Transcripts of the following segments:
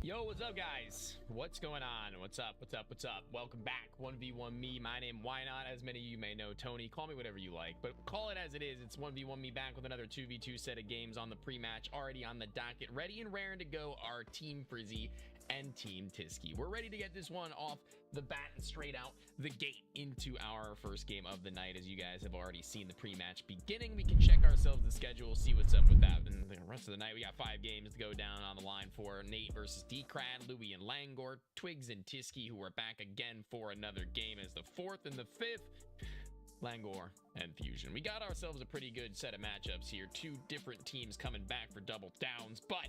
Yo, what's up, guys? What's going on? What's up? Welcome back. 1v1 me. My name, why not? As many of you may know, Tony. Call me whatever you like, but call it as it is. It's 1v1 me back with another 2v2 set of games on the pre-match already on the docket. Ready and raring to go are Team Frizzy and Team Tiski. We're ready to get this one off the bat and straight out the gate into our first game of the night. As you guys have already seen the pre-match beginning, we can check ourselves the schedule, see what's up with that. And the rest of the night, we got 5 games to go down on the line for Nate versus D-Crad, Louie and Languor, Twigs and Tiski, who are back again for another game as the 4th and the 5th. Languor and FusiioN. We got ourselves a pretty good set of matchups here. 2 different teams coming back for double downs, but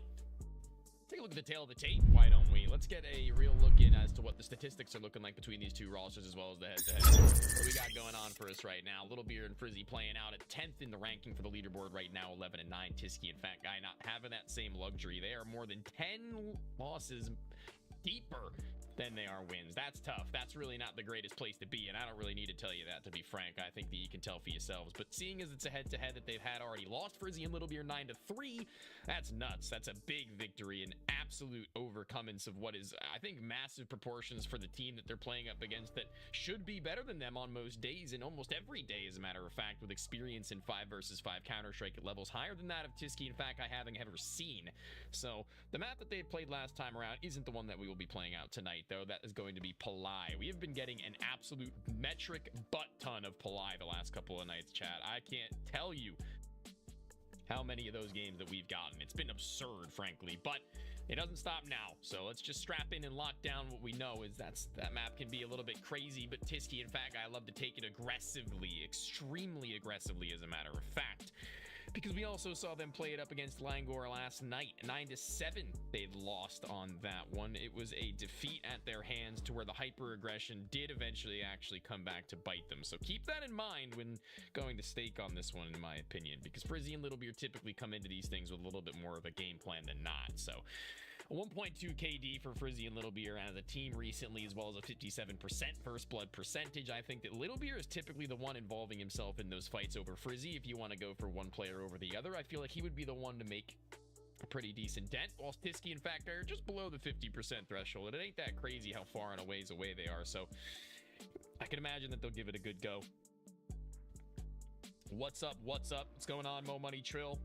take a look at the tail of the tape. Why don't we? Let's get a real look in as to what the statistics are looking like between these 2 rosters, as well as the head-to-head. What we got going on for us right now? Little Beer and Frizzy playing out at 10th in the ranking for the leaderboard right now, 11 and 9. Tiski and Fat Guy not having that same luxury. They are more than 10 losses deeper than they are wins. That's tough. That's really not the greatest place to be, and I don't really need to tell you that, to be frank. I think that you can tell for yourselves. But seeing as it's a head-to-head that they've had already lost Frizzy and Little Beer 9-3, that's nuts. That's a big victory, an absolute overcomance of what is, I think, massive proportions for the team that they're playing up against that should be better than them on most days, and almost every day, as a matter of fact, with experience in 5 versus 5 Counter-Strike at levels higher than that of Tiski and Fat Guy having ever seen. So the map that they played last time around isn't the one that we will be playing out tonight, though. That is going to be Palai. We have been getting an absolute metric butt ton of Palai the last couple of nights, chat. I can't tell you how many of those games that we've gotten. It's been absurd, frankly, but it doesn't stop now. So let's just strap in and lock down. What we know is that map can be a little bit crazy, but Tiski and Fat Guy love to take it aggressively, extremely aggressively, as a matter of fact, because we also saw them play it up against Languor last night. 9-7 they'd lost on that one. It was a defeat at their hands to where the hyper aggression did eventually actually come back to bite them. So keep that in mind when going to stake on this one, in my opinion, because Frizzy and Little Beer typically come into these things with a little bit more of a game plan than not. So a 1.2 KD for Frizzy and Little Beer as a team recently, as well as a 57% first blood percentage. I think that Little Beer is typically the one involving himself in those fights over Frizzy. If you want to go for one player over the other, I feel like he would be the one to make a pretty decent dent, whilst Tiski and Fat Guy are just below the 50% threshold. It ain't that crazy how far and a ways away they are, so I can imagine that they'll give it a good go. What's up? What's going on, Mo Money Trill?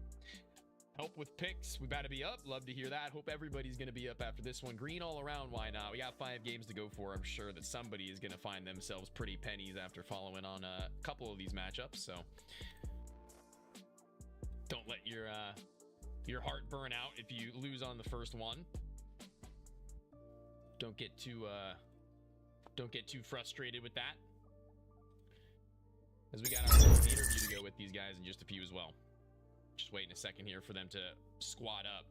Help with picks. We about to be up. Love to hear that. Hope everybody's going to be up after this one. Green all around. Why not? We got 5 games to go for. I'm sure that somebody is going to find themselves pretty pennies after following on a couple of these matchups. So don't let your heart burn out if you lose on the first one. Don't get too frustrated with that, as we got our interview to go with these guys in just a few as well. Just waiting a second here for them to squat up.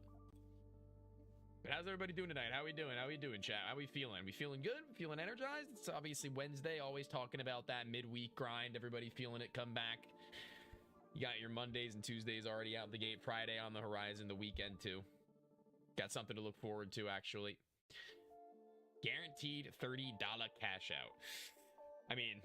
But how's everybody doing tonight? How we doing? How we doing, chat? How we feeling? We feeling good? Feeling energized? It's obviously Wednesday, always talking about that midweek grind. Everybody feeling it come back. You got your Mondays and Tuesdays already out the gate. Friday on the horizon, the weekend too. Got something to look forward to, actually. Guaranteed $30 cash out. I mean,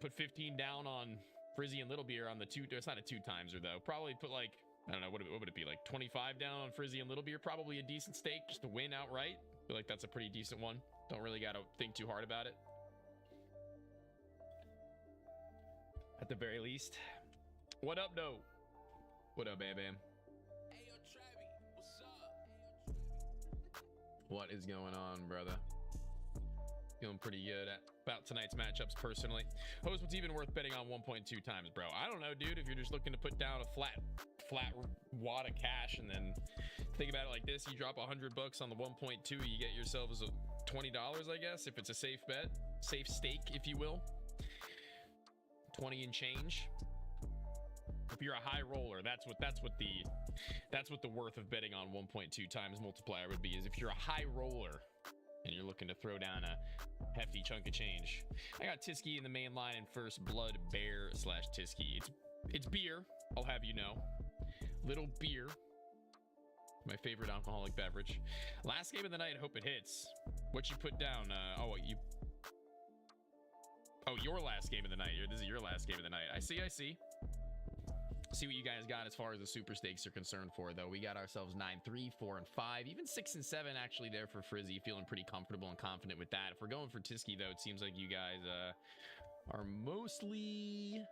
put 15 down on Frizzy and Little Beer on the 2. It's not a 2-timer though. Probably put like, I don't know, what would it be, like 25 down on Frizzy and Little Beer? Probably a decent stake just to win outright. I feel like that's a pretty decent one. Don't really gotta think too hard about it, at the very least. What up, though? What up, Bam Bam? Hey, yo, Travi, what's up? What is going on, brother? Feeling pretty good about tonight's matchups, personally. Host, what's even worth betting on 1.2 times, bro? I don't know, dude. If you're just looking to put down a flat wad of cash, and then think about it like this: you drop $100 on the 1.2, you get yourselves $20, I guess, if it's a safe bet, safe stake, if you will. 20 and change. If you're a high roller, that's what the worth of betting on 1.2 times multiplier would be, is if you're a high roller and you're looking to throw down a hefty chunk of change. I got Tiski in the main line in first blood, Bear / Tiski. It's beer, I'll have you know. Little Beer, my favorite alcoholic beverage. Last game of the night, hope it hits. What you put down? Your last game of the night. This is your last game of the night. I see. See what you guys got as far as the super stakes are concerned for, though. We got ourselves 9-3, 4 and 5, even 6 and 7 actually there for Frizzy. Feeling pretty comfortable and confident with that. If we're going for Tisky, though, it seems like you guys are mostly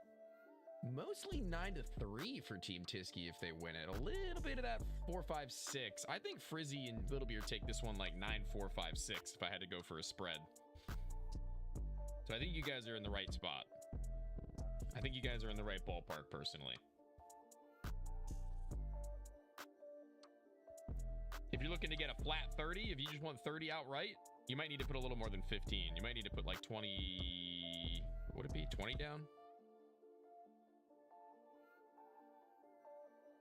9-3 for Team Tisky if they win it. A little bit of that 4-5-6. I think Frizzy and Little Beer take this one like 9-4-5-6 if I had to go for a spread. So I think you guys are in the right spot. I think you guys are in the right ballpark, personally. If you're looking to get a flat 30, if you just want 30 outright, you might need to put a little more than 15. You might need to put like 20... Would it be 20 down?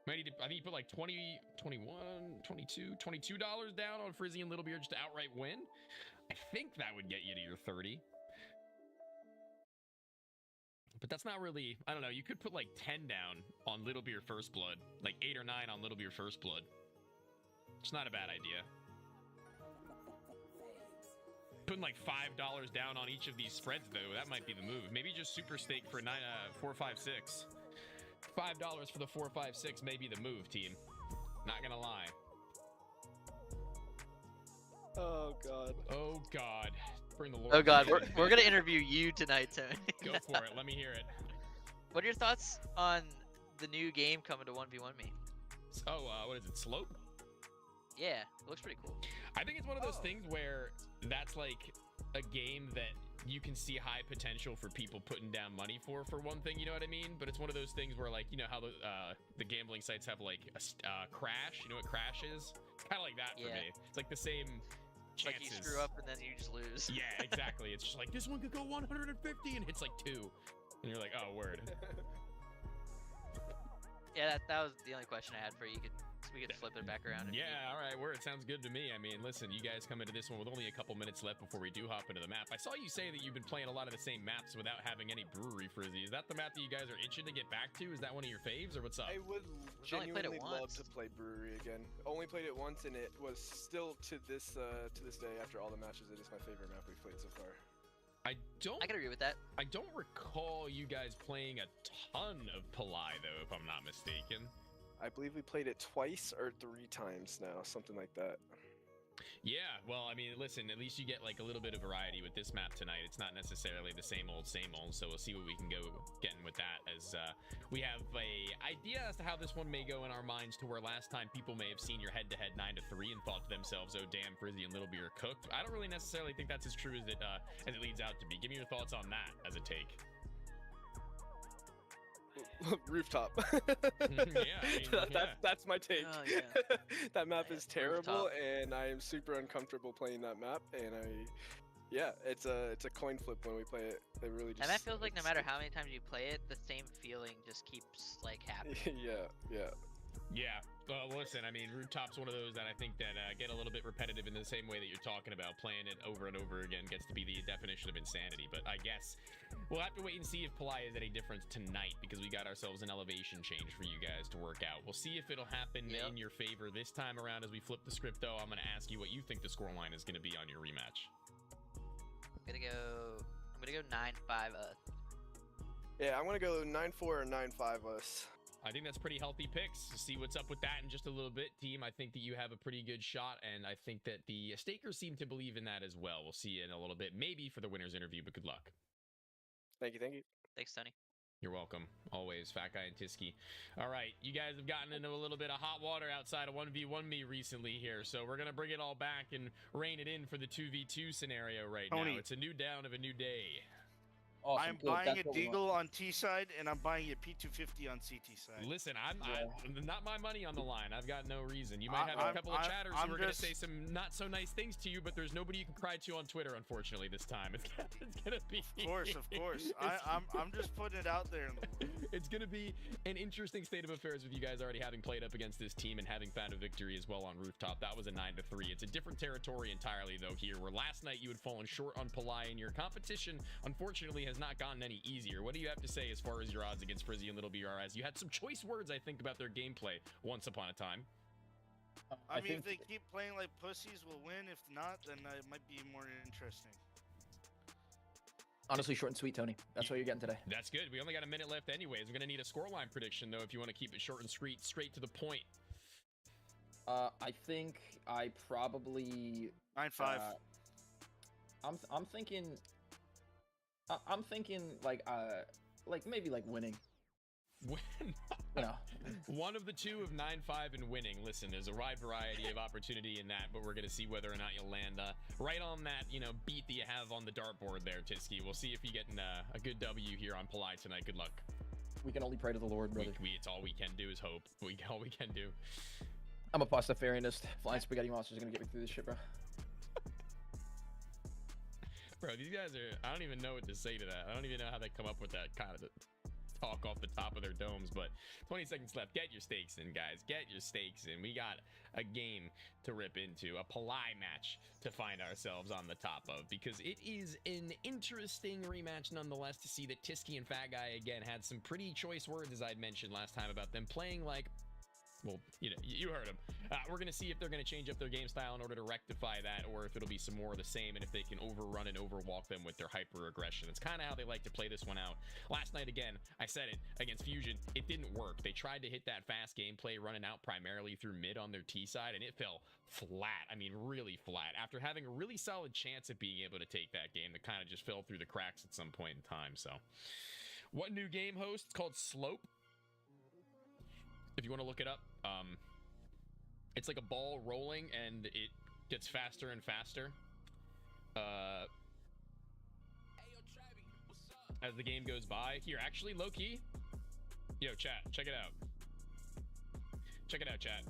Might need to, I think you put like 20, 21, 22, $22 down on Frizzy and Little Beer just to outright win. I think that would get you to your 30. But that's not really, I don't know, you could put like 10 down on Little Beer First Blood, like 8 or 9 on Little Beer First Blood. It's not a bad idea. Putting like $5 down on each of these spreads, though, that might be the move. Maybe just super stake for 4, 5, 6. $5 for the 4, 5, 6 may be the move, team. Not gonna lie. Oh god. Oh god. Bring the Lord. Oh god, we're gonna interview you tonight, Tony. Go for it. Let me hear it. What are your thoughts on the new game coming to 1v1 me? Oh, what is it? Slope? Yeah, it looks pretty cool. I think it's one of those things where that's like a game that you can see high potential for people putting down money for one thing, you know what I mean? But it's one of those things where, like, you know how the gambling sites have like a crash. You know what crash is? Kind of like that for me. It's like the same It's like you screw up and then you just lose. Yeah, exactly. It's just like, this one could go 150 and hits like 2. And you're like, oh, word. Yeah, that was the only question I had for you. We could flip it back around. Yeah, all right, word. Sounds good to me. I mean, listen, you guys come into this one with only a couple minutes left before we do hop into the map. I saw you say that you've been playing a lot of the same maps without having any brewery Frizzy. Is that the map that you guys are itching to get back to? Is that one of your faves, or what's up? I would only played it genuinely love once. to play brewery again. Only played it once, and it was still to this day, after all the matches, it is my favorite map we've played so far. I can agree with that. I don't recall you guys playing a ton of Palai, though, if I'm not mistaken. I believe we played it twice or 3 times now, something like that. Yeah, well, I mean, listen, at least you get like a little bit of variety with this map tonight. It's not necessarily the same old, so we'll see what we can go getting with that, as we have a idea as to how this one may go in our minds, to where last time people may have seen your head-to-head 9-3 and thought to themselves, oh damn, Frizzy and Little Beer are cooked. I don't really necessarily think that's as true as it leads out to be. Give me your thoughts on that as a take. Rooftop. Yeah, that's my take. Oh, yeah. That map Yeah, is terrible, Rooftop. and I am super uncomfortable playing that map. And it's a coin flip when we play it. It really just. And that feels like no matter how many times you play it, the same feeling just keeps like happening. Yeah. Well, listen, I mean, Rooftop's one of those that I think that get a little bit repetitive in the same way that you're talking about. Playing it over and over again gets to be the definition of insanity. But I guess we'll have to wait and see if Palai is any different tonight, because we got ourselves an elevation change for you guys to work out. We'll see if it'll happen in your favor this time around. As we flip the script, though, I'm going to ask you what you think the scoreline is going to be on your rematch. I'm gonna go 9-5 us. Yeah, I'm gonna go 9-4 or 9-5 us. I think that's pretty healthy picks. See what's up with that in just a little bit, team. I think that you have a pretty good shot, and I think that the stakers seem to believe in that as well. We'll see in a little bit, maybe for the winner's interview, but good luck. Thank you. Thanks, Tony. You're welcome. Always, Fat Guy and Tisky. All right, you guys have gotten into a little bit of hot water outside of 1v1 me recently here, so we're going to bring it all back and rein it in for the 2v2 scenario right now. It's a new down of a new day. Awesome, I'm buying a Deagle on T side, and I'm buying a P250 on CT side. Listen, I'm not my money on the line. I've got no reason. You might have a couple of chatters who are going to say some not so nice things to you, but there's nobody you can cry to on Twitter, unfortunately, this time. It's going to be... Of course. I'm just putting it out there. It's going to be an interesting state of affairs with you guys already having played up against this team and having found a victory as well on Rooftop. That was a 9-3. It's a different territory entirely, though, here, where last night you had fallen short on Palai, and your competition, unfortunately, has not gotten any easier. What do you have to say as far as your odds against Frizzy and Little BR, as you had some choice words, I think, about their gameplay once upon a time? I mean, if they keep playing like pussies, we'll win. If not, then it might be more interesting. Honestly, short and sweet, Tony. That's what you're getting today. That's good. We only got a minute left anyways. We're going to need a scoreline prediction, though, if you want to keep it short and sweet, straight to the point. I think I probably 9-5. I'm thinking I'm thinking like maybe like winning. You know. One of the two of 9-5 and winning. Listen, there's a wide variety of opportunity in that, but we're going to see whether or not you'll land right on that, beat that you have on the dartboard there, Tisky. We'll see if you get a good W here on Polai tonight. Good luck. We can only pray to the Lord, brother. It's all we can do is hope. All we can do. I'm a pastafarianist. Flying spaghetti monsters are going to get me through this shit, bro. Bro, these guys are... I don't even know what to say to that. I don't even know how they come up with that kind of talk off the top of their domes, but 20 seconds left. Get your stakes in, guys. Get your stakes in. We got a game to rip into, a Polai match to find ourselves on the top of, because it is an interesting rematch nonetheless to see that Tisky and Fat Guy again had some pretty choice words, as I'd mentioned last time, about them playing like... Well, you heard them. We're going to see if they're going to change up their game style in order to rectify that, or if it'll be some more of the same, and if they can overrun and overwalk them with their hyper-aggression. It's kind of how they like to play this one out. Last night, again, I said it, against FusiioN, it didn't work. They tried to hit that fast gameplay running out primarily through mid on their T side, and it fell flat. I mean, really flat. After having a really solid chance at being able to take that game, that kind of just fell through the cracks at some point in time. So, what new game host? It's called Slope. If you want to look it up, it's like a ball rolling and it gets faster and faster as the game goes by. Here, actually, low-key, yo, chat, check it out. Check it out, chat.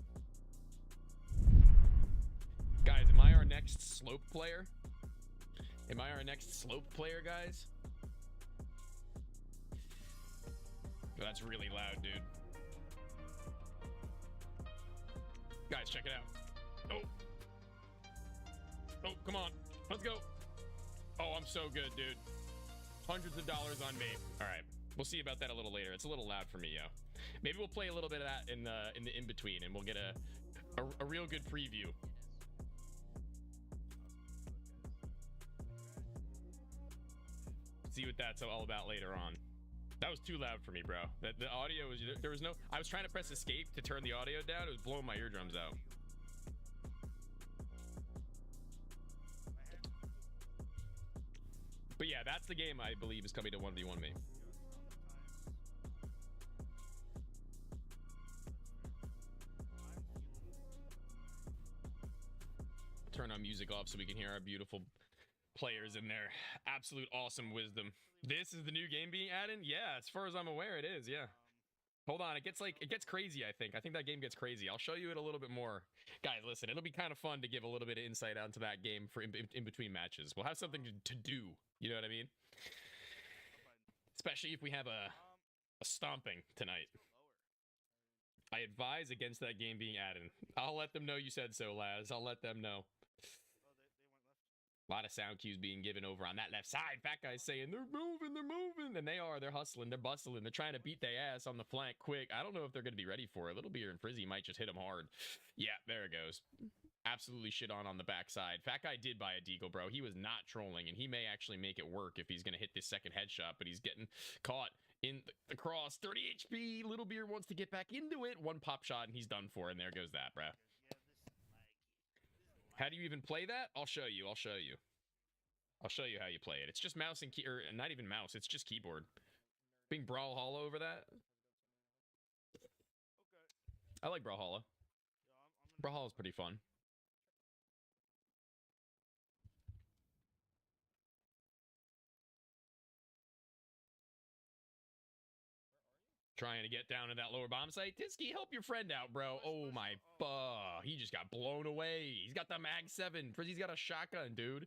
Guys, am I our next Slope player? Am I our next Slope player, guys? Oh, that's really loud, dude. Guys, check it out. Oh, come on. Let's go. Oh, I'm so good, dude. Hundreds of dollars on me. All right. We'll see about that a little later. It's a little loud for me, yo. Maybe we'll play a little bit of that in the in-between, and we'll get a real good preview. See what that's all about later on. That was too loud for me, bro. The audio was... There was no... I was trying to press escape to turn the audio down. It was blowing my eardrums out. But yeah, that's the game I believe is coming to 1v1 me. Turn our music off so we can hear our beautiful players in their absolute awesome wisdom. This is the new game being added? Yeah, as far as I'm aware, it is, yeah. Hold on, it gets crazy, I think. I think that game gets crazy. I'll show you it a little bit more. Guys, listen, it'll be kind of fun to give a little bit of insight onto that game for in between matches. We'll have something to do, you know what I mean? Especially if we have a stomping tonight. I advise against that game being added. I'll let them know you said so, Laz. I'll let them know. A lot of sound cues being given over on that left side. Fat Guy's saying, they're moving. And they are. They're hustling. They're bustling. They're trying to beat their ass on the flank quick. I don't know if they're going to be ready for it. Little Beer and Frizzy might just hit them hard. Yeah, there it goes. Absolutely shit on the backside. Fat Guy did buy a deagle, bro. He was not trolling, and he may actually make it work if he's going to hit this second headshot, but he's getting caught in the cross. 30 HP. Little Beer wants to get back into it. One pop shot, and he's done for, and there goes that, bro. How do you even play that? I'll show you. I'll show you how you play it. It's just mouse and key, or not even mouse. It's just keyboard. Being Brawlhalla over that. I like Brawlhalla. Brawlhalla's pretty fun. Trying to get down to that lower bomb site. Tisky, help your friend out, bro. Oh my, he just got blown away. He's got the Mag 7. Frizzy's got a shotgun, dude.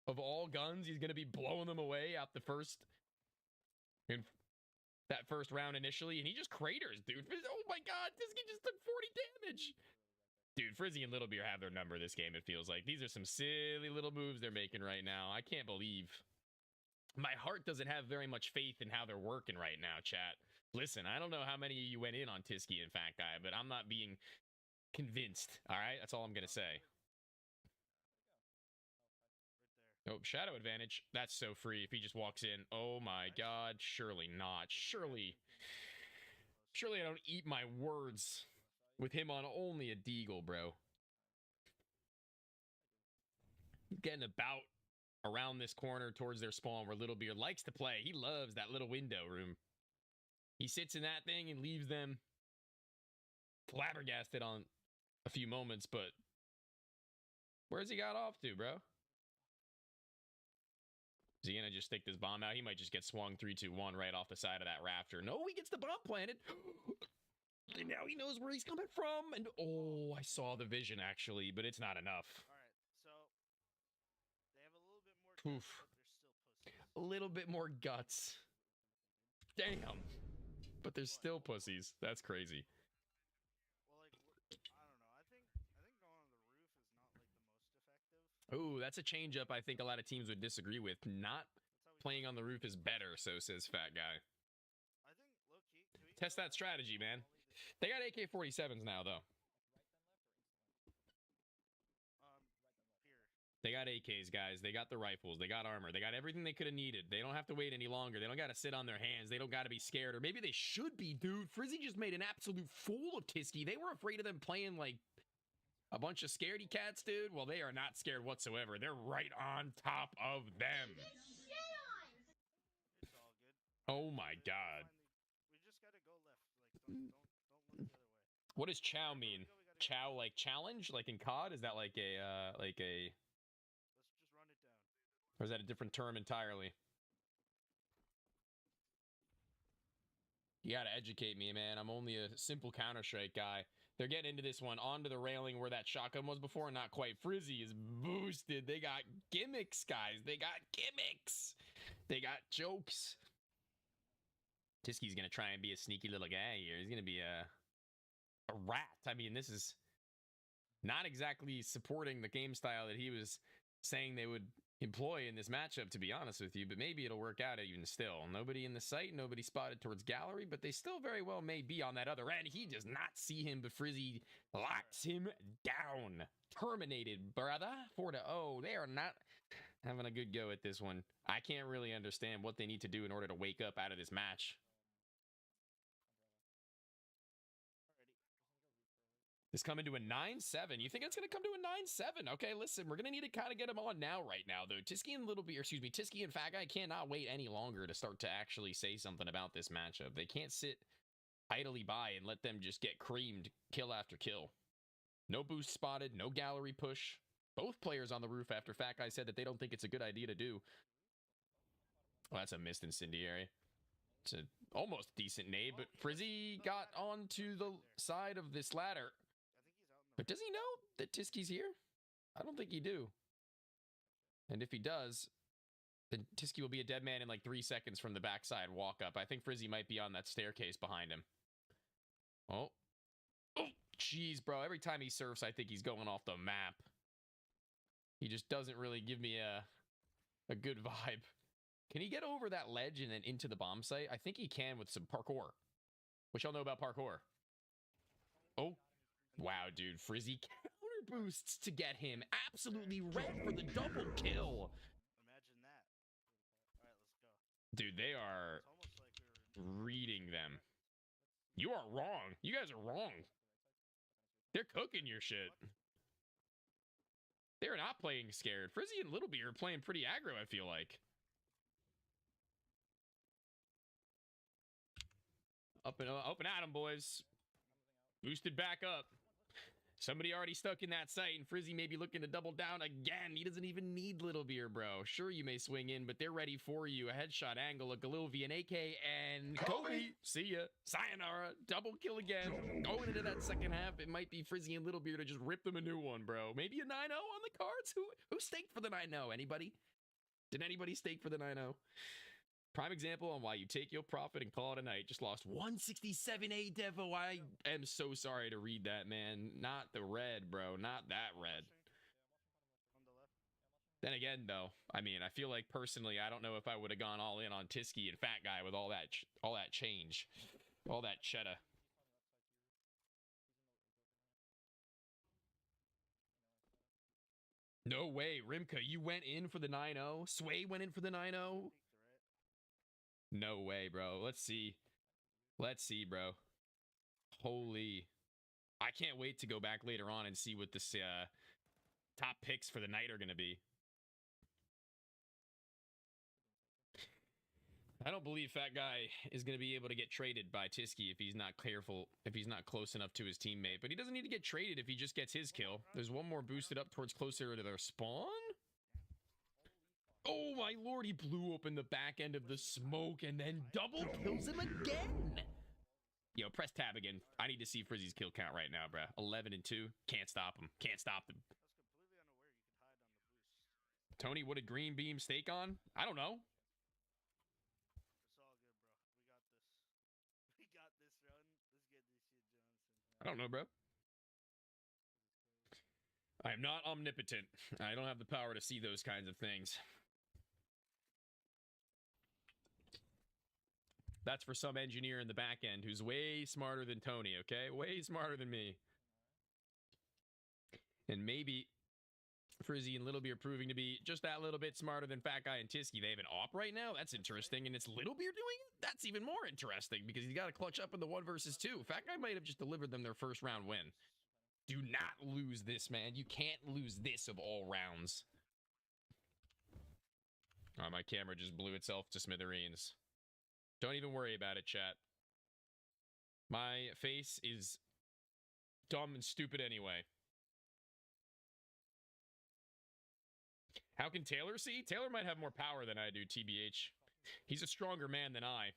Of all guns, he's going to be blowing them away out the first... in that first round initially, and he just craters, dude. Oh my god, Tisky just took 40 damage. Dude, Frizzy and Little Beer have their number this game, it feels like. These are some silly little moves they're making right now. I can't believe... My heart doesn't have very much faith in how they're working right now, chat. Listen, I don't know how many of you went in on Tisky and Fat Guy, but I'm not being convinced, all right? That's all I'm going to say. Oh, shadow advantage. That's so free if he just walks in. Oh my god. Surely not. Surely I don't eat my words with him on only a deagle, bro. Getting about around this corner towards their spawn where Little Beard likes to play. He loves that little window room. He sits in that thing and leaves them flabbergasted on a few moments, but where's he got off to, bro? Is he gonna just stick this bomb out? He might just get swung 3-2-1 right off the side of that rafter. No, he gets the bomb planted. And now he knows where he's coming from. And oh, I saw the vision actually, but it's not enough. All right, so they have a little bit more. Oof. Guts, but they're still pussies. A little bit more guts. Damn. But they're still pussies. That's crazy. Well, like, I don't know. I think going on the roof is not like the most effective. Ooh, that's a change up I think a lot of teams would disagree with. Not playing on the roof is better, so says Fat Guy. I think low key. Test that strategy, man. They got AK-47s now, though. Here. They got AKs, guys. They got the rifles. They got armor. They got everything they could have needed. They don't have to wait any longer. They don't got to sit on their hands. They don't got to be scared. Or maybe they should be, dude. Frizzy just made an absolute fool of Tisky. They were afraid of them playing like a bunch of scaredy cats, dude. Well, they are not scared whatsoever. They're right on top of them. It's all good. Oh, my God. We just gotta go left. Like, don't look the other way. What does chow mean? Chow, like challenge? Like in COD? Is that like a, Let's just run it down. or is that a different term entirely? You gotta educate me, man. I'm only a simple Counter-Strike guy. They're getting into this one onto the railing where that shotgun was before. Not quite. Frizzy is boosted. They got gimmicks, guys. They got gimmicks. They got jokes. Tisky's gonna try and be a sneaky little guy here. He's gonna be a rat. I mean, this is not exactly supporting the game style that he was saying they would employ in this matchup, to be honest with you, but maybe it'll work out even still. Nobody in the sight, nobody spotted towards gallery, but they still very well may be on that other end. He does not see him, but Frizzy locks him down. Terminated, brother. 4-0. They are not having a good go at this one. I can't really understand what they need to do in order to wake up out of this match. It's coming to a 9-7. You think it's going to come to a 9-7? Okay, listen, we're going to need to kind of get him on now right now, though. Tisky and Tisky and Fat Guy cannot wait any longer to start to actually say something about this matchup. They can't sit idly by and let them just get creamed kill after kill. No boost spotted, no gallery push. Both players on the roof after Fat Guy said that they don't think it's a good idea to do. Oh, that's a missed incendiary. It's an almost decent nade, but Frizzy got onto the side of this ladder. But does he know that Tisky's here? I don't think he do. And if he does, then Tisky will be a dead man in like 3 seconds from the backside walk up. I think Frizzy might be on that staircase behind him. Oh. Oh, jeez, bro. Every time he surfs, I think he's going off the map. He just doesn't really give me a good vibe. Can he get over that ledge and then into the bomb site? I think he can with some parkour. What y'all know about parkour? Oh. Wow, dude. Frizzy counter boosts to get him absolutely red for the double kill. Imagine that. All right, let's go. Dude, they are It's almost like we were reading them. You are wrong. You guys are wrong. They're cooking your shit. They're not playing scared. Frizzy and Little Bee are playing pretty aggro, I feel like. Up and at 'em, boys. Boosted back up. Somebody already stuck in that sight, and Frizzy may be looking to double down again. He doesn't even need Little Beer, bro. Sure, you may swing in, but they're ready for you. A headshot angle, a Galilvi, an AK, and Kobe. See ya. Sayonara. Double kill again. Going into that second half, it might be Frizzy and Little Beer to just rip them a new one, bro. Maybe a 9-0 on the cards? Who staked for the 9-0? Anybody? Did anybody stake for the 9-0? Prime example on why you take your profit and call it a night. Just lost 167A Devo. I am so sorry to read that, man. Not the red, bro. Not that red. on the left. Then again, though, I mean, I feel like personally, I don't know if I would have gone all in on Tisky and Fat Guy with all that change, all that cheddar. No way, Rimka, you went in for the 9-0? Sway went in for the 9-0? Peek threat. No way, bro. Let's see. Let's see, bro. Holy. I can't wait to go back later on and see what this top picks for the night are going to be. I don't believe Fat Guy is going to be able to get traded by Tiski if he's not careful, if he's not close enough to his teammate. But he doesn't need to get traded if he just gets his kill. There's one more boosted up towards closer to their spawn. Oh my lord, he blew open the back end of the smoke and then double kills him again. Yo, press tab again. I need to see Frizzy's kill count right now, bruh. 11 and 2. Can't stop him. Can't stop him. I was completely unaware you could hide on the boost. Tony, what did Green Beam stake on? I don't know. It's all good, bro. We got this. We got this run. Let's get this shit, Johnson. I don't know, bro. I am not omnipotent. I don't have the power to see those kinds of things. That's for some engineer in the back end who's way smarter than Tony, okay? Way smarter than me. And maybe Frizzy and Littlebeer proving to be just that little bit smarter than Fat Guy and Tiski. They have an op right now? That's interesting. And it's Littlebeer doing it? That's even more interesting because he's got to clutch up in the 1 versus 2. Fat Guy might have just delivered them their first round win. Do not lose this, man. You can't lose this of all rounds. Oh, my camera just blew itself to smithereens. Don't even worry about it, chat. My face is dumb and stupid anyway. How can Taylor see? Taylor might have more power than I do, TBH. He's a stronger man than I.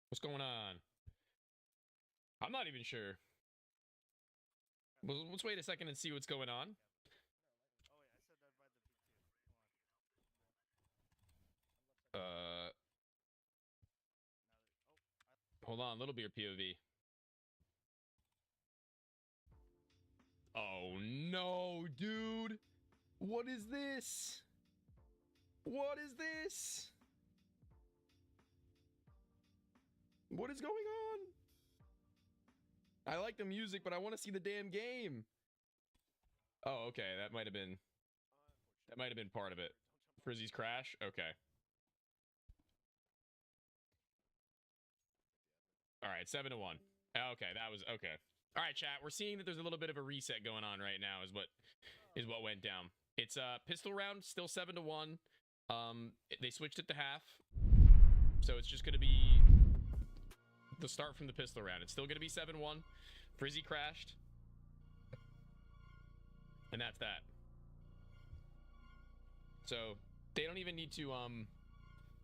What's going on? I'm not even sure. Well, let's wait a second and see what's going on. Oh, wait. I said that by the peek, too. Hold on, little beer POV. Oh no, dude. What is this? What is this? What is going on? I like the music, but I want to see the damn game. Oh, okay. That might have been part of it. Frizzy's crash? Okay. All right, 7-1. Okay, that was okay. All right, chat. We're seeing that there's a little bit of a reset going on right now is what went down. It's pistol round, still 7-1. They switched it to half. So it's just going to be the start from the pistol round. It's still going to be 7-1. Frizzy crashed. And that's that. So they don't even need to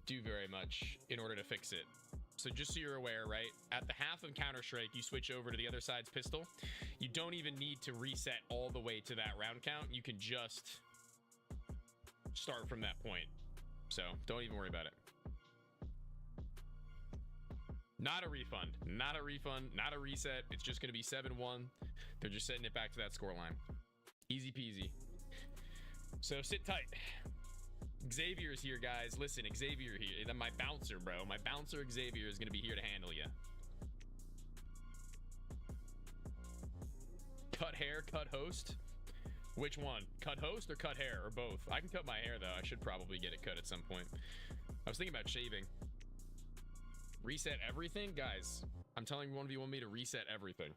do very much in order to fix it. So just so you're aware, right? At the half of Counter-Strike, you switch over to the other side's pistol. You don't even need to reset all the way to that round count. You can just start from that point. So don't even worry about it. Not a refund. Not a refund. Not a reset. It's just going to be 7-1. They're just setting it back to that scoreline. Easy peasy. So sit tight. Xavier's here, guys. Listen, Xavier here. My bouncer, bro. My bouncer Xavier is going to be here to handle you. Cut hair, cut host. Which one? Cut host or cut hair or both? I can cut my hair, though. I should probably get it cut at some point. I was thinking about shaving. Reset everything? Guys, I'm telling 1v1 me to reset everything.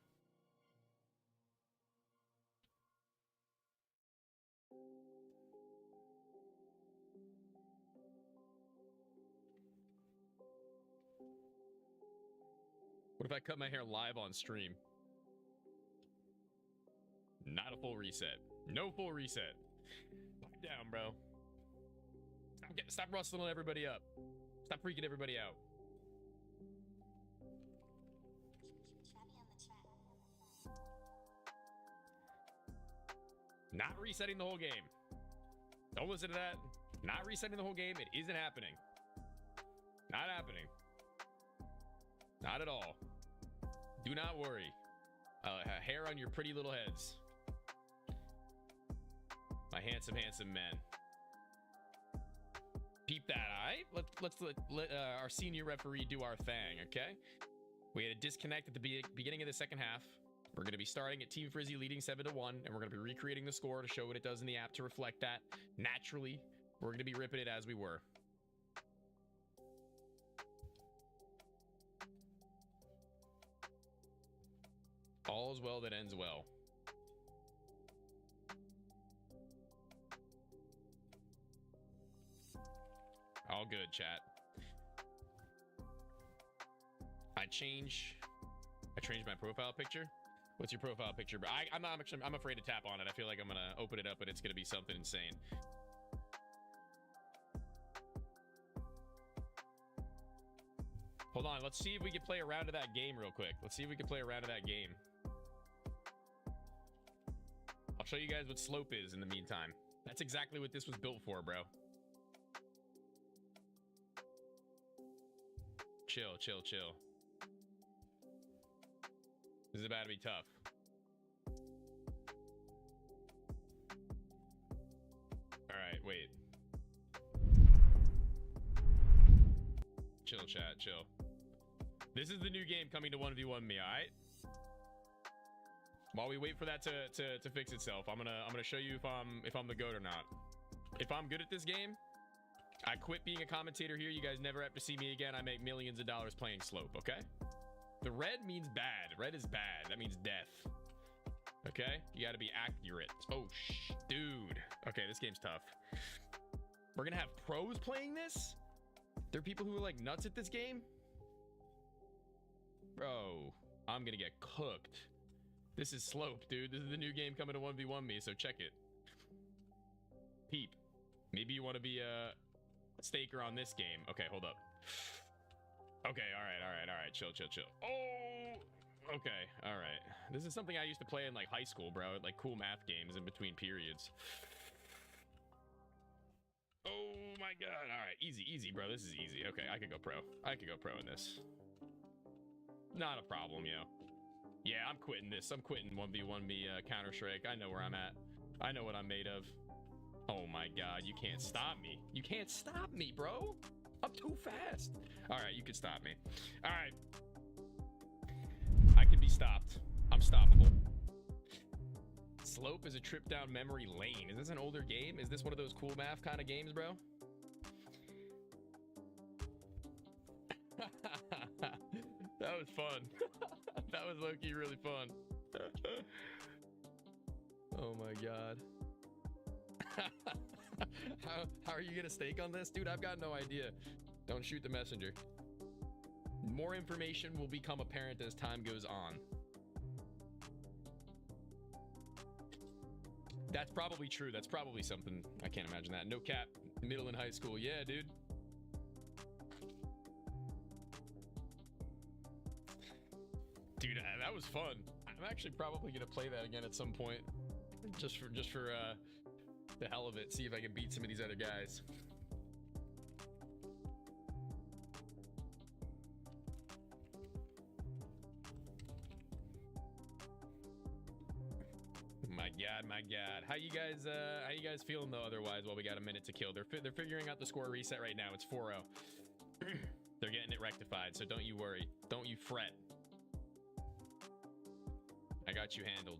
What if I cut my hair live on stream? Not a full reset. No full reset. Pipe down, bro. Stop rustling everybody up. Stop freaking everybody out. Not resetting the whole game. Don't listen to that. Not resetting the whole game. It isn't happening. Not happening. Not at all. Do not worry. Hair on your pretty little heads. My handsome, handsome men. Peep that, all right? Let's let our senior referee do our thing, okay? We had a disconnect at the beginning of the second half. We're going to be starting at Team Frizzy leading 7-1, and we're going to be recreating the score to show what it does in the app to reflect that. Naturally, we're going to be ripping it as we were. All is well that ends well. All good, chat. I changed my profile picture. What's your profile picture? But I'm afraid to tap on it. I feel like I'm gonna open it up and it's gonna be something insane. Hold on, let's see if we can play a round of that game real quick. Let's see if we can play a round of that game. I'll show you guys what slope is in the meantime. That's exactly what this was built for, bro. Chill, chill, chill. This is about to be tough. All right, wait. Chill, chat, chill. This is the new game coming to 1v1 me, all right? While we wait for that to fix itself, I'm gonna show you if I'm the GOAT or not. If I'm good at this game, I quit being a commentator here. You guys never have to see me again. I make millions of dollars playing slope, okay? The red means bad. Red is bad. That means death. Okay? You gotta be accurate. Oh, dude. Okay, this game's tough. We're gonna have pros playing this? There are people who are like nuts at this game? Bro, I'm gonna get cooked. This is slope, dude. This is the new game coming to 1v1 me, so check it. Peep. Maybe you want to be a staker on this game. Okay, hold up. Okay, all right. Chill. Oh, okay, all right. This is something I used to play in like high school, bro. Like cool math games in between periods. Oh my god. All right, easy, bro. This is easy. Okay, I could go pro. In this. Not a problem, yo. Yeah, I'm quitting this. I'm quitting 1v1 me Counter-Strike. I know where I'm at. I know what I'm made of. Oh my god, you can't stop me. You can't stop me, bro. I'm too fast. All right, you can stop me. All right. I can be stopped. I'm stoppable. Slope is a trip down memory lane. Is this an older game? Is this one of those cool math kind of games, bro? That was fun. That was low-key really fun. Oh my god. How are you gonna stake on this? Dude, I've got no idea. Don't shoot the messenger. More information will become apparent as time goes on. That's probably true. That's probably something. I can't imagine that. No cap. Middle and high school. Yeah, dude. Dude, that was fun. I'm actually probably gonna play that again at some point. Just for the hell of it. See if I can beat some of these other guys. My god. How you guys feeling though otherwise while we got a minute to kill? They're figuring out the score reset right now. It's 4-0. They're getting it rectified, so don't you worry. Don't you fret. I got you handled.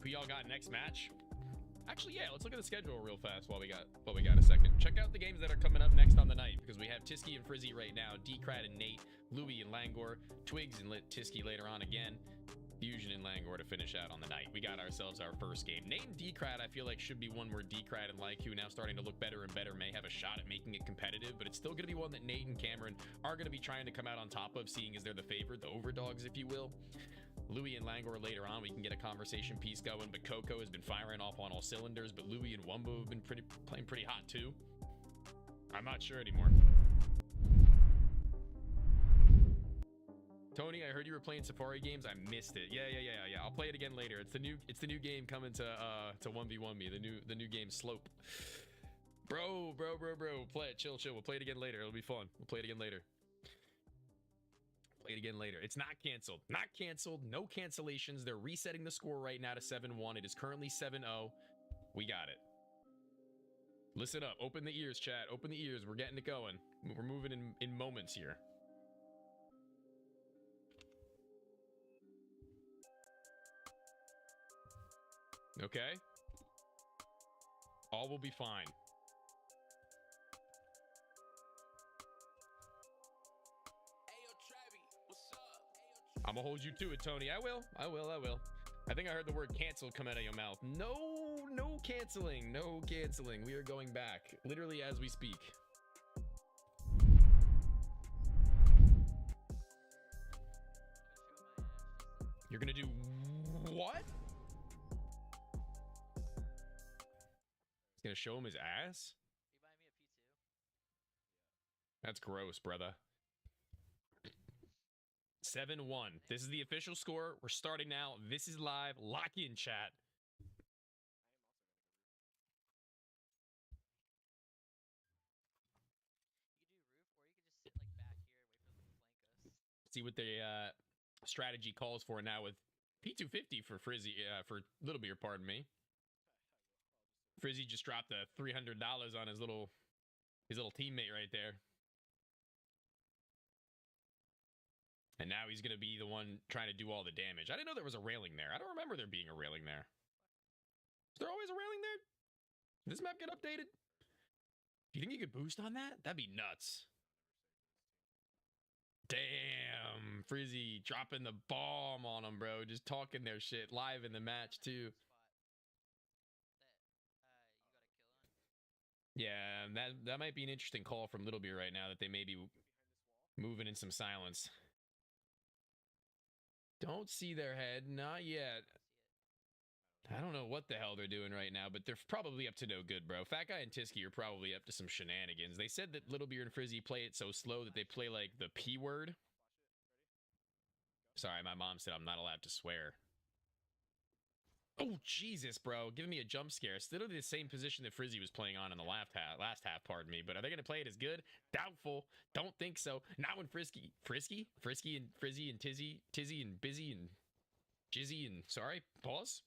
Who y'all got next match? Actually, yeah, let's look at the schedule real fast while we got a second. Check out the games that are coming up next on the night, because we have Tisky and Frizzy right now, Decrat and Nate, Louie and Languor, Twigs and Tisky later on again, Fusion and Languor to finish out on the night. We got ourselves our first game. Nate and Decrat, I feel like should be one where Decrat and Like, who now starting to look better and better, may have a shot at making it competitive, but it's still going to be one that Nate and Cameron are going to be trying to come out on top of, seeing as they're the favorite, the overdogs, if you will. Louie and Languor later on, we can get a conversation piece going, but Coco has been firing off on all cylinders, but Louie and Wumbo have been playing pretty hot too. I'm not sure anymore. Tony, I heard you were playing Safari games. I missed it. Yeah. I'll play it again later. It's the new game coming to 1v1 me. The new game Slope. Bro. Play it. Chill. We'll play it again later. It'll be fun. We'll play it again later. It's not canceled. Not canceled. No cancellations. They're resetting the score right now to 7-1. It is currently 7-0. We got it. Listen up. Open the ears, chat. Open the ears. We're getting it going. We're moving in moments here. Okay? All will be fine. Ayo, Travi, what's up? I'm gonna hold you to it, Tony. I will. I think I heard the word cancel come out of your mouth. No canceling. No canceling. We are going back. Literally as we speak. You're gonna do what? He's gonna show him his ass? You buy me a P2? That's gross, brother. 7-1. This is the official score. We're starting now. This is live. Lock in, chat. You could do roof, or you could just sit like back here and wait for them to flank us. See what the strategy calls for now with P250 for Frizzy, for Little Beer, pardon me. Frizzy just dropped a $300 on his little teammate right there. And now he's going to be the one trying to do all the damage. I didn't know there was a railing there. I don't remember there being a railing there. Is there always a railing there? Did this map get updated? Do you think you could boost on that? That'd be nuts. Damn. Frizzy dropping the bomb on him, bro. Just talking their shit live in the match, too. Yeah, that might be an interesting call from Little Beer right now, that they may be moving in some silence. Don't see their head. Not yet. I don't know what the hell they're doing right now, but they're probably up to no good, bro. Fat Guy and Tisky are probably up to some shenanigans. They said that Little Beer and Frizzy play it so slow that they play like the P word. Sorry, my mom said I'm not allowed to swear. Oh, Jesus, bro. Giving me a jump scare. It's literally the same position that Frizzy was playing on in the last half, pardon me. But are they going to play it as good? Doubtful. Don't think so. Not when Frisky and Frizzy and Tizzy and Busy and Jizzy and, sorry, pause.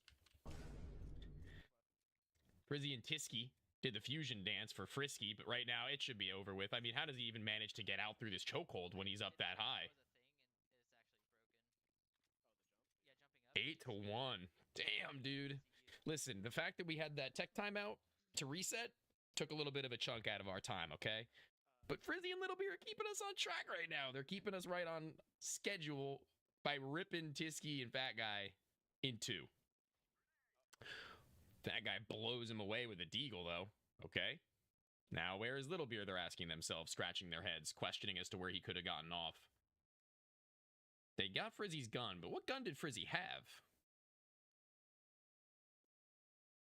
Frizzy and Tisky did the fusion dance for Frisky, but right now it should be over with. I mean, how does he even manage to get out through this chokehold when he's up that high? 8-1. Damn, dude. Listen, the fact that we had that tech timeout to reset took a little bit of a chunk out of our time, okay? But Frizzy and Little Beer are keeping us on track right now. They're keeping us right on schedule by ripping Tisky and Fat Guy in two. That guy blows him away with a deagle, though. Okay. Now, where is Little Beer? They're asking themselves, scratching their heads, questioning as to where he could have gotten off. They got Frizzy's gun, but what gun did Frizzy have?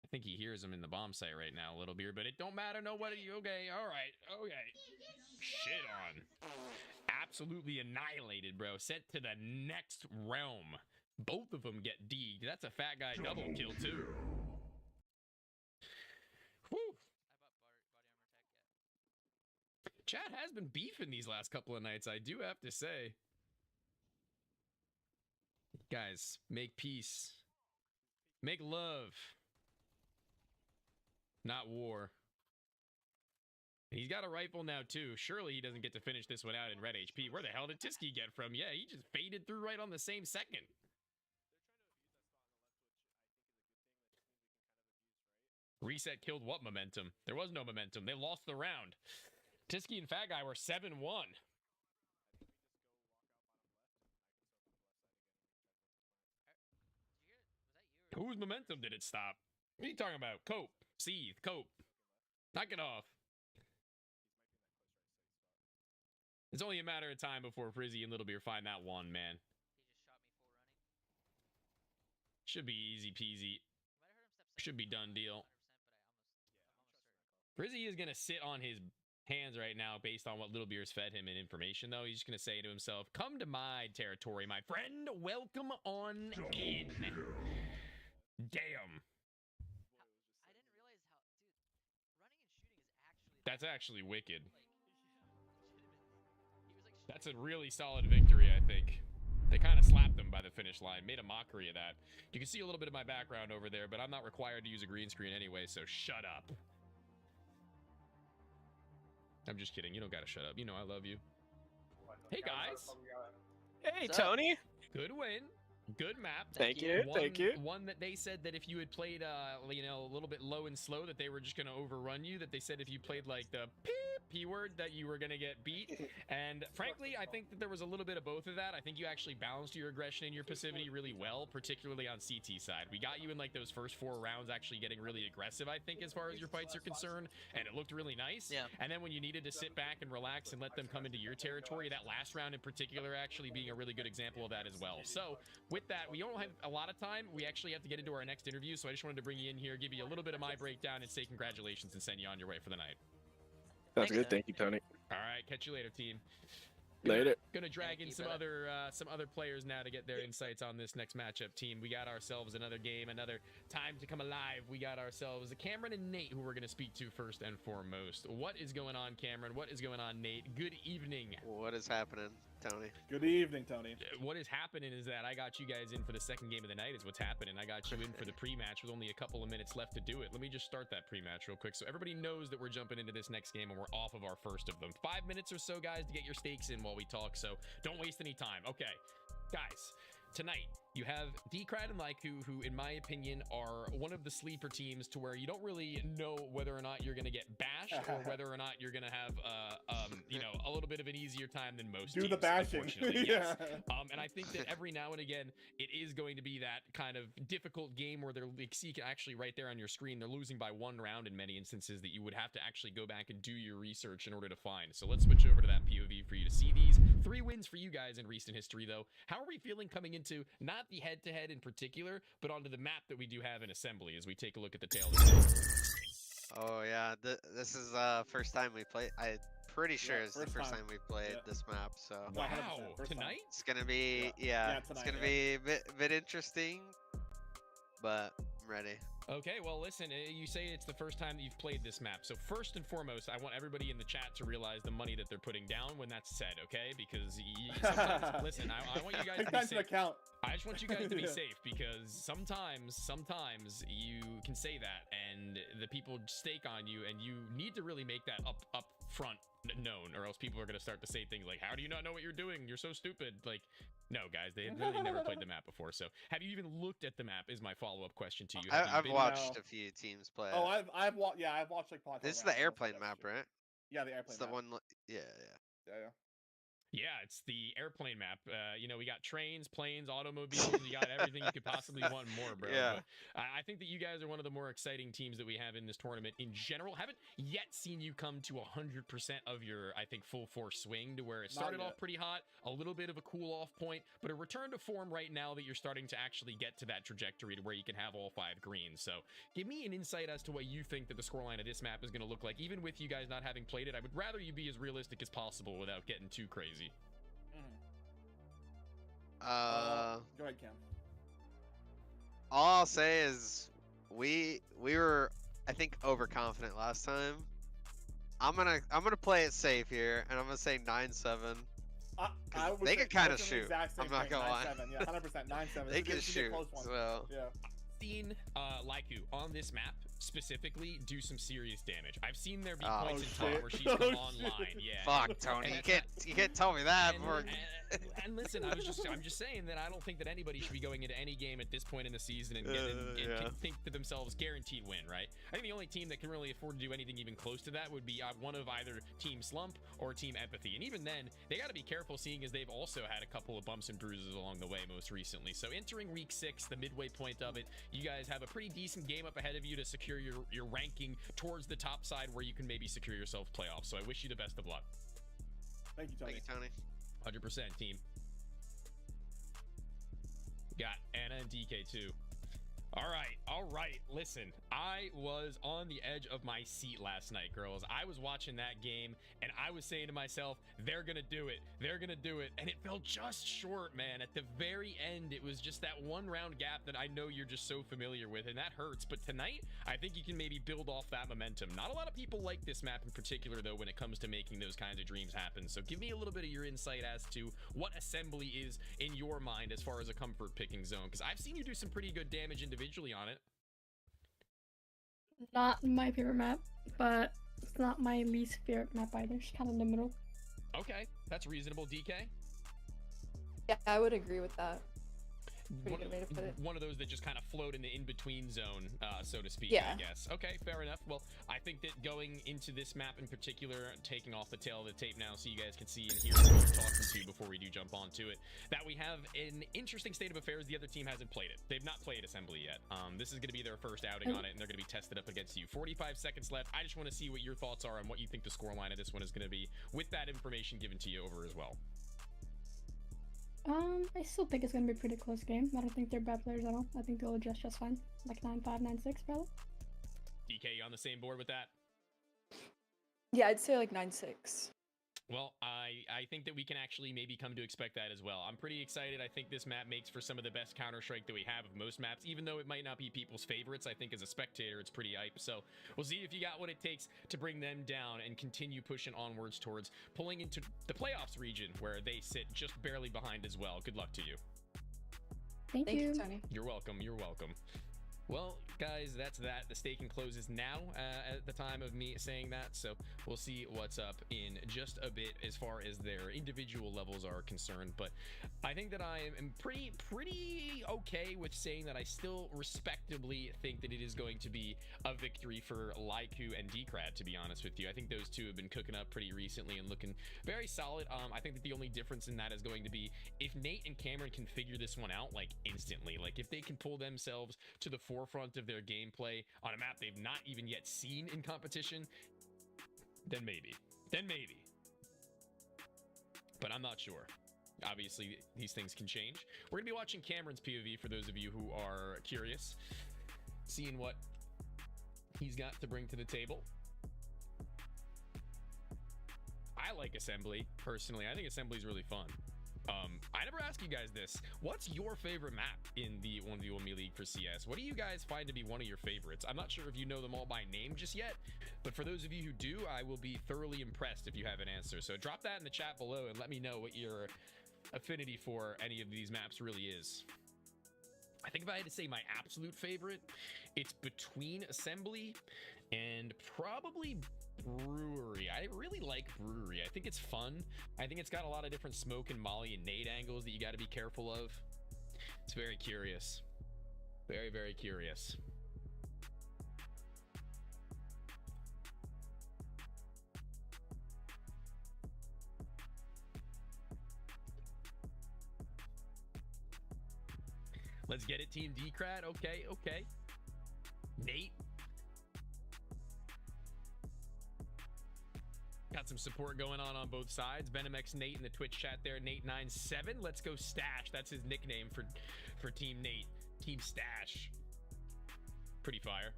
I think he hears him in the bomb site right now, Little Beer, but it don't matter. Nobody. Okay, all right. Okay. Shit on. Absolutely annihilated, bro. Sent to the next realm. Both of them get D'd. That's a Fat Guy double kill, too. Whew. Chat has been beefing these last couple of nights, I do have to say. Guys, make peace. Make love. Not war. And he's got a rifle now, too. Surely he doesn't get to finish this one out in red HP. Where the hell did Tisky get from? Yeah, he just faded through right on the same second. Reset killed what momentum? There was no momentum. They lost the round. Tisky and Fat Guy were 7-1. Whose momentum did it stop? What are you talking about? Cope. Seethe. Cope. Knock it off. It's only a matter of time before Frizzy and Little Beer find that one, man. He just shot me full running. Should be easy peasy. Should be done deal. Frizzy is going to sit on his hands right now based on what Little Beer's fed him in information, though. He's just going to say to himself, come to my territory, my friend. Welcome on in. Damn. I didn't realize how, dude, running and shooting is actually... That's actually wicked. Like, legitimate. He was like... That's a really solid victory, I think. They kind of slapped them by the finish line, made a mockery of that. You can see a little bit of my background over there, but I'm not required to use a green screen anyway, so shut up. I'm just kidding. You don't gotta shut up. You know I love you. Hey, guys. Hey, What's up? Tony. Good win. Good map. Thank you. Thank you. One that they said that if you had played, you know, a little bit low and slow, that they were just going to overrun you. That they said if you played like the P word, that you were going to get beat. And frankly, I think that there was a little bit of both of that. I think you actually balanced your aggression and your passivity really well, particularly on CT side. We got you in like those first 4 rounds actually getting really aggressive, I think, as far as your fights are concerned, and it looked really nice. Yeah. And then when you needed to sit back and relax and let them come into your territory, that last round in particular actually being a really good example of that as well. So with that, we don't have a lot of time. We actually have to get into our next interview, so I just wanted to bring you in here, give you a little bit of my breakdown, and say congratulations and send you on your way for the night. That's Thanks, good. Tony. Thank you, Tony. All right, catch you later, team. Later. Gonna drag Thank in you, some brother. other players now to get their insights on this next matchup, team. We got ourselves another game, another time to come alive. We got ourselves Cameron and Nate, who we're gonna speak to first and foremost. What is going on, Cameron? What is going on, Nate? Good evening. What is happening, Tony? Good evening, Tony. What is happening is that I got you guys in for the second game of the night is what's happening. I got you in for the pre-match with only a couple of minutes left to do it. Let me just start that pre-match real quick so everybody knows that we're jumping into this next game and we're off of our first of them. 5 minutes or so, guys, to get your stakes in while we talk, so don't waste any time. Okay, guys, tonight you have Decrad and Laiku, who in my opinion are one of the sleeper teams to where you don't really know whether or not you're going to get bashed or whether or not you're going to have you know, a little bit of an easier time than most Do teams, the bashing. unfortunately. Yes. Yeah. And I think that every now and again it is going to be that kind of difficult game where they're like, see actually right there on your screen, they're losing by 1 round in many instances that you would have to actually go back and do your research in order to find. So let's switch over to that POV for you to see these 3 wins for you guys in recent history, though. How are we feeling coming into not the head-to-head in particular, but onto the map that we do have in Assembly as we take a look at the tail of the game? Oh yeah, this is first time we play. I'm pretty sure Yeah, it's the first time we played Yeah. this map. So Wow, 100%, first time. tonight? it's gonna be Yeah, it's tonight, gonna yeah. be a bit interesting, but I'm ready. Okay, well, listen, you say it's the first time that you've played this map. So first and foremost, I want everybody in the chat to realize the money that they're putting down when that's said, okay? Because sometimes, listen, I want you guys Take to that be into safe. account. I just want you guys to be Yeah. safe because sometimes you can say that and the people stake on you and you need to really make that up front known, or else people are going to start to say things like, how do you not know what you're doing? You're so stupid. Like, no, guys, they really never played the map before. So have you even looked at the map is my follow-up question to you. Have you I've been- watched No. a few teams play. Oh, it. I've watched. Yeah, I've watched like. This is the airplane map, right? Yeah, the airplane. It's the map. one. Yeah. Yeah, yeah. Yeah, it's the airplane map. You know, we got trains, planes, automobiles. You got everything you could possibly want and more, bro. Yeah. But I think that you guys are one of the more exciting teams that we have in this tournament in general. Haven't yet seen you come to 100% of your, I think, full force swing to where it started Not off yet. pretty hot, a little bit of a cool off point, but a return to form right now that you're starting to actually get to that trajectory to where you can have all 5 greens. So give me an insight as to what you think that the scoreline of this map is going to look like. Even with you guys not having played it, I would rather you be as realistic as possible without getting too crazy. Go ahead, Cam. All I'll say is we were, I think, overconfident last time. I'm gonna play it safe here, and I'm gonna say 9-7. I would they say- can kinda I would say the shoot. exact same I'm not thing, gonna lie. 9-7, yeah, 100%, 9-7. They It's can gonna be a shoot. close one. So Yeah. Seen Laiku on this map specifically do some serious damage. I've seen there be Oh, points in shit. time where she's Oh, come shit. online. Yeah. fuck, Tony. And You that's can't tell me that. And, before- and listen, I'm just saying that I don't think that anybody should be going into any game at this point in the season and, Yeah. can think to themselves guaranteed win, right? I think the only team that can really afford to do anything even close to that would be one of either Team Slump or Team Empathy. And even then, they got to be careful seeing as they've also had a couple of bumps and bruises along the way most recently. So entering week 6, the midway point of it, you guys have a pretty decent game up ahead of you to secure your ranking towards the top side where you can maybe secure yourself playoffs. So I wish you the best of luck. Thank you, Tony. Thank you, Tony. 100% team. Got Anna and DK too. All right. right. Listen, I was on the edge of my seat last night, girls. I was watching that game, and I was saying to myself, they're going to do it. They're going to do it. And it fell just short, man. At the very end, it was just that one round gap that I know you're just so familiar with, and that hurts. But tonight, I think you can maybe build off that momentum. Not a lot of people like this map in particular, though, when it comes to making those kinds of dreams happen. So give me a little bit of your insight as to what Assembly is in your mind as far as a comfort picking zone, because I've seen you do some pretty good damage individually on it. Not my favorite map, but it's not my least favorite map either. It's kind of in the middle. Okay, that's reasonable, DK. Yeah, I would agree with that. Pretty One, good way to put it. one of those that just kind of float in the in-between zone, so to speak, Yeah. I guess. Okay, fair enough. Well, I think that going into this map in particular, taking off the tail of the tape now so you guys can see and hear what we're talking to before we do jump onto it, that we have an interesting state of affairs. The other team hasn't played it. They've not played Assembly yet. This is going to be their first outing on it, and they're going to be tested up against you. 45 seconds left. I just want to see what your thoughts are on what you think the scoreline of this one is going to be with that information given to you over as well. I still think it's gonna be a pretty close game. I don't think they're bad players at all. I think they'll adjust just fine. Like 9-5, 9-6, probably. DK, you on the same board with that? Yeah, I'd say like 9-6. Well, I think that we can actually maybe come to expect that as well. I'm pretty excited. I think this map makes for some of the best Counter-Strike that we have of most maps, even though it might not be people's favorites. I think as a spectator, it's pretty hype. So we'll see if you got what it takes to bring them down and continue pushing onwards towards pulling into the playoffs region where they sit just barely behind as well. Good luck to you. Thank you. Tony. You're welcome. You're welcome. Well, guys, that's that. The staking closes now at the time of me saying that, so we'll see what's up in just a bit as far as their individual levels are concerned. But I think that I am pretty okay with saying that I still respectably think that it is going to be a victory for Laiku and Decrad, to be honest with you. I think those two have been cooking up pretty recently and looking very solid. I think that the only difference in that is going to be if Nate and Cameron can figure this one out like instantly, like if they can pull themselves to the forefront of their gameplay on a map they've not even yet seen in competition, then maybe. But I'm not sure. Obviously, these things can change. We're going to be watching Cameron's POV for those of you who are curious, seeing what he's got to bring to the table. I like Assembly, personally. I think Assembly is really fun. I never asked you guys this. What's your favorite map in the 1v1me league for CS? What do you guys find to be one of your favorites? I'm not sure if you know them all by name just yet, but for those of you who do, I will be thoroughly impressed if you have an answer. So drop that in the chat below and let me know what your affinity for any of these maps really is. I think if I had to say my absolute favorite, it's between Assembly and probably Brewery. I really like Brewery. I think it's fun. I think it's got a lot of different smoke and molly and nade angles that you got to be careful of. It's very curious. Very curious. Let's get it, Team Decrad. Okay. Nate. Got some support going on both sides. Venomx Nate in the Twitch chat there. Nate97. Let's go Stash. That's his nickname for Team Nate. Team Stash. Pretty fire.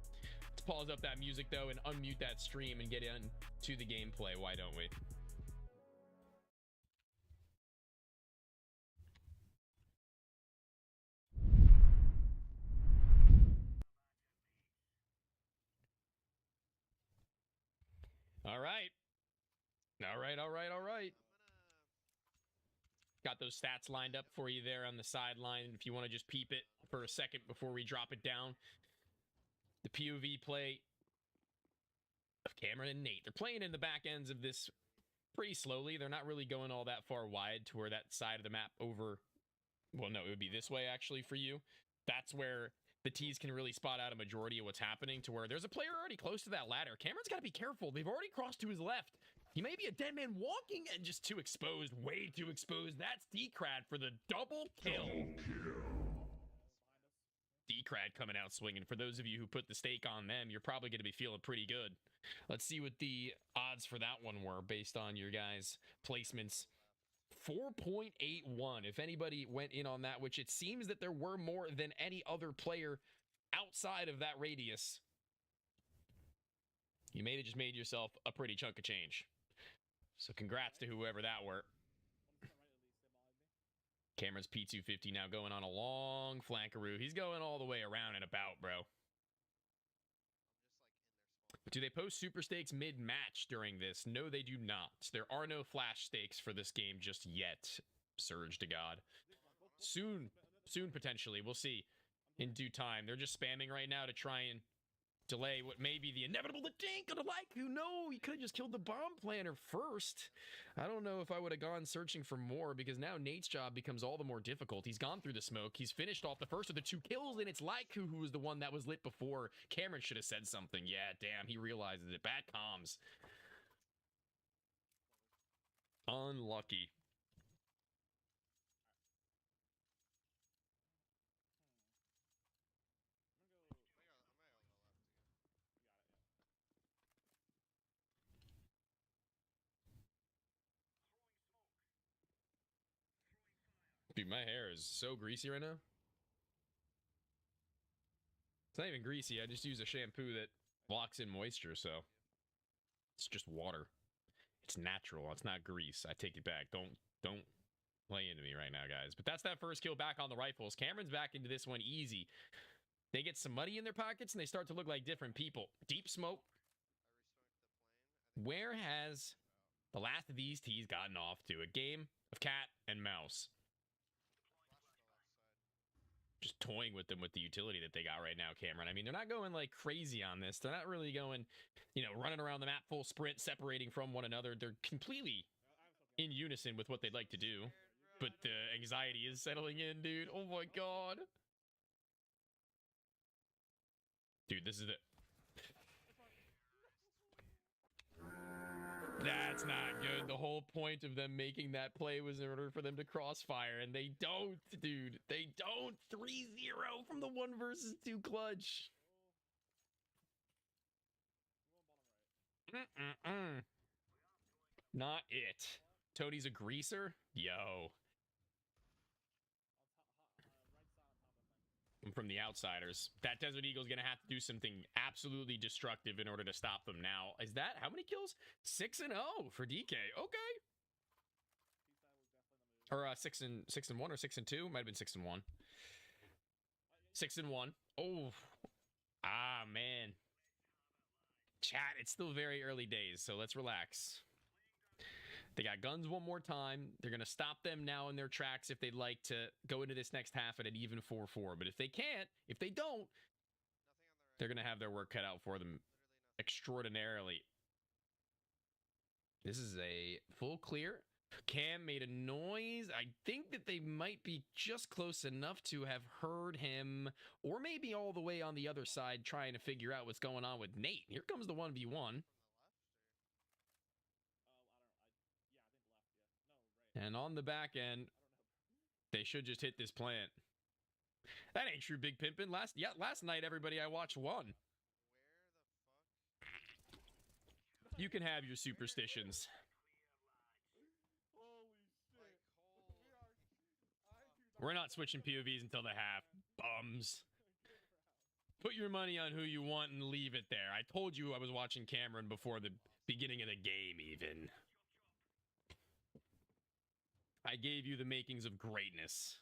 Let's pause up that music though and unmute that stream and get into the gameplay. Why don't we? All right. Got those stats lined up for you there on the sideline. If you want to just peep it for a second before we drop it down. The POV play of Cameron and Nate. They're playing in the back ends of this pretty slowly. They're not really going all that far wide to where that side of the map over... Well, no, it would be this way actually for you. That's where the T's can really spot out a majority of what's happening, to where there's a player already close to that ladder. Cameron's got to be careful. They've already crossed to his left. He may be a dead man walking and just too exposed, way too exposed. That's Decrad for the double kill. Decrad coming out swinging. For those of you who put the stake on them, you're probably going to be feeling pretty good. Let's see what the odds for that one were based on your guys' placements. 4.81. If anybody went in on that, which it seems that there were more than any other player outside of that radius, you may have just made yourself a pretty chunk of change. So congrats to whoever that were. Cameron's P250 now going on a long flankaroo. He's going all the way around and about, bro. Do they post super stakes mid-match during this? No, they do not. There are no flash stakes for this game just yet. Surge to God. Soon potentially. We'll see in due time. They're just spamming right now to try and delay what may be the inevitable dink on the Laiku. No, he could have just killed the bomb planner first. I don't know if I would have gone searching for more, because now Nate's job becomes all the more difficult. He's gone through the smoke. He's finished off the first of the 2 kills, and it's Laiku who was the one that was lit before. Cameron should have said something. Yeah, damn, he realizes it. Bad comms. Unlucky. Dude, my hair is so greasy right now. It's not even greasy. I just use a shampoo that locks in moisture, so it's just water. It's natural. It's not grease. I take it back. Don't lay into me right now, guys. But that's that first kill back on the rifles. Cameron's back into this one easy. They get some money in their pockets, and they start to look like different people. Deep smoke. Where has the last of these T's gotten off to? A game of cat and mouse. Just toying with them with the utility that they got right now, Cameron. I mean, they're not going like crazy on this. They're not really going, you know, running around the map full sprint, separating from one another. They're completely in unison with what they'd like to do. But the anxiety is settling in, dude. Oh my god. Dude, this is it. That's not good. The whole point of them making that play was in order for them to crossfire, and they don't, dude. They don't. 3-0 from the 1 versus 2 clutch. Not it. Tony's a greaser? Yo. From the outsiders. That Desert Eagle's going to have to do something absolutely destructive in order to stop them now. Is that how many kills? 6-0 for DK. Okay. Or 6-1 or 6-2? Might have been 6-1. 6-1. Oh. Ah, man. Chat, it's still very early days, so let's relax. They got guns one more time. They're going to stop them now in their tracks if they'd like to go into this next half at an even 4-4. But if they can't, if they don't, they're going to have their work cut out for them extraordinarily. This is a full clear. Cam made a noise. I think that they might be just close enough to have heard him, or maybe all the way on the other side trying to figure out what's going on with Nate. Here comes the 1v1. And on the back end, they should just hit this plant. That ain't true, Big Pimpin'. Last night, everybody I watched won. You can have your superstitions. We're not switching POVs until the half. Bums. Put your money on who you want and leave it there. I told you I was watching Cameron before the beginning of the game, even. I gave you the makings of greatness.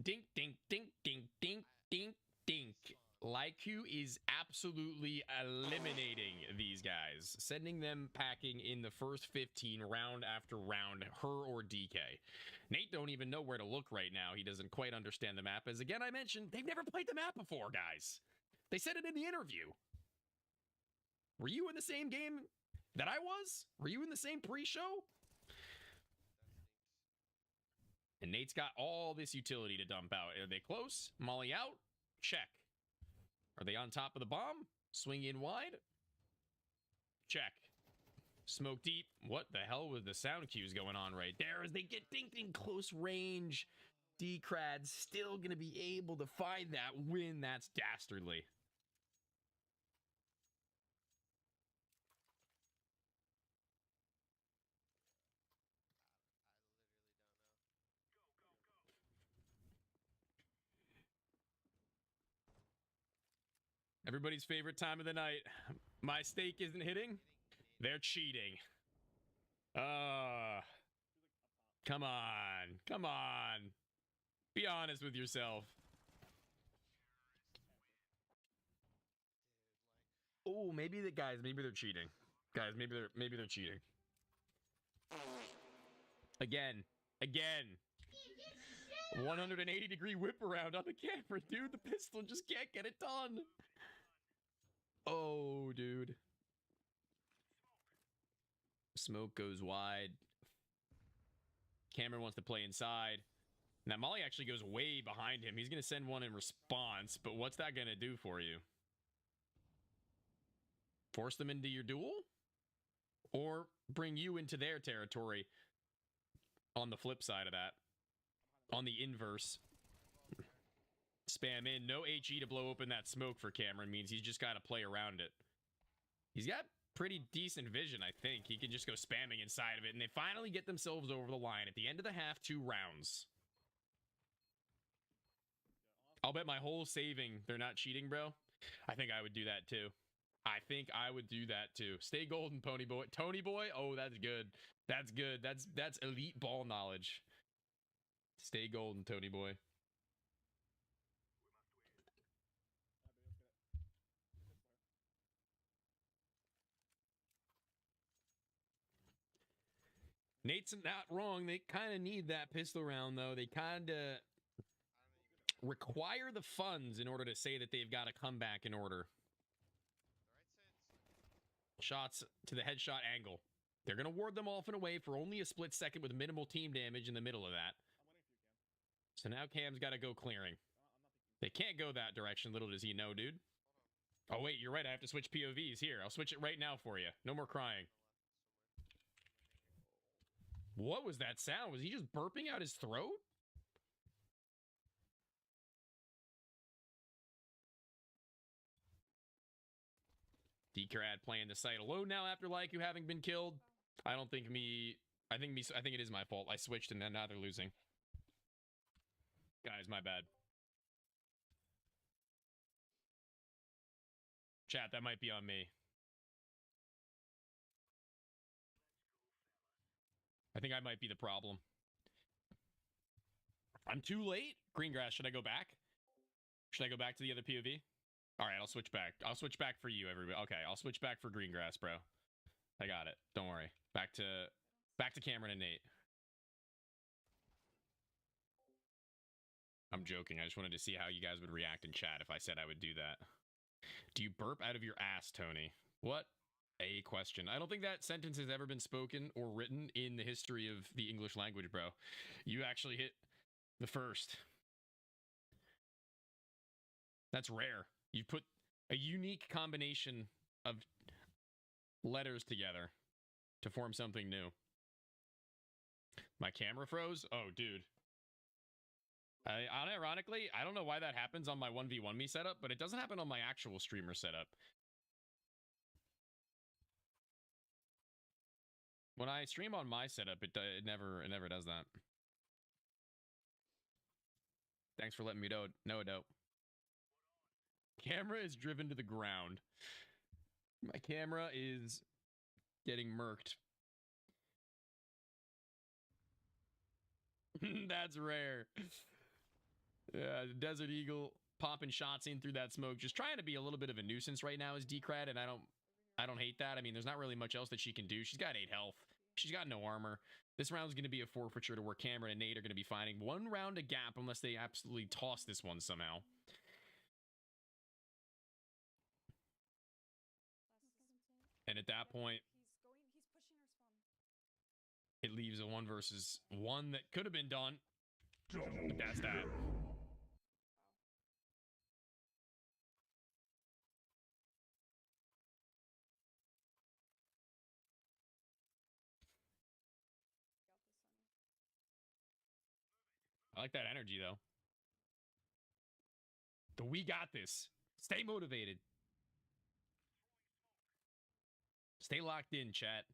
Dink, dink, dink, dink, dink, dink, dink. Laiku is absolutely eliminating these guys, sending them packing in the first 15 round after round, her or DK. Nate don't even know where to look right now. He doesn't quite understand the map. As again I mentioned, they've never played the map before, guys. They said it in the interview. Were you in the same game that I was? Were you in the same pre-show? And Nate's got all this utility to dump out. Are they close? Molly out? Check. Are they on top of the bomb? Swing in wide? Check. Smoke deep. What the hell was the sound cues going on right there as they get dinked in close range? D-Crad's still going to be able to find that win. That's dastardly. Everybody's favorite time of the night. My steak isn't hitting. They're cheating. Come on. Come on. Be honest with yourself. Oh, maybe the guys, maybe they're cheating. Guys, maybe they're cheating. Again. 180-degree whip around on the camera, dude. The pistol just can't get it done. Oh, dude. Smoke goes wide. Cameron wants to play inside. Now, Molly actually goes way behind him. He's going to send one in response, but what's that going to do for you? Force them into your duel? Or bring you into their territory on the flip side of that? On the inverse. Spam in. No HE to blow open that smoke for Cameron means he's just got to play around it. He's got pretty decent vision, I think. He can just go spamming inside of it, and they finally get themselves over the line at the end of the half, 2 rounds. I'll bet my whole saving they're not cheating, bro. I think I would do that too. I think I would do that too. Stay golden, Pony Boy. Tony Boy? Oh, that's good. That's good. That's elite ball knowledge. Stay golden, Tony Boy. Nate's not wrong. They kind of need that pistol round, though. They kind of require the funds in order to say that they've got a comeback in order. Shots to the headshot angle. They're going to ward them off and away for only a split second with minimal team damage in the middle of that. So now Cam's got to go clearing. They can't go that direction, little does he know, dude. Oh, wait, you're right. I have to switch POVs. Here, I'll switch it right now for you. No more crying. What was that sound? Was he just burping out his throat? Decrad playing the site alone now after like you having been killed. I don't think me. I think it is my fault. I switched and then now they're losing. Guys, my bad. Chat, that might be on me. I think I might be the problem. I'm too late? Greengrass, should I go back? Should I go back to the other POV? All right, I'll switch back. I'll switch back for you, everybody. Okay, I'll switch back for Greengrass, bro. I got it. Don't worry. Back to Cameron and Nate. I'm joking. I just wanted to see how you guys would react in chat if I said I would do that. Do you burp out of your ass, Tony? What a question. I don't think that sentence has ever been spoken or written in the history of the English language, bro. You actually hit the first. That's rare. You put a unique combination of letters together to form something new. My camera froze? Oh, dude. Unironically, I don't know why that happens on my 1v1 me setup, but it doesn't happen on my actual streamer setup. When I stream on my setup, it never does that. Thanks for letting me know, Dope. Camera is driven to the ground. My camera is getting murked. That's rare. Yeah, Desert Eagle popping shots in through that smoke, just trying to be a little bit of a nuisance right now as Decrad, and I don't hate that. I mean, there's not really much else that she can do. She's got 8 health. She's got no armor. This round's going to be a forfeiture to where Cameron and Nate are going to be finding 1 round a gap unless they absolutely toss this one somehow. And at that point, it leaves a 1 versus 1 that could have been done. But that's that. I like that energy, though. The we got this. Stay motivated. Stay locked in, chat.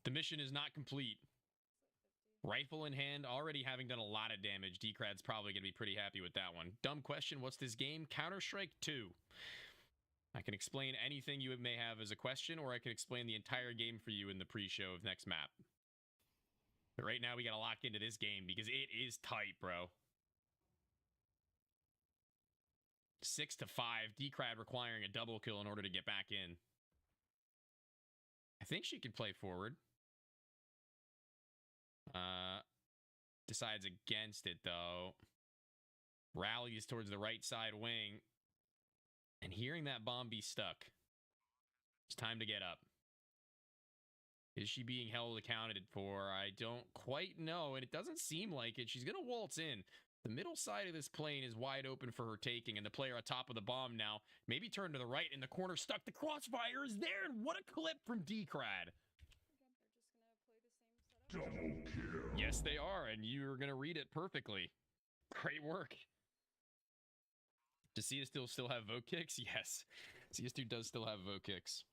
The mission is not complete. Rifle in hand, already having done a lot of damage. Decrad's probably going to be pretty happy with that one. Dumb question, what's this game? Counter-Strike 2. I can explain anything you may have as a question, or I can explain the entire game for you in the pre-show of next map. But right now, we got to lock into this game because it is tight, bro. 6-5. Decrad requiring a double kill in order to get back in. I think she could play forward. Decides against it, though. Rallies towards the right side wing. And hearing that bomb be stuck. It's time to get up. Is she being held accounted for? I don't quite know, and it doesn't seem like it. She's going to waltz in. The middle side of this plane is wide open for her taking, and the player on top of the bomb now maybe turn to the right in the corner stuck. The crossfire is there, and what a clip from Decrad. Double kill. Yes, they are, and you're going to read it perfectly. Great work. Does Sia still have vote kicks? Yes. CS2 does still have vote kicks.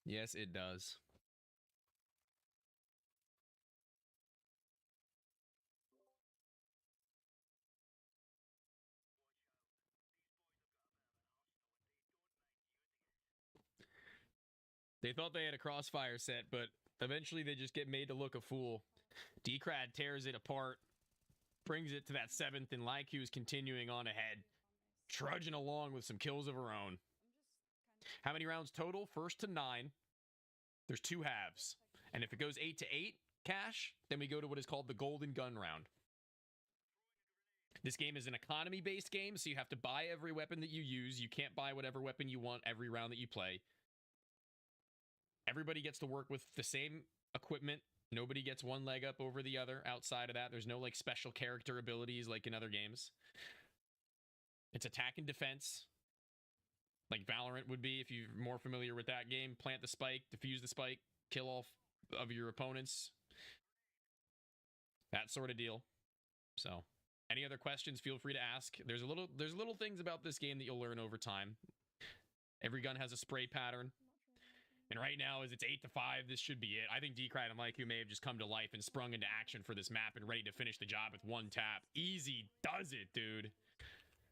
Yes, it does. They thought they had a crossfire set, but eventually they just get made to look a fool. Decrad tears it apart, brings it to that 7th, and Lyku is continuing on ahead, trudging along with some kills of her own. How many rounds total? 1st to 9. There's 2 halves. And if it goes 8 to 8, cash, then we go to what is called the Golden Gun round. This game is an economy-based game, so you have to buy every weapon that you use. You can't buy whatever weapon you want every round that you play. Everybody gets to work with the same equipment. Nobody gets one leg up over the other. Outside of that, there's no like special character abilities like in other games. It's attack and defense, like Valorant would be if you're more familiar with that game. Plant the spike, defuse the spike, kill all of your opponents. That sort of deal. So, any other questions, feel free to ask. There's little things about this game that you'll learn over time. Every gun has a spray pattern. And right now, as it's 8 to 5, this should be it. I think Decrad and Lyku may have just come to life and sprung into action for this map and ready to finish the job with one tap. Easy does it, dude.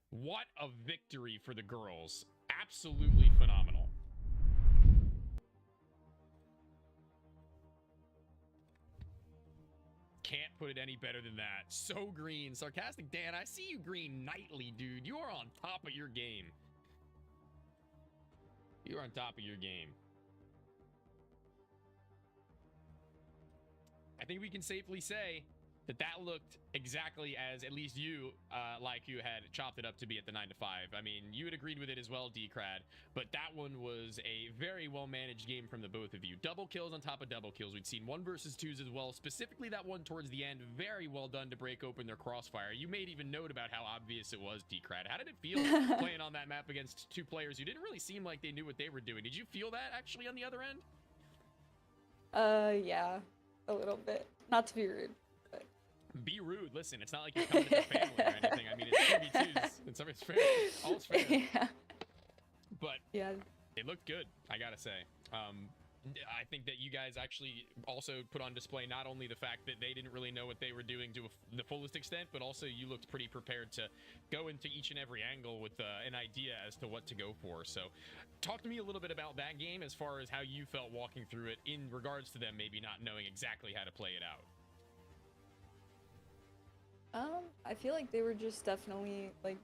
What a victory for the girls. Absolutely phenomenal. Can't put it any better than that. So green. Sarcastic Dan, I see you green nightly, dude. You are on top of your game. You are on top of your game. I think we can safely say that that looked exactly as at least you, like you had chopped it up to be at the 9 to 5. I mean, you had agreed with it as well, Decrad, but that one was a very well-managed game from the both of you. Double kills on top of double kills. We'd seen 1 versus 2s as well, specifically that one towards the end. Very well done to break open their crossfire. You made even note about how obvious it was, Decrad. How did it feel playing on that map against 2 players who didn't really seem like they knew what they were doing? Did you feel that actually on the other end? Yeah, a little bit. Not to be rude. Be rude. Listen, it's not like you're coming to the family or anything. I mean, it's 2v2s. It's fair. All's fair. Yeah. But yeah, it looked good, I gotta say. I think that you guys actually also put on display not only the fact that they didn't really know what they were doing to the fullest extent, but also you looked pretty prepared to go into each and every angle with an idea as to what to go for. So talk to me a little bit about that game as far as how you felt walking through it in regards to them maybe not knowing exactly how to play it out. I feel like they were just definitely like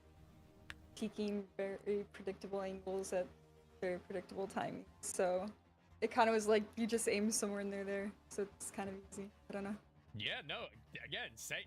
peeking very predictable angles at very predictable timing. So it kind of was like you just aim somewhere and they're there. So it's kind of easy. I don't know. Yeah, no, again, say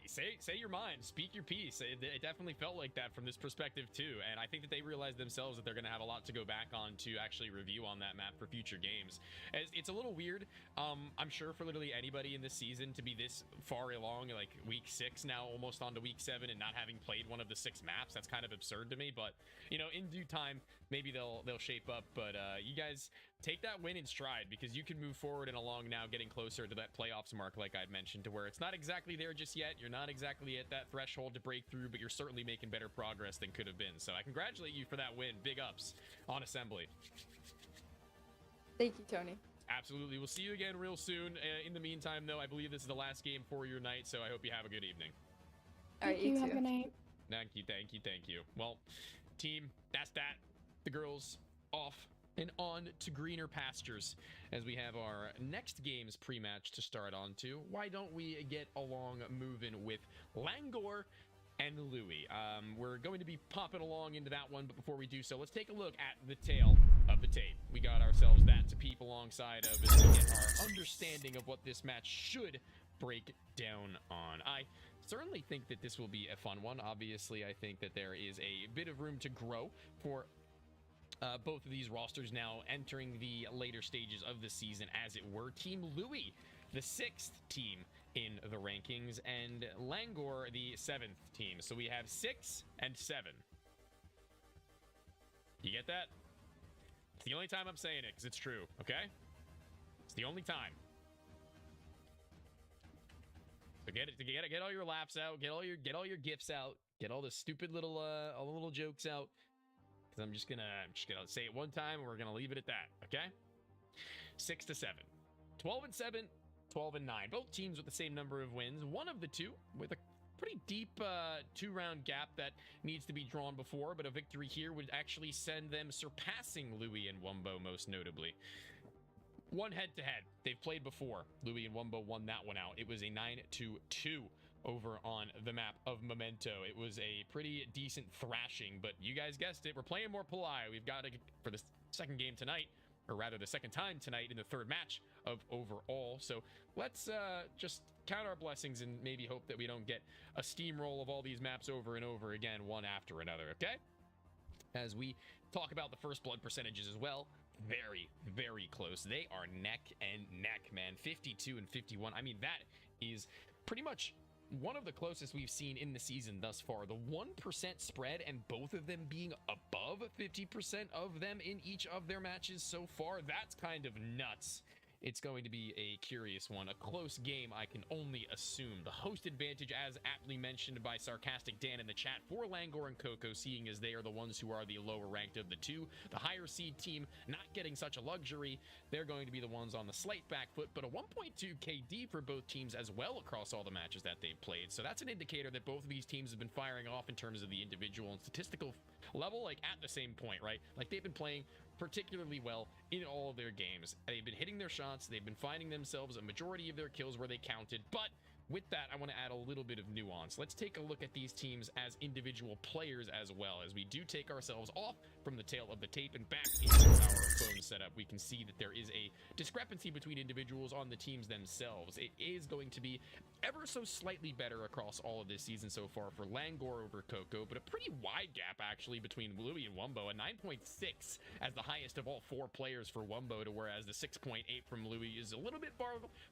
your mind, speak your piece. It definitely felt like that from this perspective too, and I think that they realized themselves that they're going to have a lot to go back on to actually review on that map for future games. It's a little weird, I'm sure, for literally anybody in this season to be this far along, like week 6 now, almost on to week 7, and not having played one of the 6 maps. That's kind of absurd to me, but you know, in due time, maybe they'll shape up. But you guys take that win in stride, because you can move forward and along now, getting closer to that playoffs mark, like I'd mentioned, to where it's not exactly there just yet. You're not exactly at that threshold to break through, but you're certainly making better progress than could have been. So I congratulate you for that win. Big ups on Assembly. Thank you, Tony. Absolutely. We'll see you again real soon. In the meantime, though, I believe this is the last game for your night, so I hope you have a good evening. All right, Thank you. Have a good night. Thank you, thank you, thank you. Well, team, that's that. The girls off and on to greener pastures as we have our next game's pre-match to start on to. Why don't we get along moving with Languor and Louis? We're going to be popping along into that one, but before we do so, let's take a look at the tail of the tape. We got ourselves that to peep alongside of as we get our understanding of what this match should break down on. I certainly think that this will be a fun one. Obviously, I think that there is a bit of room to grow for both of these rosters now entering the later stages of the season, as it were. Team Louis, the 6th team in the rankings, and Languor, the 7th team. So we have 6 and 7. You get that? It's the only time I'm saying it, because it's true, okay? It's the only time. So get all your laughs out, get all your gifs out, get all the stupid little all the little jokes out. Because I'm just gonna say it one time and we're gonna leave it at that, okay? 6 to 7. 12 and 7, 12 and 9. Both teams with the same number of wins. One of the two with a pretty deep 2-round gap that needs to be drawn before, but a victory here would actually send them surpassing Louis and Wumbo, most notably. One head-to-head. They've played before. Louis and Wumbo won that one out. It was a 9-2 over on the map of Memento. It was a pretty decent thrashing, but you guys guessed it. We're playing more Palai. We've got to, for the second game tonight, or rather the second time tonight in the third match of overall. So let's just count our blessings and maybe hope that we don't get a steamroll of all these maps over and over again, one after another, okay? As we talk about the first blood percentages as well, very, very close. They are neck and neck, man. 52 and 51. I mean, that is pretty much one of the closest we've seen in the season thus far. The 1% spread and both of them being above 50% of them in each of their matches so far, that's kind of nuts. It's going to be a curious one, a close game, I can only assume. The host advantage, as aptly mentioned by Sarcastic Dan in the chat, for Languor and Coco, seeing as they are the ones who are the lower ranked of the two. The higher seed team not getting such a luxury. They're going to be the ones on the slight back foot, but a 1.2 KD for both teams as well across all the matches that they've played. So that's an indicator that both of these teams have been firing off in terms of the individual and statistical level, like at the same point, right? Like they've been playing particularly well in all of their games. They've been hitting their shots. They've been finding themselves a majority of their kills where they counted. But with that, I want to add a little bit of nuance. Let's take a look at these teams as individual players as well. As we do take ourselves off from the tail of the tape and back into our phone setup, we can see that there is a discrepancy between individuals on the teams themselves. It is going to be ever so slightly better across all of this season so far for Languor over Coco, but a pretty wide gap actually between Louis and Wumbo, a 9.6 as the highest of all 4 players for Wumbo, to whereas the 6.8 from Louis is a little bit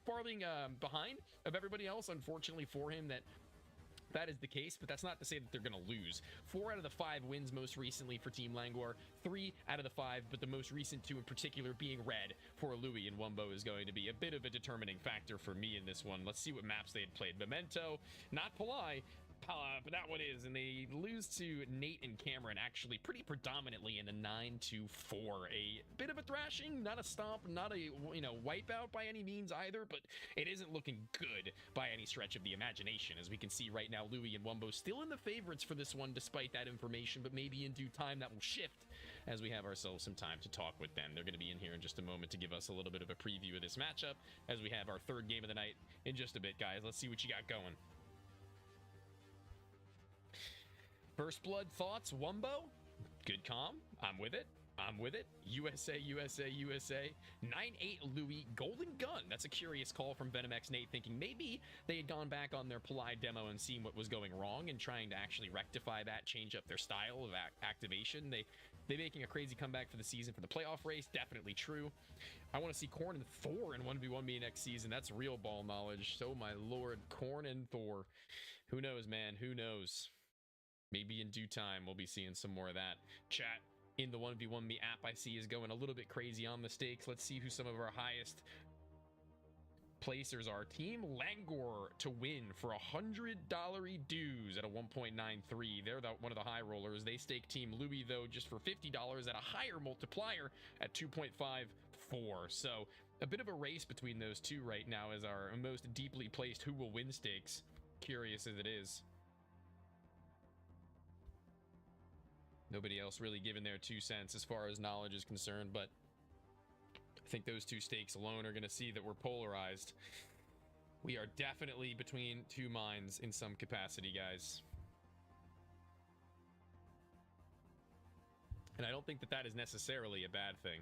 farthing behind of everybody else. Unfortunately for him, that is the case, but that's not to say that they're going to lose. 4 out of the 5 wins most recently for Team Languor, 3 out of the 5, but the most recent 2 in particular being red for Louis and Wumbo is going to be a bit of a determining factor for me in this one. Let's see what maps they had played. Memento, not Palai, but that one is, and they lose to Nate and Cameron actually pretty predominantly in a 9-4. A bit of a thrashing, not a stomp, not a wipeout by any means either, but it isn't looking good by any stretch of the imagination. As we can see right now, Louis and Wumbo still in the favorites for this one despite that information, but maybe in due time that will shift as we have ourselves some time to talk with them. They're going to be in here in just a moment to give us a little bit of a preview of this matchup as we have our third game of the night in just a bit, guys. Let's see what you got going. First blood thoughts, Wumbo? Good calm. I'm with it. I'm with it. USA, USA, USA. 9-8 Louis, golden gun. That's a curious call from VenomX Nate, thinking maybe they had gone back on their Palai demo and seen what was going wrong and trying to actually rectify that, change up their style of activation. They making a crazy comeback for the season for the playoff race. Definitely true. I want to see Korn and Thor in 1v1 me next season. That's real ball knowledge. So my lord, Korn and Thor. Who knows, man? Who knows? Maybe in due time, we'll be seeing some more of that. Chat in the 1v1me app I see is going a little bit crazy on the stakes. Let's see who some of our highest placers are. Team Languor to win for $100 dues at a 1.93. They're one of the high rollers. They stake Team Louis, though, just for $50 at a higher multiplier at 2.54. So a bit of a race between those two right now as our most deeply placed who will win stakes, curious as it is. Nobody else really giving their 2 cents as far as knowledge is concerned, but I think those 2 stakes alone are going to see that we're polarized. We are definitely between 2 minds in some capacity, guys. And I don't think that that is necessarily a bad thing.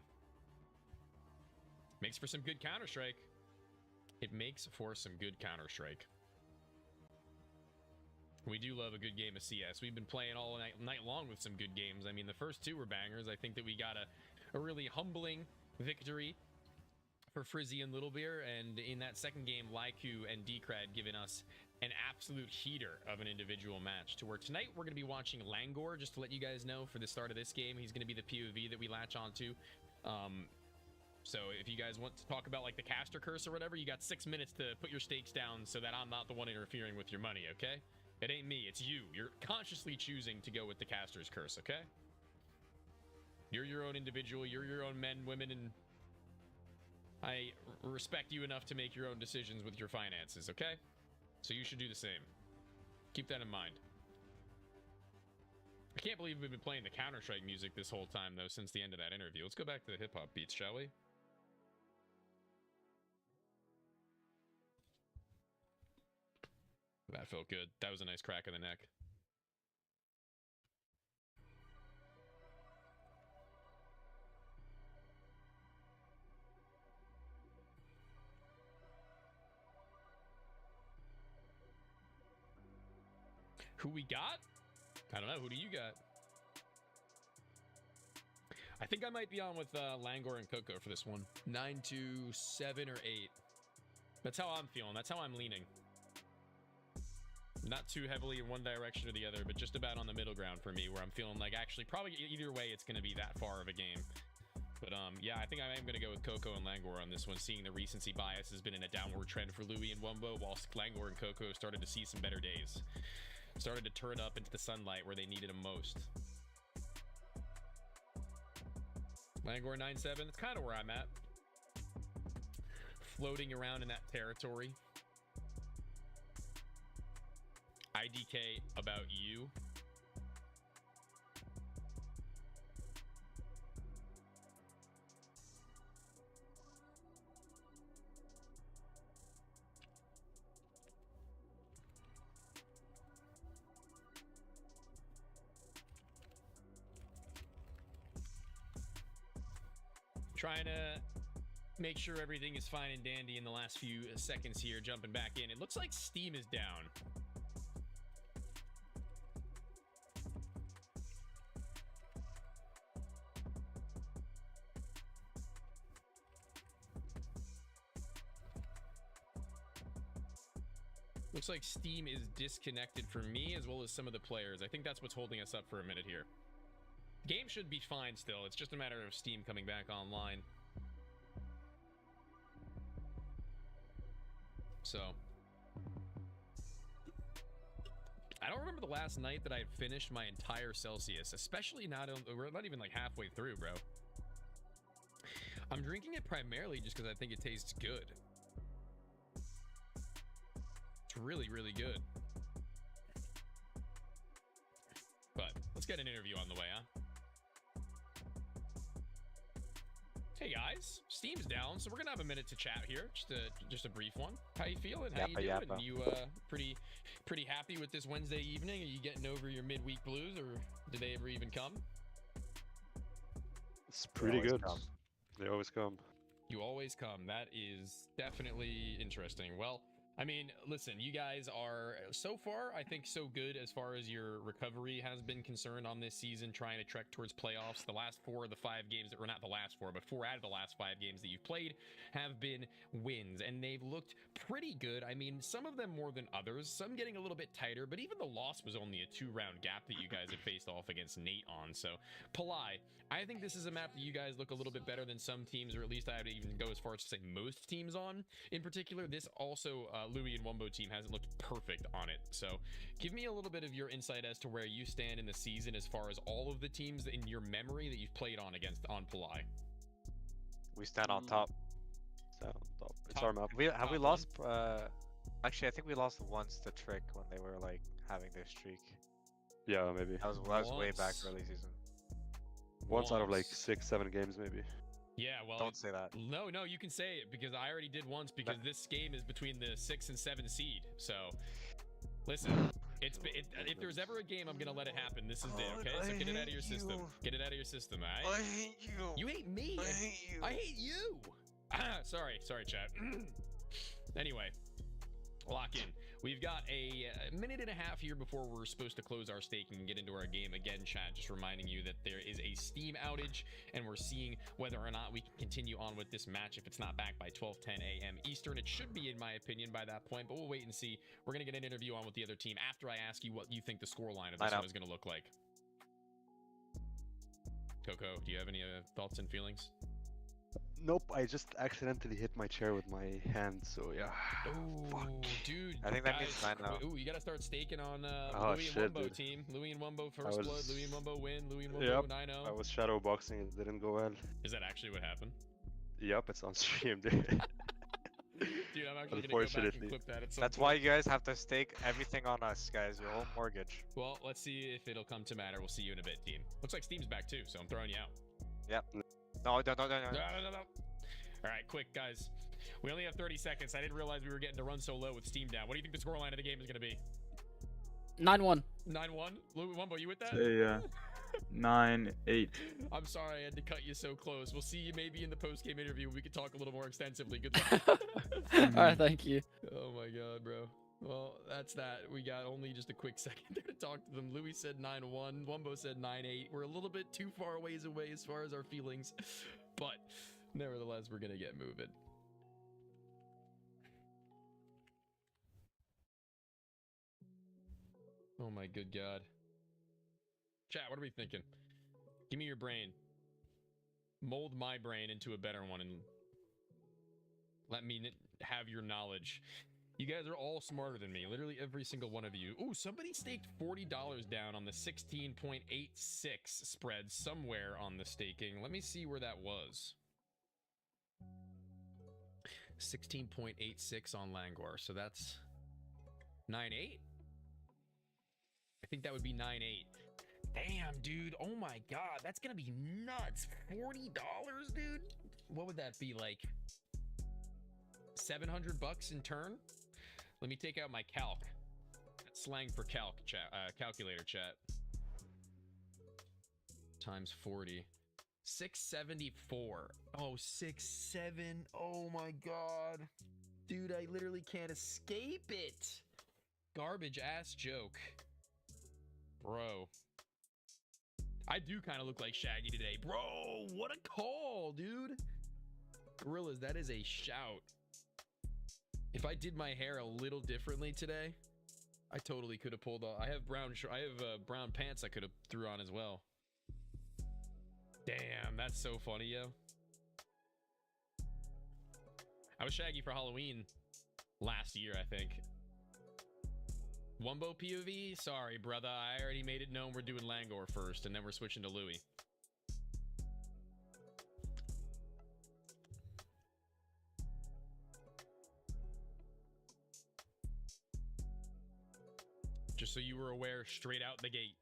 Makes for some good Counter-Strike. It makes for some good Counter-Strike. We do love a good game of CS. We've been playing all night long with some good games. I mean, the first 2 were bangers. I think that we got a really humbling victory for FusiioN Littlebeer, and in that second game, Laiku and Decrad giving us an absolute heater of an individual match. To where tonight we're going to be watching Languor, just to let you guys know for the start of this game. He's going to be the POV that we latch onto. So if you guys want to talk about like the caster curse or whatever, you got 6 minutes to put your stakes down so that I'm not the one interfering with your money, okay? It ain't me, it's you. You're consciously choosing to go with the caster's curse, okay? You're your own individual, you're your own men, women, and I respect you enough to make your own decisions with your finances, okay? So you should do the same. Keep that in mind. I can't believe we've been playing the Counter-Strike music this whole time, though, since the end of that interview. Let's go back to the hip-hop beats, shall we? That felt good. That was a nice crack in the neck. Who we got? I don't know. Who do you got? I think I might be on with Languor and Coco for this one. 9 to 7 or 8. That's how I'm feeling. That's how I'm leaning. Not too heavily in one direction or the other, but just about on the middle ground for me, where I'm feeling like actually probably either way it's going to be that far of a game. But yeah, I think I am going to go with Coco and Languor on this one, seeing the recency bias has been in a downward trend for Louis and Wumbo, whilst Languor and Coco started to see some better days. Started to turn up into the sunlight where they needed them most. Languor 9-7, that's kind of where I'm at. Floating around in that territory. IDK about you. Trying to make sure everything is fine and dandy in the last few seconds here, jumping back in. It looks like Steam is down. Looks like Steam is disconnected for me as well as some of the players. I think that's what's holding us up for a minute here. Game should be fine still. It's just a matter of Steam coming back online. So I don't remember the last night that I had finished my entire Celsius, especially we're not even like halfway through, bro. I'm drinking it primarily just because I think it tastes good. It's really, really good. But let's get an interview on the way, huh? Hey guys, Steam's down, so we're gonna have a minute to chat here. Just a brief one. How you feeling? How you doing? You pretty happy with this Wednesday evening? Are you getting over your midweek blues, or do they ever even come? It's pretty good. They always come. You always come. That is definitely interesting. Well, I mean, listen, you guys are so far, I think, so good as far as your recovery has been concerned on this season, trying to trek towards playoffs. The last 4 of the 5 games, or not the last 4, but 4 out of the last 5 games that you've played have been wins, and they've looked pretty good. I mean, some of them more than others, some getting a little bit tighter, but even the loss was only a 2-round gap that you guys had faced off against Nate on. So, Palai, I think this is a map that you guys look a little bit better than some teams, or at least I would even go as far as to say most teams on. In particular, this also, Louis and Wumbo team hasn't looked perfect on it. So give me a little bit of your insight as to where you stand in the season as far as all of the teams in your memory that you've played on against on Palai. We stand on top. So top. It's Top- our map. Have we Top lost? Actually, I think we lost once to Trick when they were like having their streak. Yeah, maybe. That was way back Once. early season. Once out of like Once. 6-7 games, maybe. Yeah, well, Don't say that. no, you can say it because I already did once because this game is between the 6 and 7 seed. So, listen, if there's ever a game I'm gonna let it happen, this is it. Okay, so get it out of your system. Get it out of your system. All right? I hate you. You hate me. I hate you. I hate you. Sorry, chat. Anyway, lock in. We've got a minute and a half here before we're supposed to close our staking and get into our game. Again, chat, just reminding you that there is a Steam outage, and we're seeing whether or not we can continue on with this match. If it's not back by 12:10 a.m. Eastern, it should be, in my opinion, by that point, but we'll wait and see. We're going to get an interview on with the other team after I ask you what you think the scoreline of this one is going to look like. Coco, do you have any thoughts and feelings? Nope, I just accidentally hit my chair with my hand, so yeah. Oh, dude. I think that guys, means 9 now. Ooh, you got to start staking on Oh, Louis shit, and Wumbo dude. team. Louis and Wumbo first blood. Louis and Wumbo win. Louis and Wumbo Yep. 9-0. I was shadow boxing, it didn't go well. Is that actually what happened? Yep, it's on stream, dude. Dude, I'm actually going to go back and Unfortunately. clip that at some That's point. why you guys have to stake everything on us, guys. Your whole mortgage. Well, let's see if it'll come to matter. We'll see you in a bit, team. Looks like Steam's back too, so I'm throwing you out. Yep. No. No. All right, quick, guys. We only have 30 seconds. I didn't realize we were getting to run so low with Steam down. What do you think the scoreline of the game is going to be? 9-1. 9-1? Louis Wumbo, you with that? Yeah. 9-8. I'm sorry I had to cut you so close. We'll see you maybe in the post-game interview. We can talk a little more extensively. Good luck. All right, thank you. Oh my god, bro. Well, that's that. We got only just a quick second there to talk to them. Louis said 9-1. Wumbo said 9-8. We're a little bit too far ways away as far as our feelings, but nevertheless, we're gonna get moving. Oh my good god. Chat, what are we thinking? Give me your brain. Mold my brain into a better one and let me have your knowledge. You guys are all smarter than me. Literally every single one of you. Ooh, somebody staked $40 down on the 16.86 spread somewhere on the staking. Let me see where that was. 16.86 on languor. So that's 9.8? I think that would be 9.8. Damn, dude. Oh my god. That's gonna be nuts. $40, dude? What would that be, like? 700 bucks in turn? Let me take out my calc. That's slang for calculator chat. Times 40. 674. Oh, 6.7. Oh my god. Dude, I literally can't escape it. Garbage ass joke. Bro. I do kind of look like Shaggy today. Bro, what a call, dude. Gorillas, that is a shout. If I did my hair a little differently today, I totally could have pulled off. I have brown pants I could have threw on as well. Damn, that's so funny, yo. I was Shaggy for Halloween last year, I think. Wumbo POV? Sorry, brother. I already made it known we're doing languor first, and then we're switching to Louis. Just so you were aware, straight out the gate.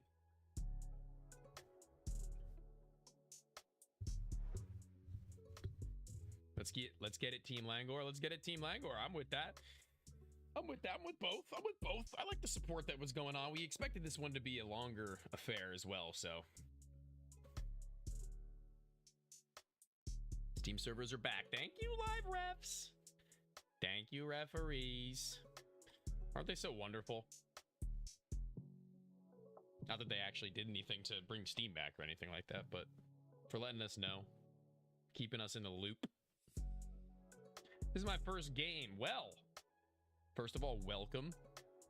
Let's get it, Team Languor. Let's get it, Team Languor. I'm with that. I'm with both. I like the support that was going on. We expected this one to be a longer affair as well, so. Steam servers are back. Thank you, live refs. Thank you, referees. Aren't they so wonderful? Not that they actually did anything to bring Steam back or anything like that, but for letting us know. Keeping us in the loop. This is my first game. Well, first of all, welcome.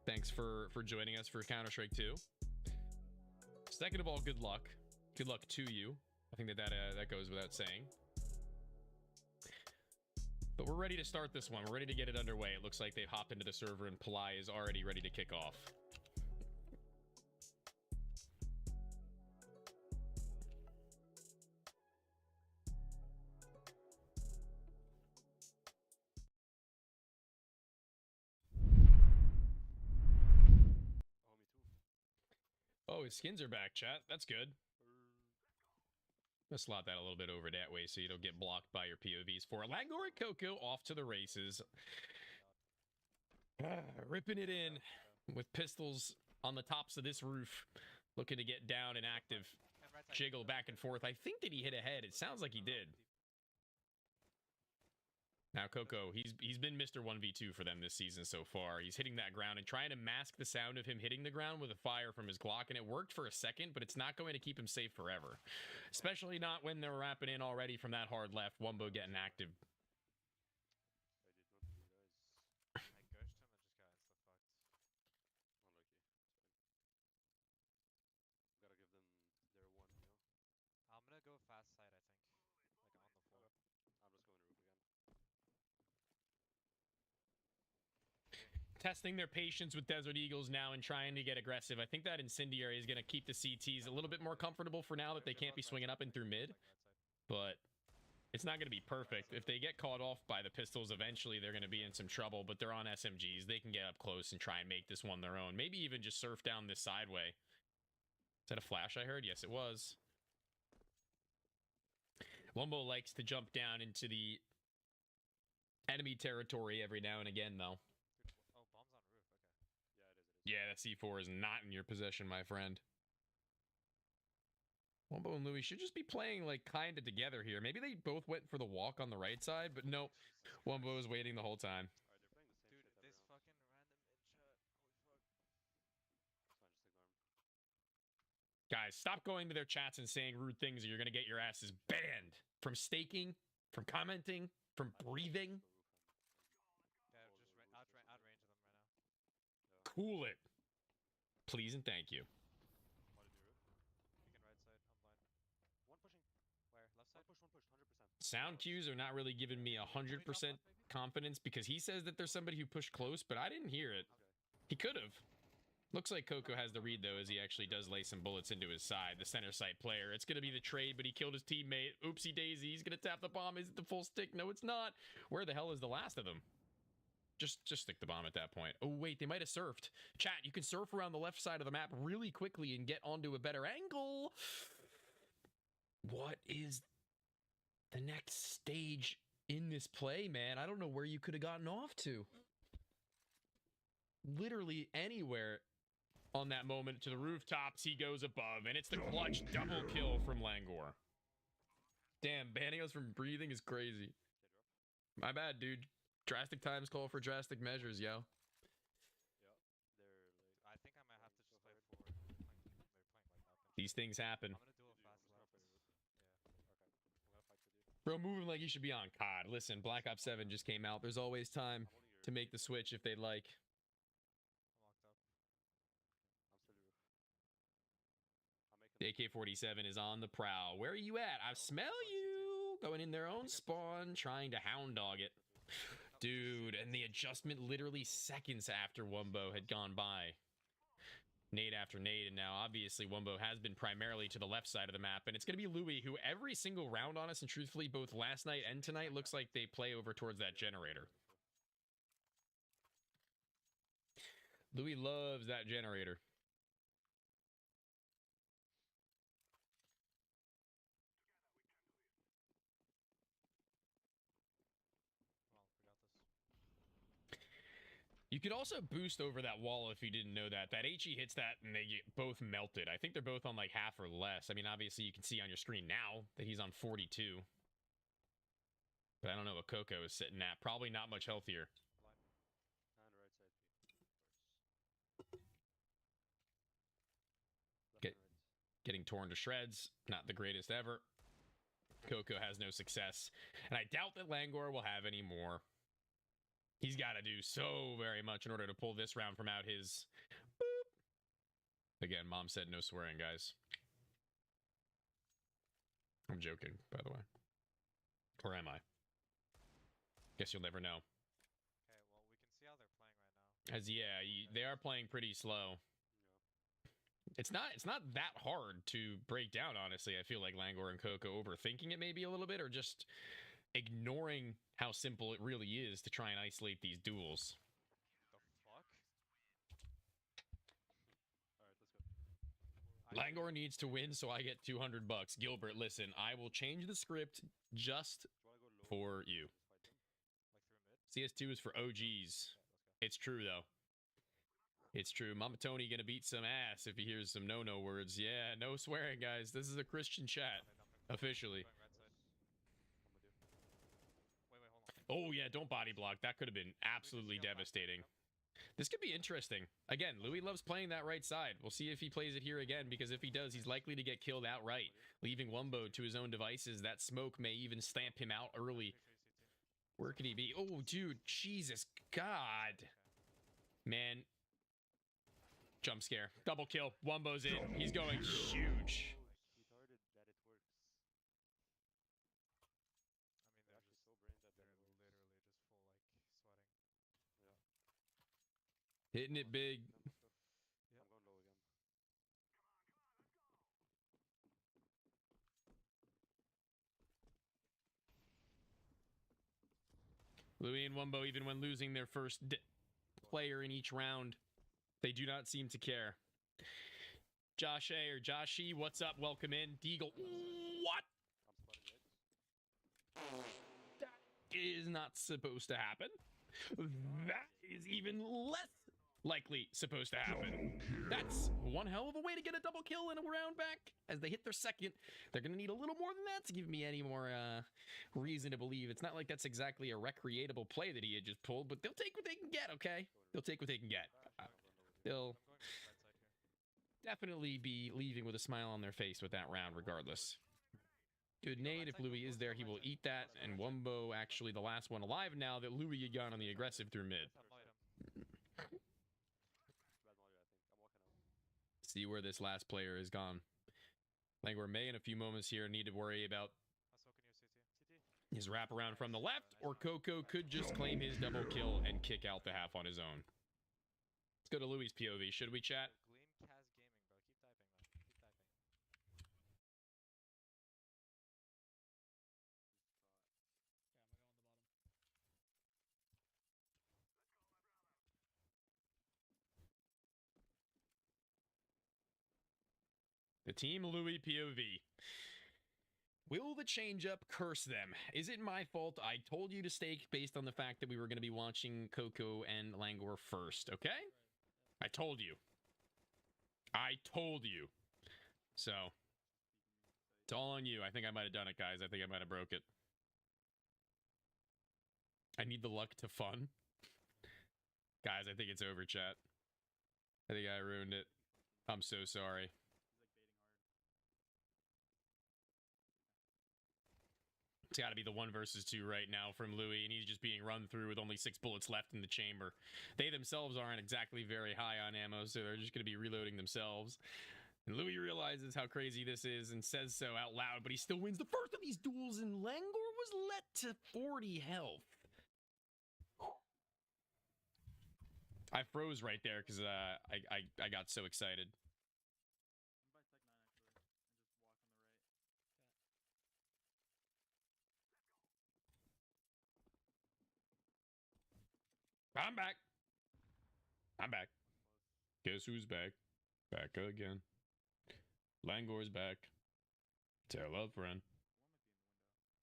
Thanks for joining us for Counter-Strike 2. Second of all, good luck. Good luck to you. I think that goes without saying. But we're ready to start this one. We're ready to get it underway. It looks like they've hopped into the server and Palai is already ready to kick off. Oh, his skins are back, chat. That's good. Let's slot that a little bit over that way so you don't get blocked by your POVs. For Languor and Coco off to the races. Ripping it in with pistols on the tops of this roof. Looking to get down and active. Jiggle back and forth. I think that he hit ahead. It sounds like he did. Now Coco, he's been Mr. 1v2 for them this season so far. He's hitting that ground and trying to mask the sound of him hitting the ground with a fire from his Glock, and it worked for a second, but it's not going to keep him safe forever. Especially not when they're wrapping in already from that hard left. Wumbo getting active. I'm gonna go fast side, I think. Like on the floor. I'm just going roof again. Testing their patience with Desert Eagles now and trying to get aggressive. I think that Incendiary is going to keep the CTs a little bit more comfortable for now that they can't be swinging up and through mid. But it's not going to be perfect. If they get caught off by the pistols, eventually they're going to be in some trouble. But they're on SMGs. They can get up close and try and make this one their own. Maybe even just surf down this sideway. Is that a flash I heard? Yes, it was. Wumbo likes to jump down into the enemy territory every now and again, though. Oh, bomb's on roof. Okay. Yeah, that C4 is not in your possession, my friend. Wumbo and Louis should just be playing, like, kind of together here. Maybe they both went for the walk on the right side, but no. Wumbo is waiting the whole time. Dude, this fucking random in chat. Holy fuck. Guys, stop going to their chats and saying rude things or you're going to get your asses banned from staking, from commenting, from breathing. Yeah, just outrange them right now. Cool it. Please and thank you. Peek and right side. I'm blind. One pushing. Where? Left side? One push, 100%. Sound cues are not really giving me 100% confidence because he says that there's somebody who pushed close, but I didn't hear it. He could have. Looks like Coco has the read, though, as he actually does lay some bullets into his side. The center site player. It's going to be the trade, but he killed his teammate. Oopsie daisy. He's going to tap the bomb. Is it the full stick? No, it's not. Where the hell is the last of them? Just stick the bomb at that point. Oh, wait. They might have surfed. Chat, you can surf around the left side of the map really quickly and get onto a better angle. What is the next stage in this play, man? I don't know where you could have gotten off to. Literally anywhere. On that moment to the rooftops, he goes above, and it's the clutch double kill from Languor. Damn, banning us from breathing is crazy. My bad, dude. Drastic times call for drastic measures, yo. I think I might have to just play forward. They're playing like nothing. These things happen. I'm gonna do a fast left. Yeah. Okay. I'm gonna fight with you. Bro, moving like you should be on COD. Listen, Black Ops 7 just came out. There's always time to make the switch if they'd like. The AK-47 is on the prowl. Where are you at? I smell you! Going in their own spawn, trying to hound dog it. Dude, and the adjustment literally seconds after Wumbo had gone by. Nade after nade, and now obviously Wumbo has been primarily to the left side of the map, and it's going to be Louis, who every single round on us, and truthfully, both last night and tonight, looks like they play over towards that generator. Louis loves that generator. You could also boost over that wall if you didn't know that. That HE hits that and they get both melted. I think they're both on like half or less. I mean, obviously you can see on your screen now that he's on 42. But I don't know what Coco is sitting at. Probably not much healthier. Getting torn to shreds. Not the greatest ever. Coco has no success. And I doubt that Languor will have any more. He's got to do so very much in order to pull this round from out his... Boop. Again, mom said no swearing, guys. I'm joking, by the way. Or am I? Guess you'll never know. Okay, well, we can see how they're playing right now. As yeah, they are playing pretty slow. It's not that hard to break down, honestly. I feel like Languor and Coco overthinking it maybe a little bit, or just ignoring how simple it really is to try and isolate these duels. The fuck? Alright, let's go. Languor needs to win, so I get 200 bucks. Gilbert, listen, I will change the script just for you. CS2 is for OGs. It's true, though. It's true. Mama Tony gonna beat some ass if he hears some no-no words. Yeah, no swearing, guys. This is a Christian chat. Officially. Oh, yeah, don't body block. That could have been absolutely devastating. This could be interesting. Again, Louis loves playing that right side. We'll see if he plays it here again, because if he does, he's likely to get killed outright. Leaving Wumbo to his own devices, that smoke may even stamp him out early. Where could he be? Oh, dude, Jesus God. Man. Jump scare. Double kill. Wumbo's in. He's going huge. Hitting it big. Louis and Wumbo, even when losing their first player in each round, they do not seem to care. Josh A or Joshi, what's up? Welcome in. Deagle. What? That is not supposed to happen. That is even less likely supposed to happen. That's one hell of a way to get a double kill in a round back. As they hit their second, they're going to need a little more than that to give me any more reason to believe. It's not like that's exactly a recreatable play that he had just pulled, but they'll take what they can get, okay? They'll take what they can get. They'll definitely be leaving with a smile on their face with that round regardless. Good nade. If Louis is there, he will eat that. And Wumbo, actually the last one alive now that Louis had gone on the aggressive through mid. See where this last player is gone. Languor may in a few moments here need to worry about his wraparound from the left, or Coco could just claim his double kill and kick out the half on his own. Let's go to Louis' POV. Should we chat? The Team Louis POV. Will the change-up curse them? Is it my fault? I told you to stake based on the fact that we were going to be watching Coco and Languor first, okay? I told you. I told you. So, it's all on you. I think I might have done it, guys. I think I might have broke it. I need the luck to fun. Guys, I think it's over, chat. I think I ruined it. I'm so sorry. It's got to be the 1 versus 2 right now from Louis, and he's just being run through with only 6 bullets left in the chamber. They themselves aren't exactly very high on ammo, so they're just going to be reloading themselves. And Louis realizes how crazy this is and says so out loud, but he still wins the first of these duels, and Languor was let to 40 health. I froze right there because I got so excited. I'm back. I'm back. Guess who's back? Back again. Languor's back. Tell a friend.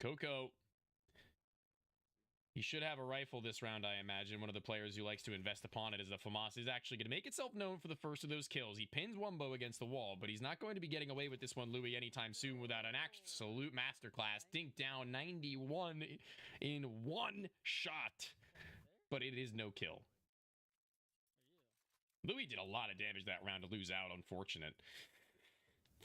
Coco. He should have a rifle this round, I imagine. One of the players who likes to invest upon it is the FAMAS is actually going to make itself known for the first of those kills. He pins Wumbo against the wall, but he's not going to be getting away with this one, Louis, anytime soon without an absolute masterclass. Dink down 91 in 1 shot. But it is no kill. Louis did a lot of damage that round to lose out, unfortunate.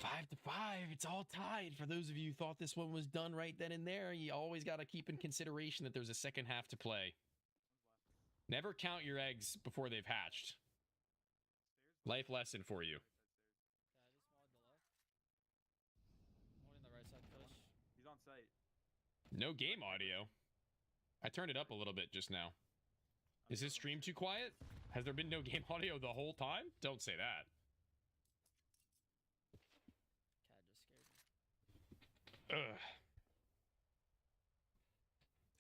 5-5, it's all tied. For those of you who thought this one was done right then and there, you always got to keep in consideration that there's a second half to play. Never count your eggs before they've hatched. Life lesson for you. He's on site. No game audio. I turned it up a little bit just now. Is this stream too quiet? Has there been no game audio the whole time? Don't say that. Ugh.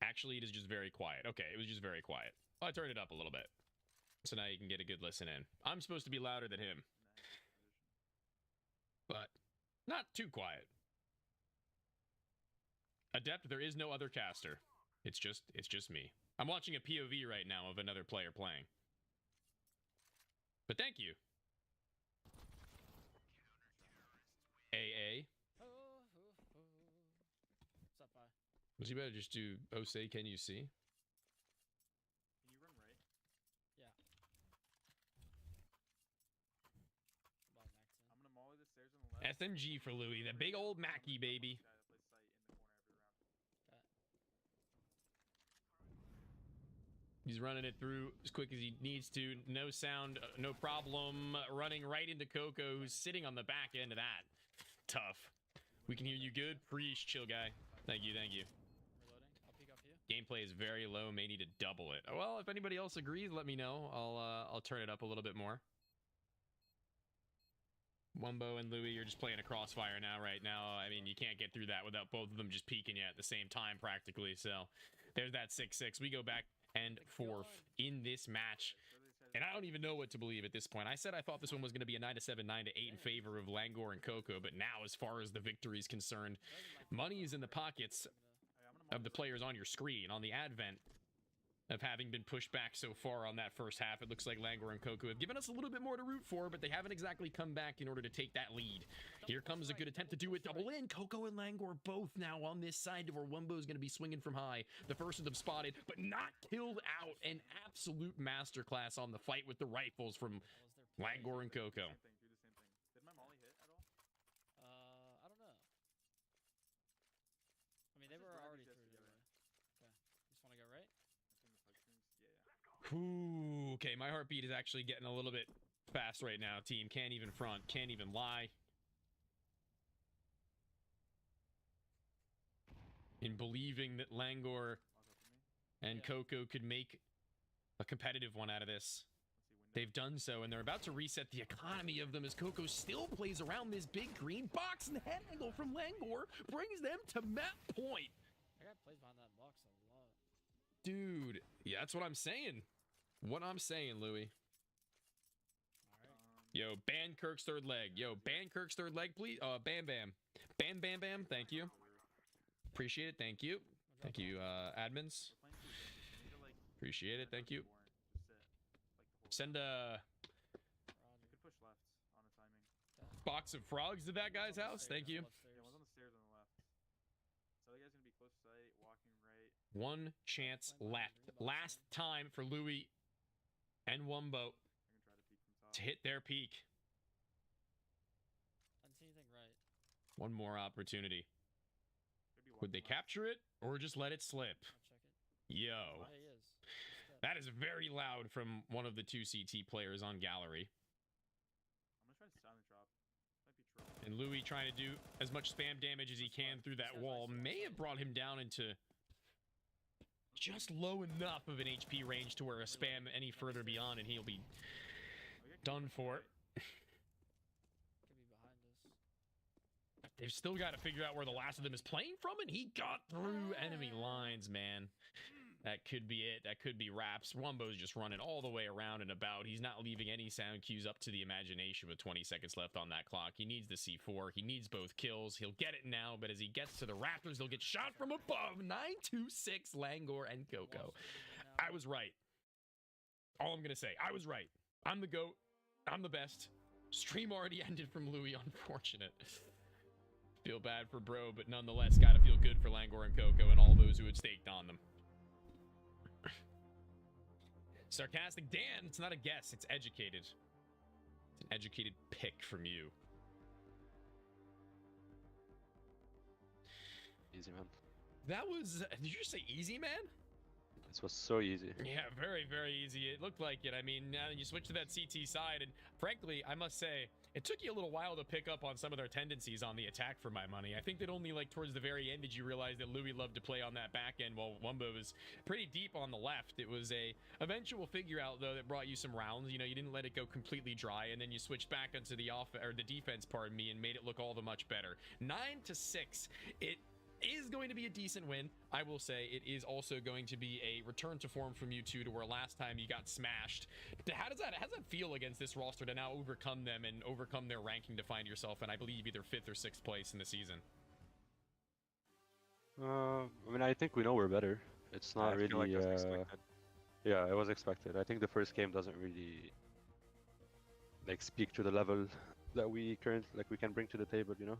Actually, it is just very quiet. Okay, it was just very quiet. I turned it up a little bit. So now you can get a good listen in. I'm supposed to be louder than him. but not too quiet. Adept, there is no other caster. It's just me. I'm watching a POV right now of another player playing. But thank you. AA. What's up, bye? Was you better just do Osei, can you see? Can you run right? Yeah. I'm gonna molly the stairs on the left. SMG for Louis, the big old Mackie baby. Guy that plays sight in the corner every round. He's running it through as quick as he needs to. No sound, no problem. Running right into Coco, who's sitting on the back end of that. Tough. We can hear you good. Preach, chill guy. Thank you, thank you. Reloading. I'll peek off you. Gameplay is very low. May need to double it. Well, if anybody else agrees, let me know. I'll turn it up a little bit more. Wumbo and Louis, you're just playing a crossfire now, right now. I mean, you can't get through that without both of them just peeking you at the same time, practically. So, there's that 6-6. We go back and forth in this match. And I don't even know what to believe at this point. I said I thought this one was going to be a 9-7, 9-8 in favor of Languor and Coco, but now, as far as the victory is concerned, money is in the pockets of the players on your screen. On the advent of having been pushed back so far on that first half, it looks like Languor and Coco have given us a little bit more to root for, but they haven't exactly come back in order to take that lead. Here comes a good attempt to do it double in. Coco and Languor both now on this side where Wumbo is going to be swinging from high. The first of them spotted, but not killed out. An absolute masterclass on the fight with the rifles from Languor and Coco. Do the same thing. Did my molly hit at all? I don't know. I mean, they were already through there. Okay. Just want to go right? Ooh, okay, my heartbeat is actually getting a little bit fast right now, team. Can't even front, can't even lie. In believing that Languor and Coco could make a competitive one out of this. They've done so, and they're about to reset the economy of them as Coco still plays around this big green box, and the head angle from Languor brings them to map point. That guy plays behind that box a lot. Dude, yeah, that's what I'm saying. What I'm saying, Louis. Yo, ban Kirk's third leg. Yo, ban Kirk's third leg, please. Bam Bam. Bam Bam Bam, thank you. Appreciate it, thank you. Thank you, admins. Appreciate it, thank you. Send a Push left on the timing. box of frogs to that guy's house, thank you. Yeah, one's on the stairs on the left. So the guy's gonna be close to sight, walking right. One chance left. Last time for Louis and Wumbo to hit their peak. I didn't see anything right. One more opportunity. Would they capture it or just let it slip? Yo. Oh, he is. That is very loud from one of the 2 CT players on gallery. I'm gonna try to silent drop. Might be trouble. And Louis trying to do as much spam damage as he can through that wall may have brought him down into just low enough of an HP range to where a spam any further beyond and he'll be done for. Could be behind us. They've still got to figure out where the last of them is playing from, and he got through enemy lines, man. That could be it. That could be wraps. Wumbo's just running all the way around and about. He's not leaving any sound cues up to the imagination with 20 seconds left on that clock. He needs the C4. He needs both kills. He'll get it now, but as he gets to the Raptors, they'll get shot from above. 9-2-6, Languor and Coco. I was right. All I'm going to say, I was right. I'm the GOAT. I'm the best. Stream already ended from Louis. Unfortunate. Feel bad for bro, but nonetheless, gotta feel good for Languor and Coco and all those who had staked on them. Sarcastic Dan, it's not a guess, it's educated. It's an educated pick from you. Easy, man. That was, did you just say easy, man? This was so easy. Yeah, very, very easy. It looked like it. I mean, now you switch to that CT side, and frankly, I must say, it took you a little while to pick up on some of their tendencies on the attack for my money. I think that only like towards the very end did you realize that Louis loved to play on that back end while Wumbo was pretty deep on the left. It was a eventual figure out though that brought you some rounds. You know, you didn't let it go completely dry, and then you switched back into the the defense, pardon me, and made it look all the much better. 9-6. is going to be a decent win. I will say it is also going to be a return to form from you two, to where last time you got smashed. How does that feel against this roster to now overcome them and overcome their ranking to find yourself in, I believe, either 5th or 6th place in the season? I mean, I think we know we're better. It's not I really. feel like it was expected. Yeah, it was expected. I think the first game doesn't really like speak to the level that we can bring to the table, you know.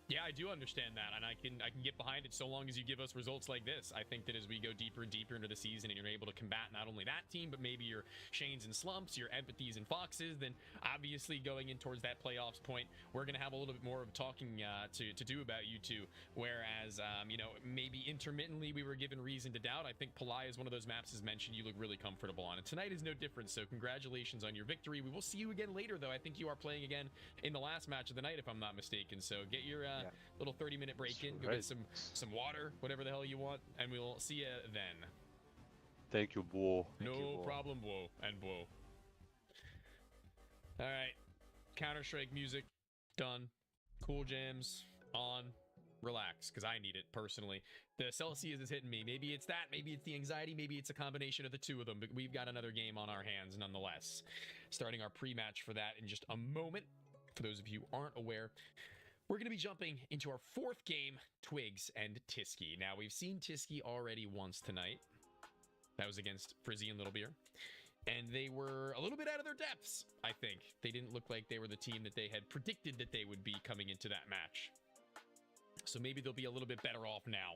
Yeah, I do understand that, and I can get behind it so long as you give us results like this. I think that as we go deeper and deeper into the season and you're able to combat not only that team, but maybe your Shanes and Slumps, your Empathies and Foxes, then obviously going in towards that playoffs point, we're going to have a little bit more of talking to do about you two. Whereas, you know, maybe intermittently we were given reason to doubt. I think Palai is one of those maps, as mentioned, you look really comfortable on. And tonight is no different, so congratulations on your victory. We will see you again later, though. I think you are playing again in the last match of the night, if I'm not mistaken. So get your little 30-minute break in, go get some water, whatever the hell you want, and we'll see you then. Thank you, Bo. No problem, Bo and Bo. All right, Counter-Strike music done. Cool jams on. Relax, because I need it personally. The Celsius is hitting me. Maybe it's that, maybe it's the anxiety, maybe it's a combination of the two of them, but we've got another game on our hands nonetheless. Starting our pre-match for that in just a moment. For those of you who aren't aware, we're going to be jumping into our 4th game, Twigs and Tisky. Now, we've seen Tisky already once tonight. That was against FusiioN Little Beer. And they were a little bit out of their depths, I think. They didn't look like they were the team that they had predicted that they would be coming into that match. So maybe they'll be a little bit better off now.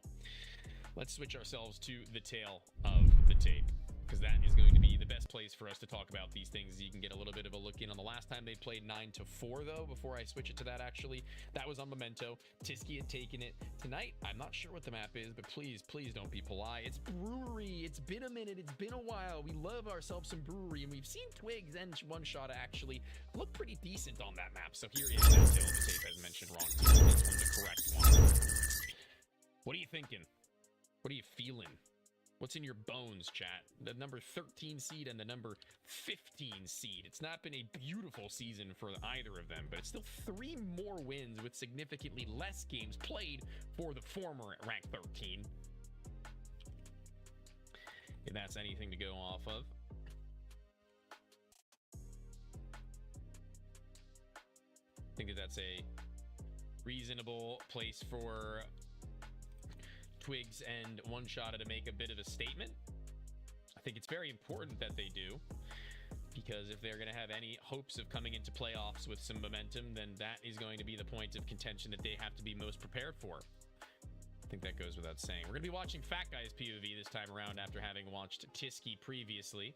Let's switch ourselves to the tail of the tape, because that is going to be the best place for us to talk about these things. You can get a little bit of a look in on the last time they played 9-4, though, before I switch it to that, actually. That was on Memento. Tisky had taken it. Tonight, I'm not sure what the map is, but please, please don't be polite. It's Brewery. It's been a minute. It's been a while. We love ourselves some Brewery, and we've seen Twigs and One Shot actually look pretty decent on that map. So here is that tail of the tape, as mentioned. Wrong team. This one's the correct one. What are you thinking? What are you feeling? What's in your bones, chat? The number 13 seed and the number 15 seed. It's not been a beautiful season for either of them, but it's still 3 more wins with significantly less games played for the former at rank 13. If that's anything to go off of. I think that that's a reasonable place for Twigs and One Shot to make a bit of a statement. I think it's very important that they do, because if they're going to have any hopes of coming into playoffs with some momentum, then that is going to be the point of contention that they have to be most prepared for. I think that goes without saying. We're going to be watching Fat Guy's POV this time around after having watched Tisky previously.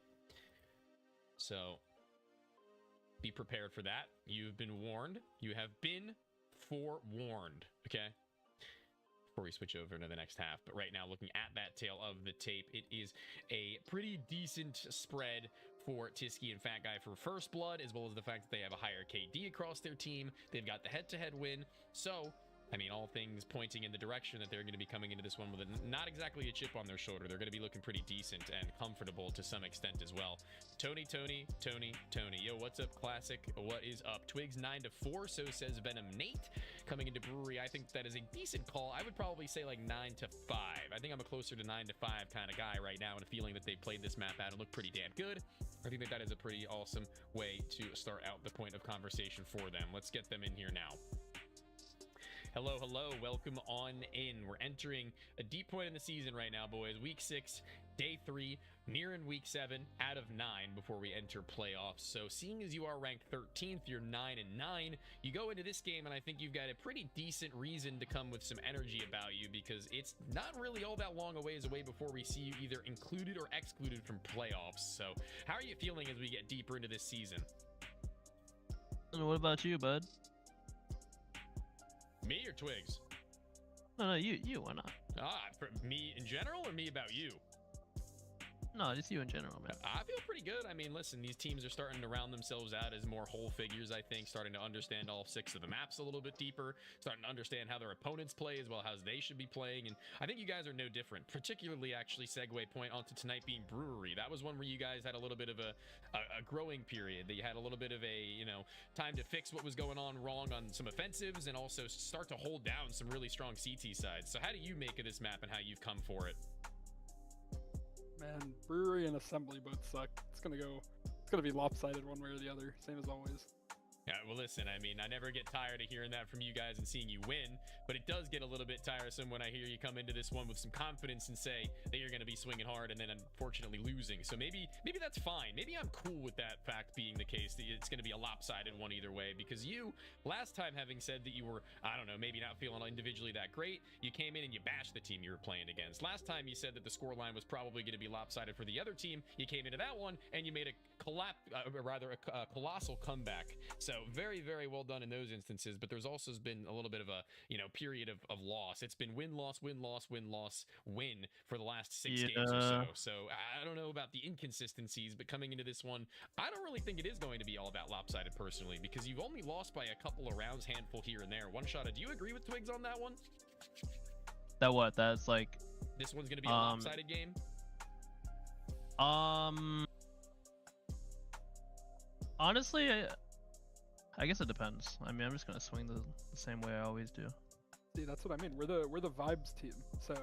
So be prepared for that. You've been warned. You have been forewarned. Okay? Before we switch over to the next half. But right now, looking at that tail of the tape, it is a pretty decent spread for Tisky and Fat Guy for first blood, as well as the fact that they have a higher KD across their team. They've got the head-to-head win. So, I mean, all things pointing in the direction that they're going to be coming into this one with not exactly a chip on their shoulder. They're going to be looking pretty decent and comfortable to some extent as well. Tony. Yo, what's up, Classic? What is up? Twigs 9-4, so says Venom Nate. Coming into Brewery, I think that is a decent call. I would probably say like 9-5. I think I'm a closer to 9-5 kind of guy right now, and a feeling that they played this map out and look pretty damn good. I think that that is a pretty awesome way to start out the point of conversation for them. Let's get them in here now. Hello, welcome on in. We're entering a deep point in the season right now, boys. Week 6, day 3, nearing week 7 out of 9 before we enter playoffs. So seeing as you are ranked 13th, you're 9-9, you go into this game and I think you've got a pretty decent reason to come with some energy about you, because it's not really all that long a ways away before we see you either included or excluded from playoffs. So how are you feeling as we get deeper into this season? What about you, bud? Me or Twigs? No, you, why not? For me in general, or me about you? No, just you in general, man. I feel pretty good. I mean, listen, these teams are starting to round themselves out as more whole figures, I think, starting to understand all 6 of the maps a little bit deeper, starting to understand how their opponents play as well as they should be playing. And I think you guys are no different, particularly actually segue point onto tonight being Brewery. That was one where you guys had a little bit of a growing period, that you had a little bit of a, you know, time to fix what was going on wrong on some offensives and also start to hold down some really strong CT sides. So how do you make of this map and how you've come for it? Man, Brewery and Assembly both suck. It's gonna be lopsided one way or the other, same as always. Yeah, well, listen, I mean, I never get tired of hearing that from you guys and seeing you win, but it does get a little bit tiresome when I hear you come into this one with some confidence and say that you're going to be swinging hard and then unfortunately losing. So maybe that's fine. Maybe I'm cool with that fact being the case, that it's going to be a lopsided one either way, because you, last time having said that you were, I don't know, maybe not feeling individually that great, you came in and you bashed the team you were playing against. Last time you said that the scoreline was probably going to be lopsided for the other team, you came into that one and you made a colossal comeback. So very, very well done in those instances, but there's also been a little bit of a, you know, period of loss. It's been win, loss, win, loss, win, loss, win for the last 6 games or so. So I don't know about the inconsistencies, but coming into this one, I don't really think it is going to be all about lopsided personally, because you've only lost by a couple of rounds, handful here and there. One shot. Do you agree with Twigs on that one? That what? That's like this one's going to be a lopsided game? Honestly, I guess it depends. I mean, I'm just gonna swing the same way I always do. See, that's what I mean. We're the vibes team. So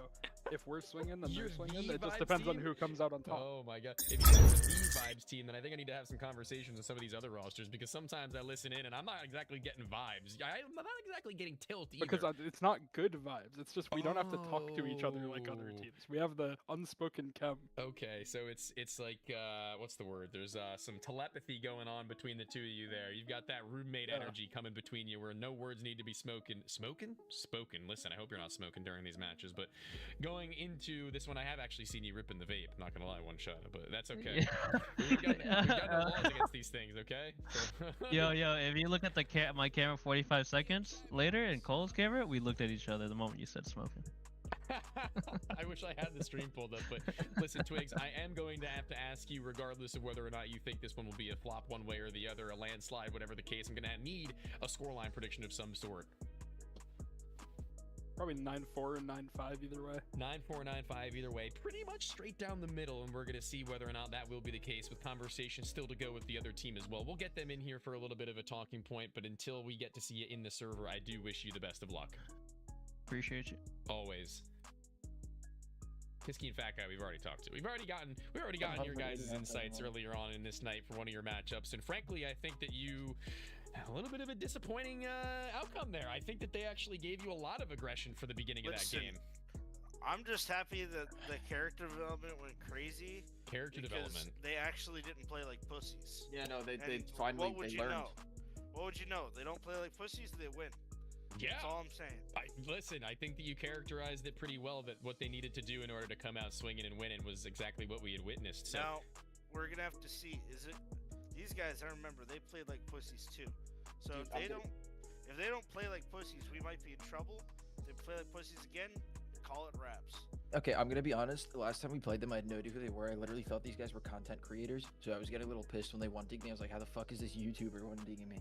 if we're swinging, then You're they're swinging. the It just vibes depends on team? who comes out on top. Oh my god. If you're the vibes team, then I think I need to have some conversations with some of these other rosters, because sometimes I listen in and I'm not exactly getting vibes. I'm not exactly getting tilt either. Because it's not good vibes. It's just we don't have to talk to each other like other teams. We have the unspoken chem. Okay, so it's like what's the word? There's some telepathy going on between the two of you there. You've got that roommate energy coming between you where no words need to be spoken. Spoken? Listen, I hope you're not smoking during these matches, but going into this one, I have actually seen you ripping the vape. Not gonna lie, one shot, but that's okay. We've got no laws against these things, okay? Yo, if you look at the my camera 45 seconds later and Cole's camera, we looked at each other the moment you said smoking. I wish I had the stream pulled up, but listen, Twigs, I am going to have to ask you, regardless of whether or not you think this one will be a flop one way or the other, a landslide, whatever the case, I'm going to need a scoreline prediction of some sort. Probably 9-4 and 9-5 either way. 9-4, 9-5 either way. Pretty much straight down the middle, and we're going to see whether or not that will be the case, with conversation still to go with the other team as well. We'll get them in here for a little bit of a talking point, but until we get to see you in the server, I do wish you the best of luck. Appreciate you. Always. Kiski and Fat Guy, we've already talked to. We've already gotten your guys' insights earlier on in this night for one of your matchups, and frankly, I think that you a little bit of a disappointing outcome there. I think that they actually gave you a lot of aggression for the beginning of that game. I'm just happy that the character development went crazy. Character development. They actually didn't play like pussies. Yeah, no, they finally what would you learned. know? What would you know? They don't play like pussies, they win. Yeah. That's all I'm saying. Listen, I think that you characterized it pretty well, that what they needed to do in order to come out swinging and winning was exactly what we had witnessed. So. Now, we're going to have to see, these guys, I remember, they played like pussies too. So if they don't play like pussies, we might be in trouble. If they play like pussies again, call it wraps. Okay, I'm gonna be honest. The last time we played them, I had no idea who they were. I literally felt these guys were content creators, so I was getting a little pissed when they one-digged me. I was like, "How the fuck is this YouTuber one-digging me?"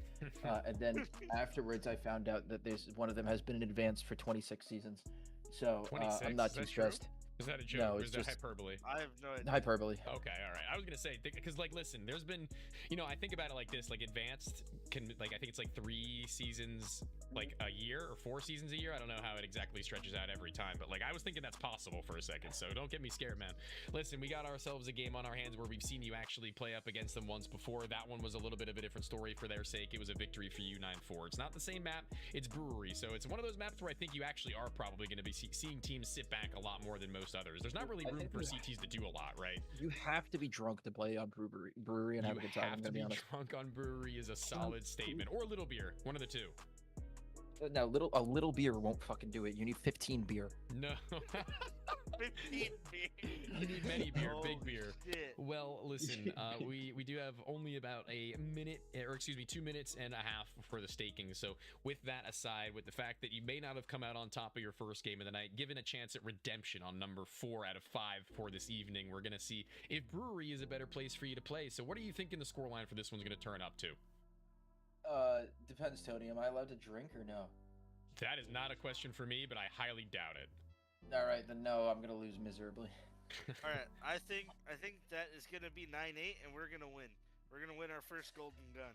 And then afterwards, I found out that one of them has been in advance for 26 seasons. So I'm not too stressed. True? Is that a joke? No, or it's is that just hyperbole? I have no idea. Hyperbole. Okay, all right. I was gonna say, because like, listen, there's been, I think about it like this: like advanced I think it's like 3 seasons, like a year, or 4 seasons a year. I don't know how it exactly stretches out every time, but like I was thinking that's possible for a second. So don't get me scared, man. Listen, we got ourselves a game on our hands where we've seen you actually play up against them once before. That one was a little bit of a different story for their sake. It was a victory for you, 9-4. It's not the same map. It's Brewery, so it's one of those maps where I think you actually are probably going to be seeing teams sit back a lot more than most others. There's not really room for CTs to do a lot, right? You have to be drunk to play on Brewery and have a good time. You have to be drunk on Brewery is a solid statement, or little beer, one of the two. No, a little beer won't fucking do it. You need 15 beer. No. 15 beer. You need many beer, big Holy beer. shit. Well, listen, we do have only about a minute, or excuse me, 2 minutes and a half for the staking. So with that aside, with the fact that you may not have come out on top of your first game of the night, given a chance at redemption on number 4 out of 5 for this evening, we're gonna see if Brewery is a better place for you to play. So what are you thinking the scoreline for this one's gonna turn up to? Depends, Tony. Am I allowed to drink or no? That is not a question for me, but I highly doubt it. All right, then no. I'm gonna lose miserably. All right, I think that is gonna be 9-8, and we're gonna win. We're gonna win our first golden gun.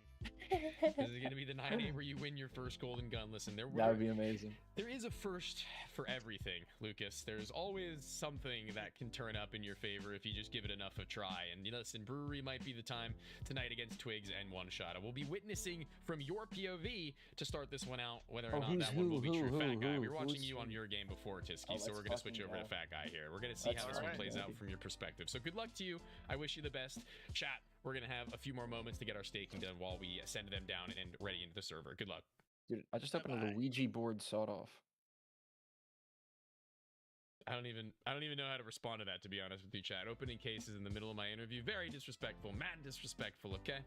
This is gonna be the 9-8 where you win your first golden gun. Listen, That would be amazing. There is a first for everything, Lucas. There's always something that can turn up in your favor if you just give it enough a try. And listen, Brewery might be the time tonight against Twigs and One Shot. We'll be witnessing from your POV to start this one out, whether or not that one will be true. Fat Guy, we were watching you on your game before, Tisky, so we're gonna switch over to Fat Guy here. We're gonna see how this one plays out from your perspective. So good luck to you. I wish you the best. Chat, we're gonna have a few more moments to get our staking done while we send them down and ready into the server. Good luck. Dude, I just opened a Luigi board sawed off. I don't even know how to respond to that, to be honest with you, chat. Opening cases in the middle of my interview, very disrespectful. Mad disrespectful, okay?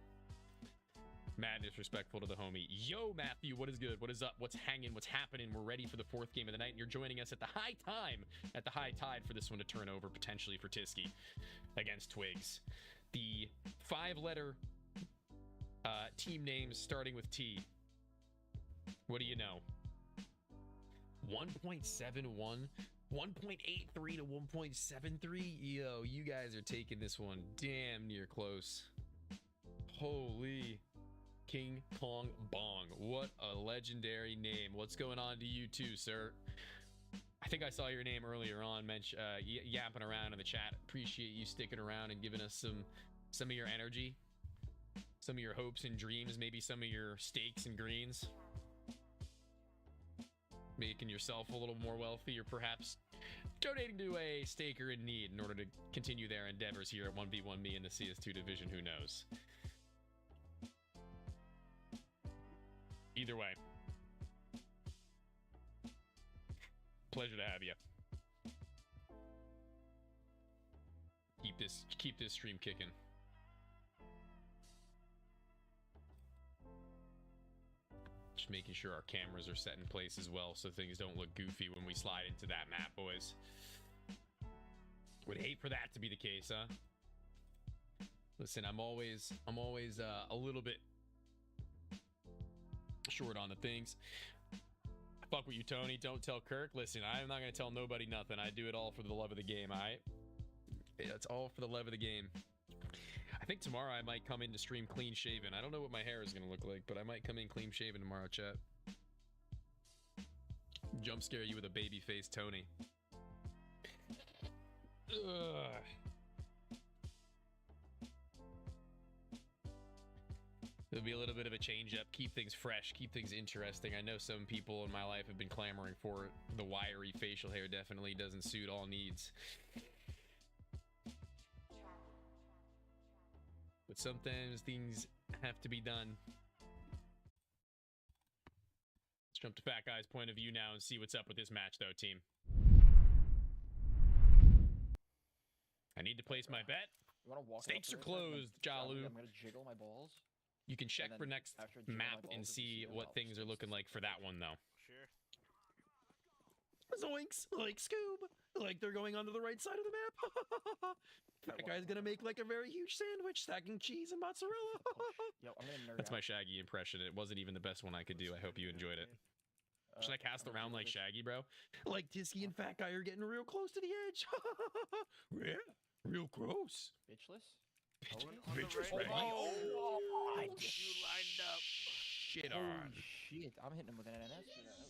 Mad disrespectful to the homie. Yo, Matthew, what is good? What is up? What's hanging? What's happening? We're ready for the 4th game of the night, and you're joining us at the high tide for this one to turn over, potentially for Tisky against Twigs. The 5-letter team names starting with T. What do you know? 1.71, 1.83 to 1.73. Yo, you guys are taking this one damn near close. Holy King Kong Bong. What a legendary name. What's going on to you too, sir? I think I saw your name earlier on, yapping around in the chat. Appreciate you sticking around and giving us some of your energy, some of your hopes and dreams, maybe some of your steaks and greens. Making yourself a little more wealthy, or perhaps donating to a staker in need in order to continue their endeavors here at 1v1me in the CS2 division. Who knows? Either way, pleasure to have you. Keep this stream kicking. Just making sure our cameras are set in place as well, so things don't look goofy when we slide into that map, boys. Would hate for that to be the case, huh? Listen, I'm always a little bit short on the things. Fuck with you, Tony. Don't tell Kirk. Listen, I'm not gonna tell nobody nothing. I do it all for the love of the game, alright? It's all for the love of the game. I think tomorrow I might come in to stream clean shaven. I don't know what my hair is gonna look like, but I might come in clean shaven tomorrow, chat. Jump scare you with a baby face Tony. Ugh. It'll be a little bit of a change up, keep things fresh, keep things interesting. I know some people in my life have been clamoring for it. The wiry facial hair definitely doesn't suit all needs. But sometimes things have to be done. Let's jump to Fat Guy's point of view now and see what's up with this match, though, team. I need to place my bet. Stakes are closed, Jalu. I'm gonna jiggle my balls. You can check for next map and see what things are looking like for that one, though. Sure. Zoinks! Like Scoob! Like they're going onto the right side of the map! That guy's gonna make like a very huge sandwich, stacking cheese and mozzarella! Yo, I'm gonna nerd That's out. my Shaggy impression. It wasn't even the best one I could do. I hope you enjoyed it. Should I cast around like Shaggy, bro? Like Tisky and Fat Guy are getting real close to the edge! Yeah, real close. Bitchless? Bitchless right. ready. Oh, I you lined up. Shit on. Holy shit, I'm hitting him with an NS for that.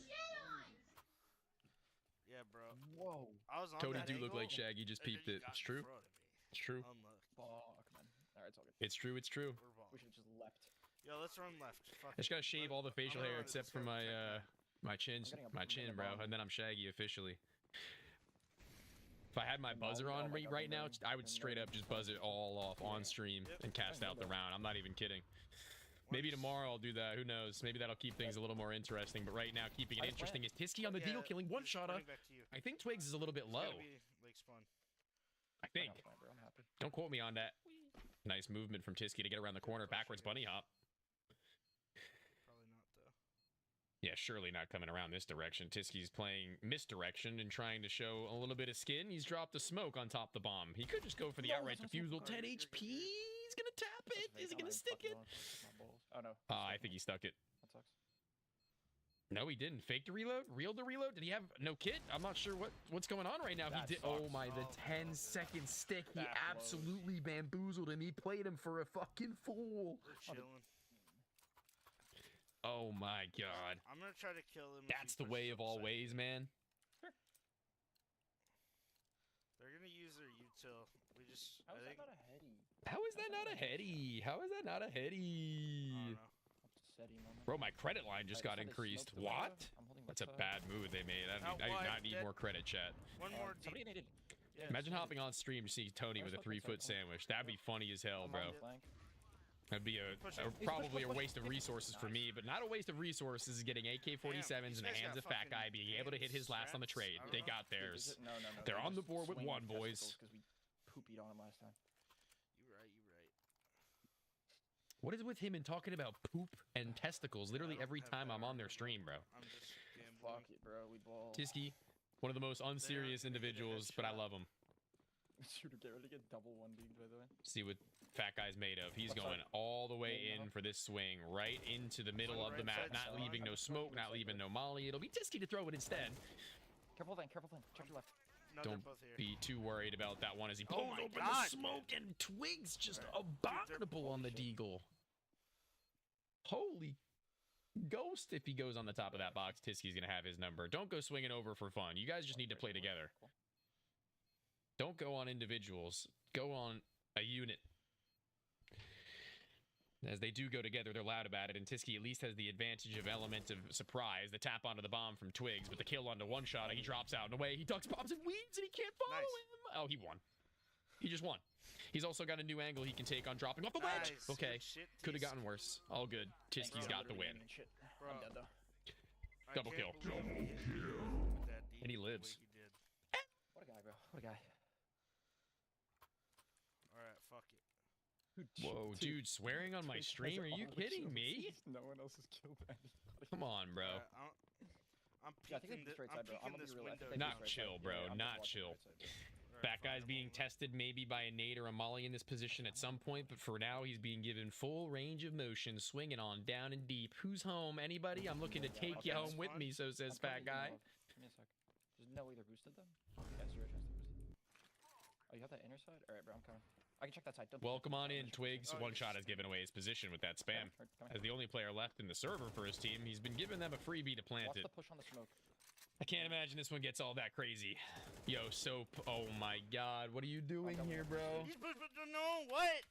Yeah, bro. Whoa. I was on Tony that do look angle, like Shaggy, just and then peeped you it. got It's in true. front of me. It's true. Unlucky. Fuck, man. Alright, it's all good. It's true, it's true. We're wrong. We should have just leapt. Yo, let's run left. Fuck I just it. gotta shave all the facial I'm hair gonna run except this for road my check my chin, bro, and then I'm Shaggy officially. If I had my buzzer on right now, I would straight up just buzz it all off on stream and cast out the round. I'm not even kidding. Maybe tomorrow I'll do that. Who knows? Maybe that'll keep things a little more interesting. But right now, keeping it interesting is Tisky on the deal, killing one shotter. I think Twigs is a little bit low. Lake Spawn. I think. I'm happy. Don't quote me on that. Nice movement from Tisky to get around the corner. Backwards bunny hop. Probably not though. Yeah, surely not coming around this direction. Tisky's playing misdirection and trying to show a little bit of skin. He's dropped a smoke on top of the bomb. He could just go for the outright defusal. 10 HP. He's gonna tap it. Is he gonna stick it? Oh no. I think he stuck it. That sucks. No, he didn't. Fake the reload? Reeled the reload? Did he have no kit? I'm not sure what's going on right now. That He did. Oh my, the 10-second stick. He absolutely bamboozled him. He played him for a fucking fool. We're chilling. Oh my god. I'm gonna try to kill him. That's the way of all ways, man. They're gonna use their util. We just. How is that not a heady? How is that not a heady? How is that not a heady? Bro, my credit line just got increased. What? That's a bad move they made. I do not need more credit, chat. One more. Imagine hopping on stream to see Tony with a 3-foot sandwich. That'd be funny as hell, bro. That'd be probably a waste of resources for me, but not a waste of resources getting AK-47s in the hands of Fat Guy being able to hit his last on the trade. They got theirs. No. They're on the board with one, boys. Because we poopied on him last time. You're right. What is it with him and talking about poop and testicles literally every time I'm on their stream, bro? I'm just gambling. Fuck it, bro. We ball. Tisky, one of the most unserious individuals, but I love him. Shooter, get ready to get double 1-beamed, by the way. See what Fat Guy's made of. He's going all the way in for this swing, right into the middle of the map, not leaving no smoke, not leaving no molly. It'll be Tisky to throw it instead. Careful then, careful then. Check your left. No, Don't be too worried about that one as he pulls open the smoke, and Twigs just abominable on the deagle. Holy ghost, if he goes on the top of that box, Tisky's going to have his number. Don't go swinging over for fun. You guys just need to play together. Don't go on individuals. Go on a unit. As they do go together, they're loud about it, and Tisky at least has the advantage of element of surprise. The tap onto the bomb from Twigs, but the kill onto one shot. He drops out and away. He ducks, bombs, and weaves, and he can't follow him. Oh, he won. He just won. He's also got a new angle he can take on dropping off the wedge. Okay, could have gotten worse. All good. Tisky's got the win. I'm dead, though. Double kill. And he lives. What a guy, bro. What a guy. Alright, fuck it. Whoa, dude, swearing on my stream? Are you kidding me? No one else has killed anybody. Come on, bro. I'm Yeah, I think peeking it's straight side, bro. I'm gonna this be real. window. Not chill, bro. Not chill. Fat Guy's being tested maybe by a nade or a molly in this position at some point, but for now he's being given full range of motion, swinging on down and deep. Who's home? Anybody? I'm looking to take you home with me, so says Fat Guy. Give me a sec. There's no way they're boosted them? Yeah, 0 chance they're boosted. Oh, you have that inner side? Alright, bro, I'm coming. I can check that side. Welcome on in, Twigs. One shot has given away his position with that spam. As the only player left in the server for his team, he's been giving them a freebie to plant Watch it. the push on the smoke. I can't imagine this one gets all that crazy. Yo, Soap. Oh my god. What are you doing here, bro? No, what?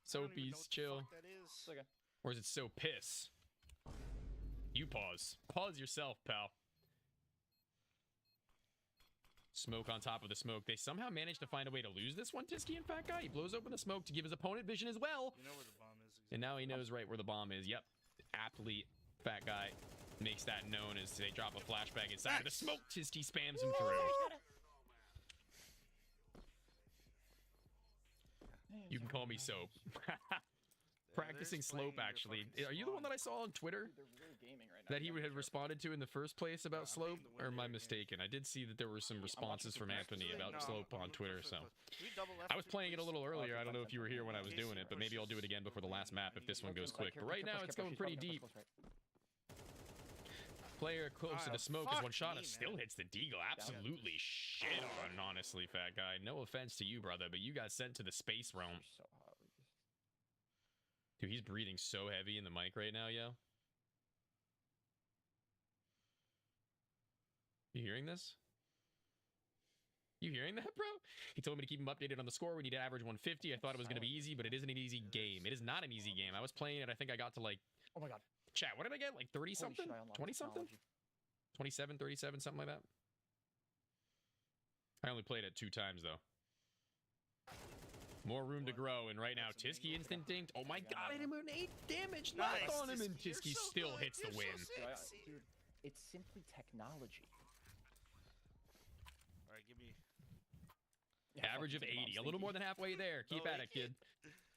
Soapy's chill. It's okay. Or is it so piss? You pause. Pause yourself, pal. Smoke on top of the smoke. They somehow managed to find a way to lose this one, Tisky and Fat Guy. He blows open the smoke to give his opponent vision as well. You know where the bomb is. And now he knows right where the bomb is. Yep. Aptly, Fat Guy makes that known as they drop a flashbang inside of the smoke. Tisky spams him through. You can call me Soap. Practicing slope, actually. Are you the one that I saw on Twitter? They're really gaming right now. That he had responded to in the first place about slope? Or am I mistaken? I did see that there were some responses from Anthony about slope on Twitter, so. I was playing it a little earlier. I don't know if you were here when I was doing it, but maybe I'll do it again before the last map if this one goes quick. But right now, it's going pretty deep. Player close to the smoke is one shot and still hits the deagle. Absolutely shit on, honestly, Fat Guy. No offense to you, brother, but you got sent to the space realm. So hot. Dude, he's breathing so heavy in the mic right now, yo. You hearing this? You hearing that, bro? He told me to keep him updated on the score. We need to average 150. I thought it was going to be easy, but it isn't an easy game. It is not an easy game. I was playing it. I think I got to like... Oh my god. Chat, what did I get? Like 30-something? 20-something? 27, 37, something like that? I only played it 2 times, though. More room to grow, and right now, Tisky Instant Dinked. Oh my god, I hit him with 8 damage knocked on him, and Tisky still hits the win. Dude, it's simply technology. Alright, give me. Average of 80, a little more than halfway there. Keep at it, kid.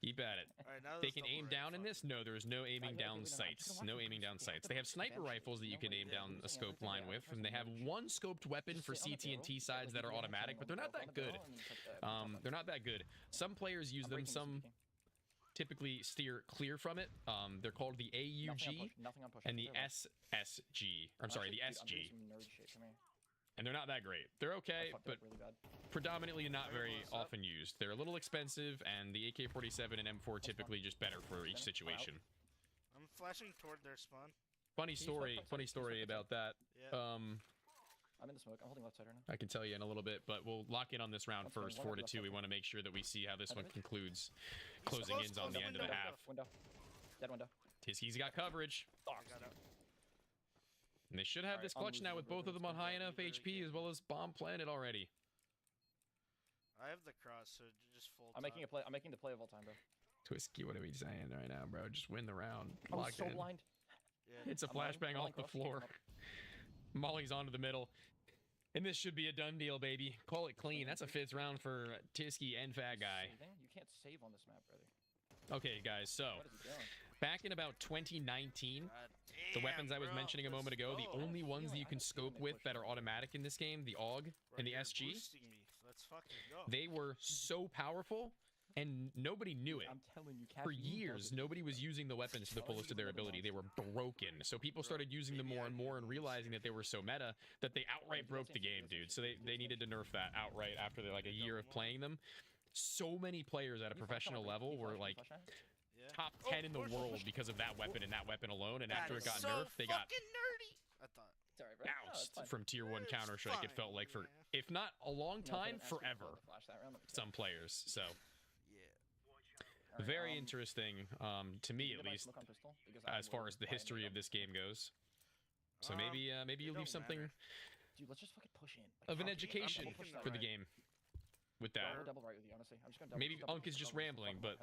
Keep at it. Alright, now They can aim down in this? No, there's no aiming down sights. No aiming down sights. They have sniper rifles that you can aim down a scope line with, and they have one scoped weapon for CT and T sides that are automatic, but they're not that good. They're not that good. Some players use them, some typically steer clear from it. They're called the AUG and the SSG. I'm sorry, the SG. And they're not that great. They're okay, but predominantly not very often used. They're a little expensive, and the AK-47 and M4 typically just better for each situation. I'm flashing toward their spawn. Funny story about that. Yeah. I'm in the smoke. I'm holding left side right now. I can tell you in a little bit, but we'll lock in on this round first, 4-2. We want to make sure that we see how this one concludes, closing in on the end of the half. Window. Dead window. Tisky's got coverage. And they should have this clutch now with both of them on high enough HP as well as bomb planted already. I have the cross, so just full. I'm making a play. I'm making the play of all time, bro. Twisky, what are we saying right now, bro? Just win the round. I was Lock so in. blind. Yeah. It's a flashbang off the floor. Molly's onto the middle. And this should be a done deal, baby. Call it clean. That's a 5th round for Tisky and Fat Guy. You can't save on this map, brother. Okay, guys, so What is he doing? back in about 2019, the weapons I was mentioning a moment ago, the only ones that you can scope with that are automatic in this game, the AUG and the SG, Let's fucking go. they were so powerful and nobody knew it. I'm telling you, For years, nobody was using the weapons to the fullest of their ability. They were broken. So people started using them more and more and realizing that they were so meta that they outright broke the game, dude. So they needed to nerf that outright after like a year of playing them. So many players at a professional level were like top 10 in the world because of that weapon and that weapon alone. And after it got nerfed, they got nerdy. I thought. Sorry, bro. bounced from tier 1 Counter-Strike. It felt like for, if not a long time, forever. Some players. So very interesting, to me at least, as far as the history of this game goes. So maybe you leave something Dude, let's just fucking push in. of an education for the game with that. I'll double right with you, honestly. I'm just gonna double. Maybe Unk is just rambling, but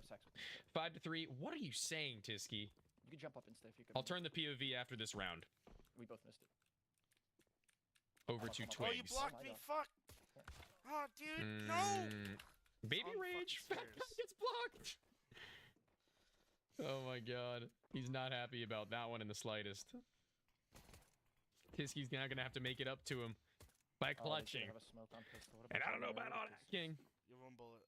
5-3. What are you saying, Tisky? You can jump up and stay if you could. I'll turn the POV after this round. We both missed it. Over to Twigs. Oh, you blocked me. Fuck. Oh, dude, no. Baby rage. Fat Guy gets blocked. Oh my god. He's not happy about that one in the slightest. Tisky's now gonna have to make it up to him by clutching. And I don't know about all that, King. You have 1 bullet.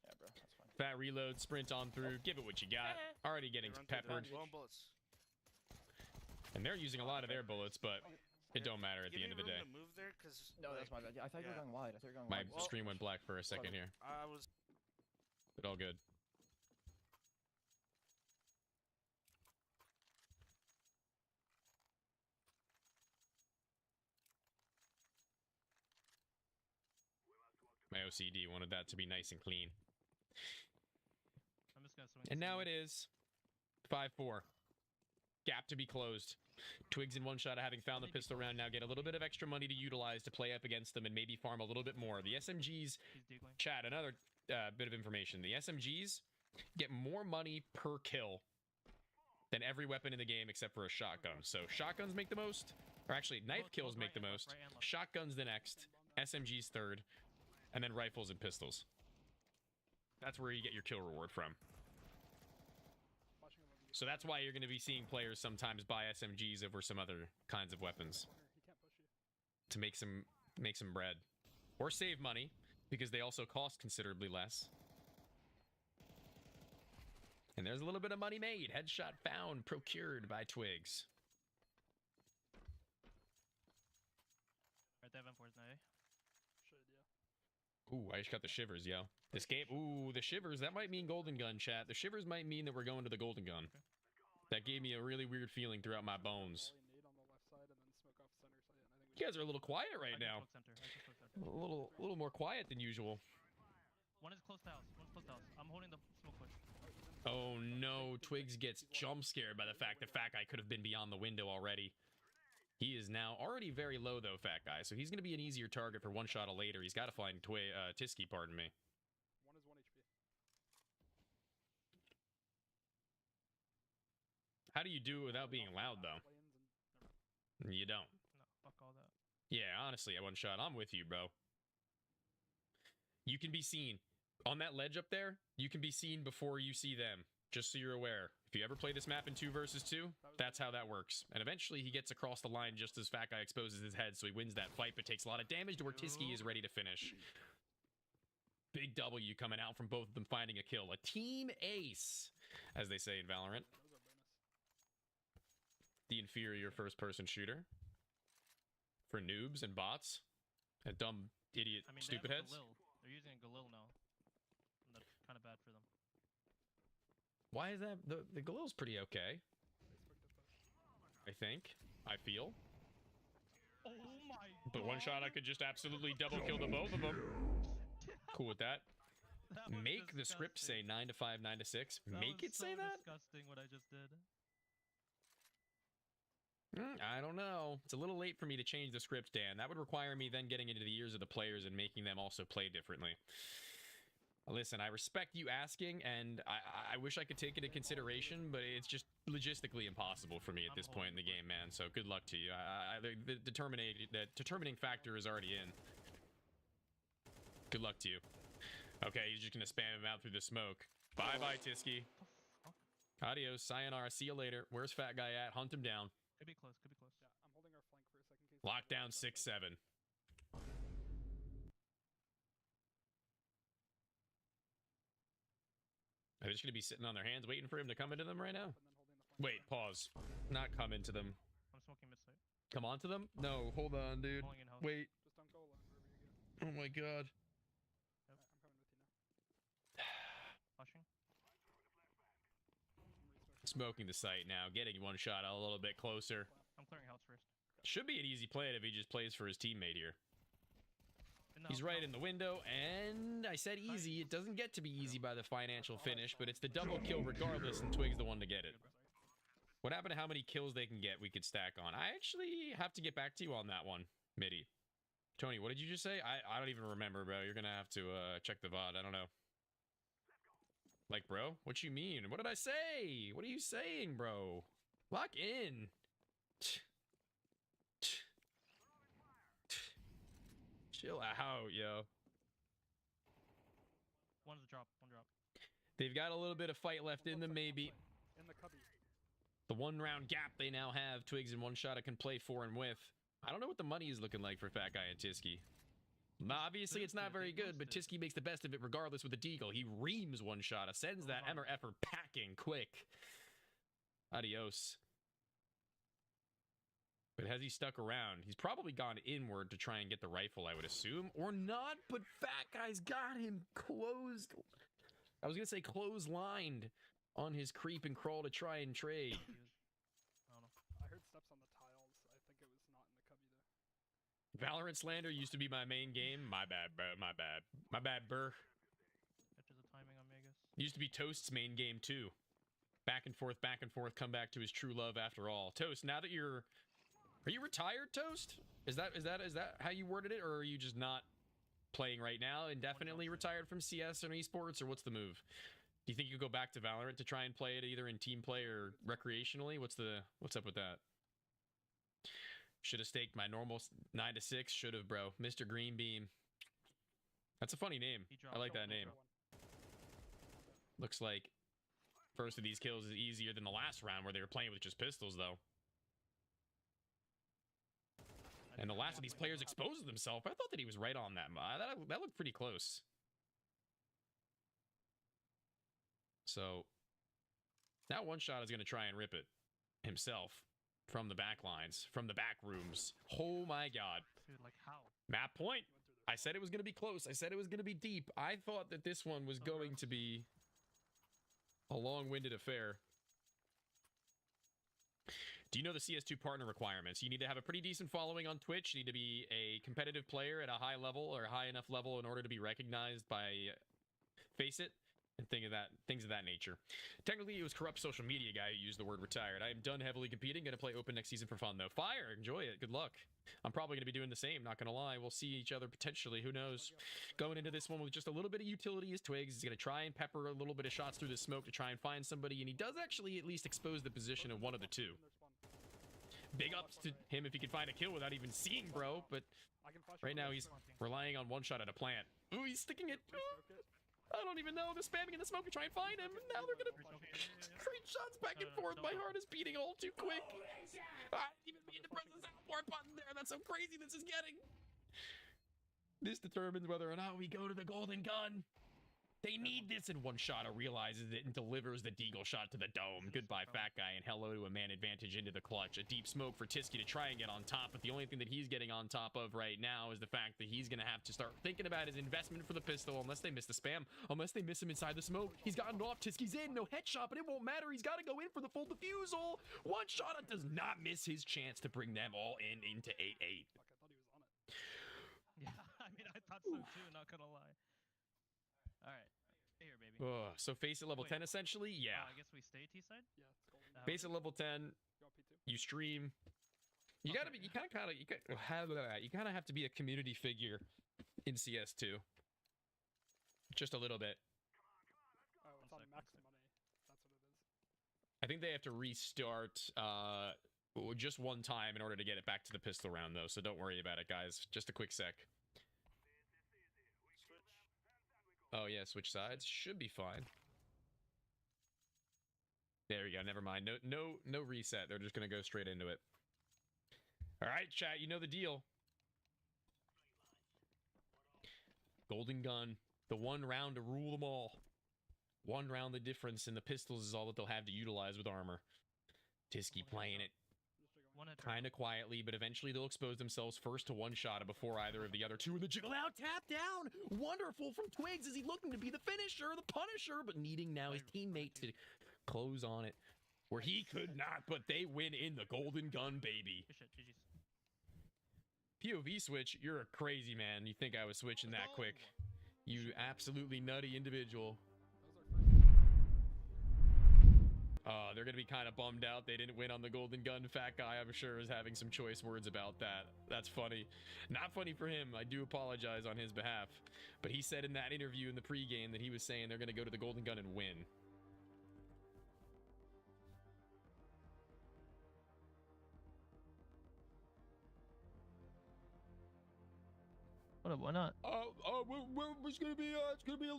Yeah, bro, that's fine. Fat reload, sprint on through, give it what you got. Already getting peppered. 1 bullets. And they're using a lot of their bullets, but it don't matter at the end of the day. Move there, cause, no, that's my bad. I thought you were going wide. I thought you were going My wide. screen went black for a second here. I was. But all good. My OCD wanted that to be nice and clean. I'm just gonna swing. And now it is 5-4. Gap to be closed. Twigs in one shot of having found the pistol round now get a little bit of extra money to utilize to play up against them and maybe farm a little bit more. The SMGs, chat, another bit of information. The SMGs get more money per kill than every weapon in the game except for a shotgun. So shotguns make the most, or actually knife kills make the most, shotguns the next, SMGs third, and then rifles and pistols. That's where you get your kill reward from. So that's why you're going to be seeing players sometimes buy SMGs over some other kinds of weapons to make some bread or save money because they also cost considerably less. And there's a little bit of money made. Headshot found, procured by Twigs. Right there, M4's now, eh? Ooh, I just got the shivers, yo. This game, ooh, the shivers, that might mean golden gun, chat. The shivers might mean that we're going to the golden gun. That gave me a really weird feeling throughout my bones. You guys are a little quiet right now. A little more quiet than usual. One is close to house. One's close to house. I'm holding the smoke push. Oh no, Twigs gets jump scared by the fact that Fat Guy could have been beyond the window already. He is now already very low though, Fat Guy, so he's going to be an easier target for one shot later. He's got to find Tisky, pardon me. 1 is 1 HP. How do you do it without being loud, though? You don't. No, fuck all that. Yeah, honestly, at one shot, I'm with you, bro. You can be seen. On that ledge up there, you can be seen before you see them. Just so you're aware. If you ever play this map in 2 versus 2, that's how that works. And eventually, he gets across the line just as Fat Guy exposes his head, so he wins that fight, but takes a lot of damage to where Tiski is ready to finish. Big W coming out from both of them finding a kill. A team ace, as they say in Valorant. The inferior first-person shooter. For noobs and bots. And dumb, idiot, I mean, stupid they have heads. Galil. They're using a Galil now. And that's kind of bad for them. Why is that? The Galil's pretty okay. I think. I feel. Oh my But one shot, I could just absolutely double kill the both of them. Cool with that. Make the script say 9 to 5, 9 to 6. Make it say that? Disgusting what I just did. I don't know. It's a little late for me to change the script, Dan. That would require me then getting into the ears of the players and making them also play differently. Listen, I respect you asking, and I wish I could take it into consideration, but it's just logistically impossible for me at this point in the game, man. So good luck to you. The determining factor is already in. Good luck to you. Okay, he's just gonna spam him out through the smoke. Bye-bye, Tiski. Adios, sayonara, see you later. Where's Fat Guy at? Hunt him down. Could be close, could be close. Yeah, I'm holding our flank for a second. Lockdown 6-7. Are they just gonna be sitting on their hands waiting for him to come into them right now? Wait, pause. Not come into them. I'm smoking mid-site. Come onto them? No, hold on, dude. Pulling in house. Wait. Just don't go alone wherever you go. Oh my god. Yep. I'm coming with you now. Flashing. Smoking the site now, getting one shot a little bit closer. I'm clearing house first. Should be an easy play if he just plays for his teammate here. No, He's right in the window, and I said easy. It doesn't get to be easy by the financial finish, but it's the double kill regardless, and Twig's the one to get it. What happened to how many kills they can get we could stack on? I actually have to get back to you on that one, Midi. Tony, what did you just say? I don't even remember, bro. You're going to have to check the VOD. I don't know. Like, bro, what you mean? What did I say? What are you saying, bro? Lock in. Chill out, yo. One's a drop, one drop. They've got a little bit of fight left in them, maybe. In the cubby. The 1 round gap they now have. Twigs and one shot I can play for and with. I don't know what the money is looking like for Fat Guy and Tiski. Obviously, it's not very good, but Tiski makes the best of it regardless with the deagle. He reams one shot, sends that MRFer packing quick. Adios. But has he stuck around? He's probably gone inward to try and get the rifle, I would assume. Or not, but Fat Guy's got him closed. I was going to say close-lined on his creep and crawl to try and trade. I don't know. I heard steps on the tiles. I think it was not in the cubby though. Valorant Slander used to be my main game. My bad, bro. My bad. My bad, burr. Catches the timing on Megas. Used to be Toast's main game, too. Back and forth, come back to his true love after all. Toast, now that you're... Are you retired, Toast? Is that how you worded it, or are you just not playing right now, indefinitely retired from CS or esports, or what's the move? Do you think you go back to Valorant to try and play it either in team play or recreationally? What's up with that? Should have staked my normal 9 to 6. Should have, bro. Mr. Green Beam. That's a funny name. I like that name. Looks like first of these kills is easier than the last round where they were playing with just pistols, though. And the last of these players exposed themselves. I thought that he was right on that. That looked pretty close. So now one shot is going to try and rip it himself from the back lines, from the back rooms. Oh my god. Dude, like how? Map point. I said it was going to be close. I said it was going to be deep. I thought that this one was going to be a long-winded affair. Do you know the CS2 partner requirements? You need to have a pretty decent following on Twitch. You need to be a competitive player at a high level or high enough level in order to be recognized by FACEIT. and things of that nature. Technically, it was corrupt social media guy who used the word retired. I am done heavily competing. Gonna play open next season for fun though. Fire, enjoy it. Good luck. I'm probably gonna be doing the same. Not gonna lie. We'll see each other potentially. Who knows? Going into this one with just a little bit of utility as Twigs. He's gonna try and pepper a little bit of shots through the smoke to try and find somebody, and he does actually at least expose the position of one of the two. Big ups to him if he can find a kill without even seeing bro, but right now he's relying on one shot at a plant. Ooh, he's sticking it. Ooh. I don't even know. They're spamming in the smoke to try and find him. And now they're gonna trade shots back and forth. My heart is beating all too quick. I didn't even mean to press the support button there. That's how crazy this is getting. This determines whether or not we go to the golden gun. They need this, and one shot realizes it and delivers the deagle shot to the dome. Goodbye, fat guy, and hello to a man advantage into the clutch. A deep smoke for Tisky to try and get on top, but the only thing that he's getting on top of right now is the fact that he's going to have to start thinking about his investment for the pistol, unless they miss the spam, unless they miss him inside the smoke. He's gotten off, Tisky's in, no headshot, but it won't matter. He's got to go in for the full defusal. One shot does not miss his chance to bring them all into 8-8. Yeah, I mean, I thought so too, not gonna lie. Alright. Here, baby. So face at level 10 essentially? Yeah. I guess we stay T-side? Yeah. Base at level 10. You stream. You gotta be. You kind of have to be a community figure in CS2. Just a little bit. Oh, it's on max money. That's what it is. I think they have to restart just one time in order to get it back to the pistol round, though. So don't worry about it, guys. Just a quick sec. Oh yeah, switch sides. Should be fine. There we go. Never mind. No reset. They're just gonna go straight into it. All right, chat. You know the deal. Golden gun. The one round to rule them all. One round the difference, and the pistols is all that they'll have to utilize with armor. Tisky playing it kind of quietly, but eventually they'll expose themselves first to one shot before either of the other two. And the jiggle out, tap down. Wonderful from Twigs. Is he looking to be the finisher, the punisher, but needing now his teammate to close on it where he could not, but they win in the golden gun, baby. POV switch, you're a crazy man. You think I was switching that quick? You absolutely nutty individual. They're gonna be kind of bummed out they didn't win on the golden gun. Fat guy, I'm sure, is having some choice words about that. That's funny. Not funny for him. I do apologize on his behalf. But he said in that interview in the pregame that he was saying they're gonna go to the golden gun and win. What up, why not? It's gonna be a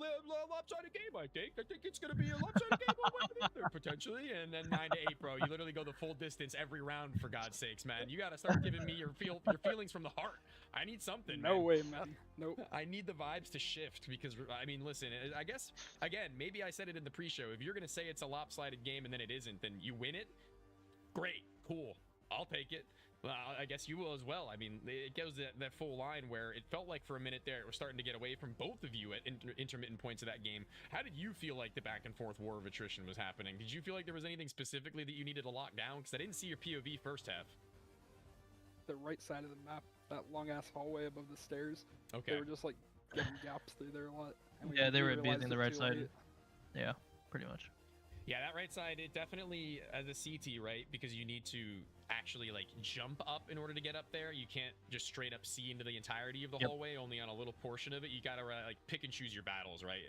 lopsided game. I think it's gonna be a lopsided game one way or the other, potentially. And then 9-8, bro. You literally go the full distance every round, for God's sakes, man. You gotta start giving me your feelings from the heart. I need something. No man. way, man. Nope. I need the vibes to shift because I mean, listen. I guess again, maybe I said it in the pre-show. If you're gonna say it's a lopsided game and then it isn't, then you win it. Great, cool. I'll take it. I guess you will as well. I mean, it goes that full line where it felt like for a minute there it was starting to get away from both of you at intermittent points of that game. How did you feel like the back and forth war of attrition was happening? Did you feel like there was anything specifically that you needed to lock down? Because I didn't see your POV first half. The right side of the map, that long ass hallway above the stairs. Okay. They were just like getting gaps through there a lot. And Yeah, they were realized abusing the it right too side. late. Yeah, pretty much. Yeah, that right side, it definitely, as a CT, right? Because you need to actually, like, jump up in order to get up there. You can't just straight up see into the entirety of the hallway, only on a little portion of it. You gotta, like, pick and choose your battles, right?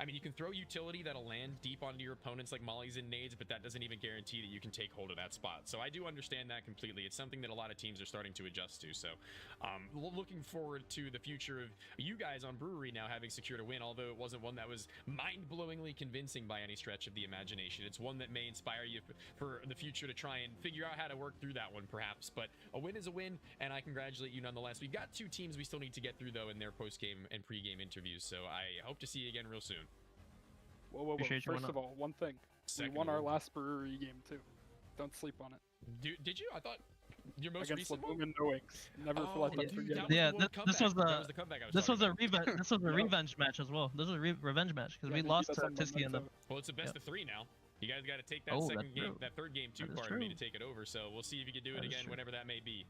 I mean, you can throw utility that'll land deep onto your opponents like mollies and nades, but that doesn't even guarantee that you can take hold of that spot. So I do understand that completely. It's something that a lot of teams are starting to adjust to. So looking forward to the future of you guys on Brewery now having secured a win, although it wasn't one that was mind-blowingly convincing by any stretch of the imagination. It's one that may inspire you for the future to try and figure out how to work through that one, perhaps. But a win is a win, and I congratulate you nonetheless. We've got two teams we still need to get through, though, in their post-game and pre-game interviews, so I hope to see you again real soon. Whoa. First of all, one thing. We won our last Brewery game, too. Don't sleep on it. Did you? I thought your most Against recent one? Laboom and No Inks. Never let them forget. Yeah, this was That was the comeback I was this was talking a revenge. This was a revenge match as well. This was a revenge match because we lost to Tisky in the. Well, it's a best of 3 now. You guys got to take that Oh, second that's game, true. that third game too, That is pardon me, true. to take it over. So we'll see if you can do it That is again true. whenever that may be.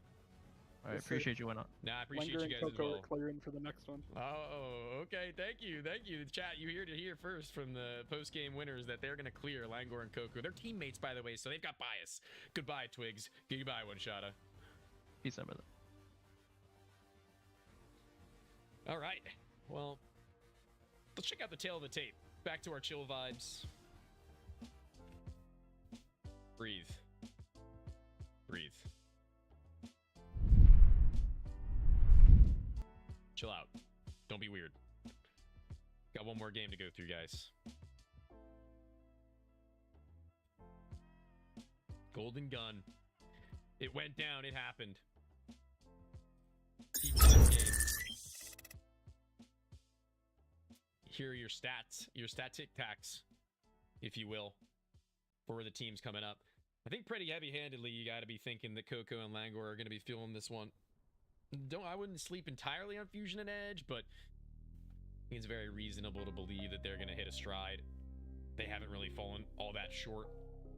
All right, appreciate you, went on. Nah, I appreciate Languor you and guys as Coco well. are clearing for the next one. Oh, okay. Thank you. Chat, you hear first from the post-game winners that they're going to clear Languor and Coco. They're teammates, by the way, so they've got bias. Goodbye, Twigs. Goodbye, One-Shotta. Peace out, brother. All right. Well, let's check out the tail of the tape. Back to our chill vibes. Breathe. Breathe. Chill out. Don't be weird. Got one more game to go through, guys. Golden Gun. It went down. It happened. People in this game. Here are your stats, your stat tic-tacs, if you will, for the teams coming up. I think pretty heavy-handedly you got to be thinking that Coco and Languor are going to be feeling this one. I wouldn't sleep entirely on Fusion and Edge, but I think it's very reasonable to believe that they're going to hit a stride. They haven't really fallen all that short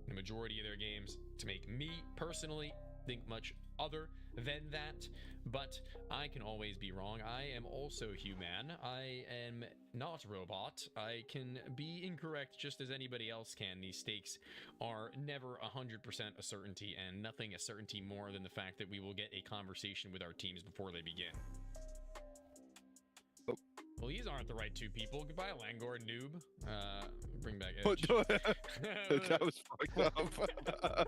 in the majority of their games to make me personally think much other than that, but I can always be wrong. I am also human. I am not robot. I can be incorrect just as anybody else can. These stakes are never 100% a certainty, and nothing a certainty more than the fact that we will get a conversation with our teams before they begin. Well, these aren't the right two people. Goodbye, Languor, noob. Bring back Edge. That was fucked up.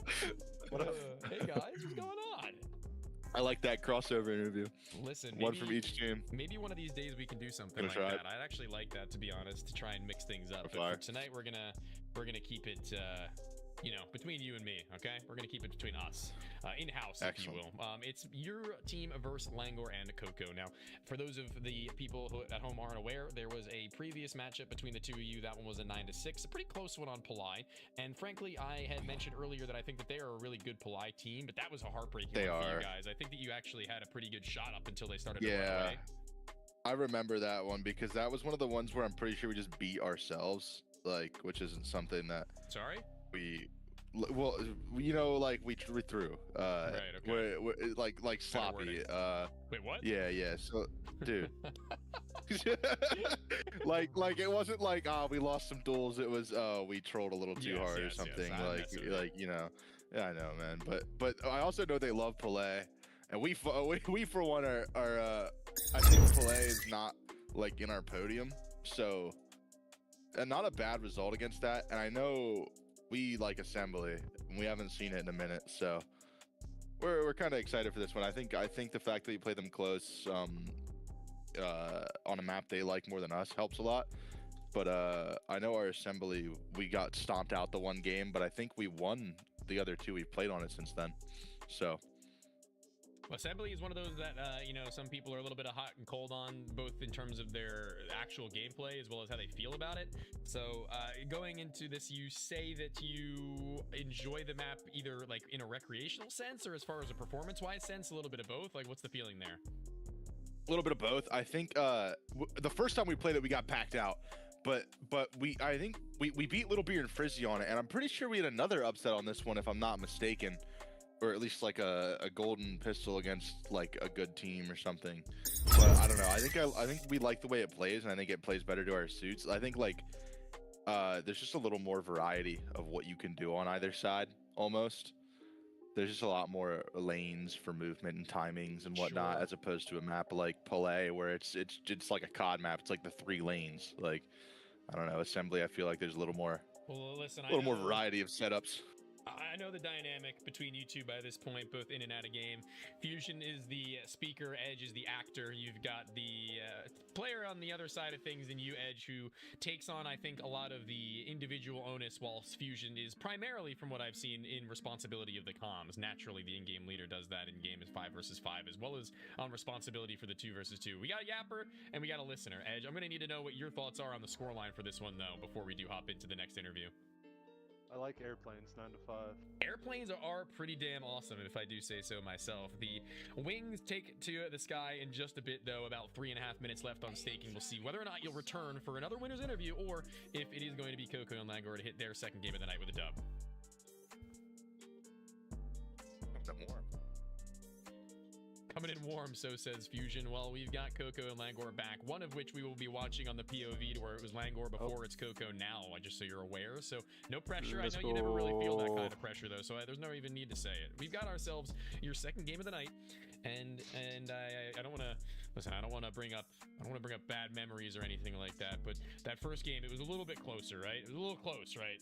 Hey guys, what's going on? I like that crossover interview. Listen, one from each team. Maybe one of these days we can do something Gonna like try that. it. I'd actually like that, to be honest, to try and mix things up. But Fire. for tonight, we're gonna keep it, between you and me. Okay, we're gonna keep it between us, in-house, if you will. It's your team versus Languor and Coco. Now, for those of the people who at home aren't aware, there was a previous matchup between the two of you. That one was a 9-6, a pretty close one on Palai. And frankly, I had mentioned earlier that I think that they are a really good Palai team, but that was a heartbreaking They one for are. you guys. I think that you actually had a pretty good shot up until they started to run Yeah. away. I remember that one because that was one of the ones where I'm pretty sure we just beat ourselves, like, which isn't something that Sorry? we threw. Right, okay. We're like sloppy. Wait, what? Yeah. So, dude, like it wasn't like we lost some duels. It was we trolled a little too hard or something. Yeah, I know, man. But I also know they love Palais, and we for one are I think Palais is not like in our podium, so and not a bad result against that. And I know we like Assembly, and we haven't seen it in a minute, so we're kind of excited for this one. I think the fact that you play them close on a map they like more than us helps a lot. But I know our Assembly, we got stomped out the one game, but I think we won the other two we've played on it since then. So Assembly is one of those that, some people are a little bit hot and cold on, both in terms of their actual gameplay as well as how they feel about it. So going into this, you say that you enjoy the map either like in a recreational sense or as far as a performance-wise sense, a little bit of both. Like, what's the feeling there? a little bit of both. I think the first time we played it, we got packed out. But I think we beat Little Beer and Frizzy on it, and I'm pretty sure we had another upset on this one, if I'm not mistaken. Or at least like a golden pistol against like a good team or something. But I don't know. I think we like the way it plays, and I think it plays better to our suits. I think like there's just a little more variety of what you can do on either side. Almost, there's just a lot more lanes for movement and timings and whatnot, as opposed to a map like Palais, where it's like a COD map. It's like the 3 lanes. Like I don't know, Assembly. I feel like there's a little more. Well, listen, a little more variety of setups. I know the dynamic between you two by this point, both in and out of game. Fusion is the speaker, Edge is the actor. You've got the player on the other side of things in you, Edge, who takes on, I think, a lot of the individual onus, whilst Fusion is primarily, from what I've seen, in responsibility of the comms. Naturally, the in-game leader does that in game as 5 versus 5, as well as on responsibility for the 2 versus 2. We got a Yapper, and we got a listener. Edge, I'm going to need to know what your thoughts are on the scoreline for this one, though, before we do hop into the next interview. I like airplanes, 9 to 5. Airplanes are pretty damn awesome, if I do say so myself. The wings take to the sky in just a bit, though. About 3.5 minutes left on staking. We'll see whether or not you'll return for another winner's interview, or if it is going to be Coco and Languor to hit their second game of the night with a dub. Coming in warm, so says Fusion. Well, we've got Coco and Languor back, one of which we will be watching on the POV to where it was Languor before, it's Coco now, just so you're aware. So no pressure. I know you never really feel that kind of pressure, though, so there's no even need to say it. We've got ourselves your second game of the night, and I don't want to listen. I don't want to bring up bad memories or anything like that. But that first game, it was a little bit closer, right? It was a little close, right?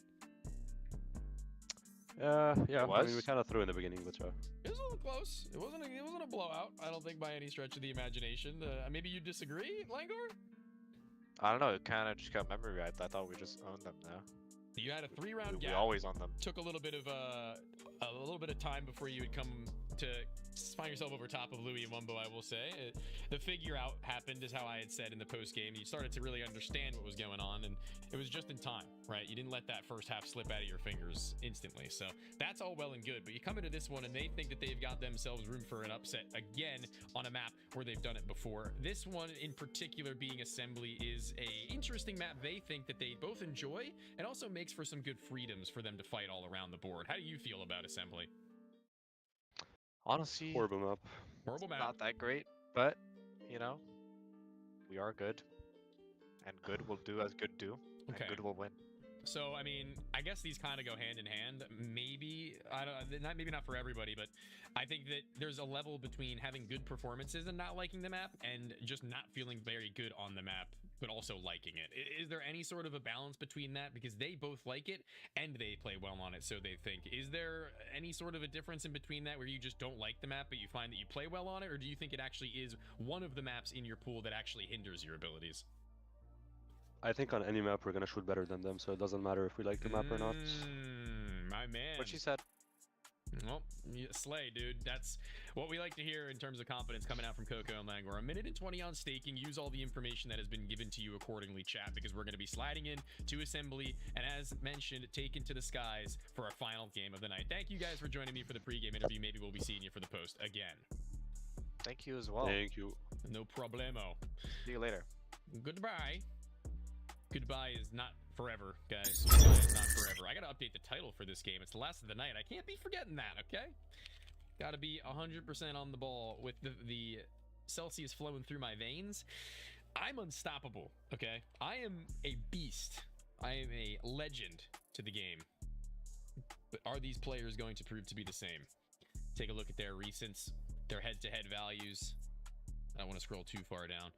Yeah. I mean, we kind of threw in the beginning, but It was a little close. It wasn't a blowout. I don't think by any stretch of the imagination. Maybe you disagree, Languor? I don't know. It kind of just got memory right. I thought we just owned them now. You had a 3-round gap. We always on them. Took a little bit of time before you would come to find yourself over top of Louis and Wumbo, I will say. The figure out happened, is how I had said in the post game. You started to really understand what was going on, and it was just in time, right? You didn't let that first half slip out of your fingers instantly. So that's all well and good. But you come into this one, and they think that they've got themselves room for an upset again on a map where they've done it before. This one in particular, being Assembly, is a interesting map they think that they both enjoy, and also makes for some good freedoms for them to fight all around the board. How do you feel about Assembly? Honestly, horrible map. Horrible map. Not that great, but you know, we are good, and good will do as good do, and good will win. So, I mean, I guess these kind of go hand in hand. Maybe, maybe not for everybody, but I think that there's a level between having good performances and not liking the map, and just not feeling very good on the map, but also liking it. Is there any sort of a balance between that? Because they both like it, and they play well on it, so they think. Is there any sort of a difference in between that, where you just don't like the map, but you find that you play well on it? Or do you think it actually is one of the maps in your pool that actually hinders your abilities? I think on any map we're gonna shoot better than them, so it doesn't matter if we like the map or not. My man. What she said. Well, slay, dude. That's what we like to hear in terms of confidence coming out from Coco and Languor. 1 minute and 20 on staking. Use all the information that has been given to you accordingly, chat, because we're going to be sliding in to Assembly, and as mentioned, taken to the skies for our final game of the night. Thank you guys for joining me for the pregame interview. Maybe we'll be seeing you for the post again. Thank you as well. Thank you. No problemo. See you later. Goodbye. Goodbye is not forever, guys. Goodbye is not forever. I gotta update the title for this game. It's the last of the night. I can't be forgetting that, okay? Gotta be 100% on the ball with the Celsius flowing through my veins. I'm unstoppable, okay? I am a beast. I am a legend to the game. But are these players going to prove to be the same? Take a look at their recents, their head-to-head values. I don't want to scroll too far down.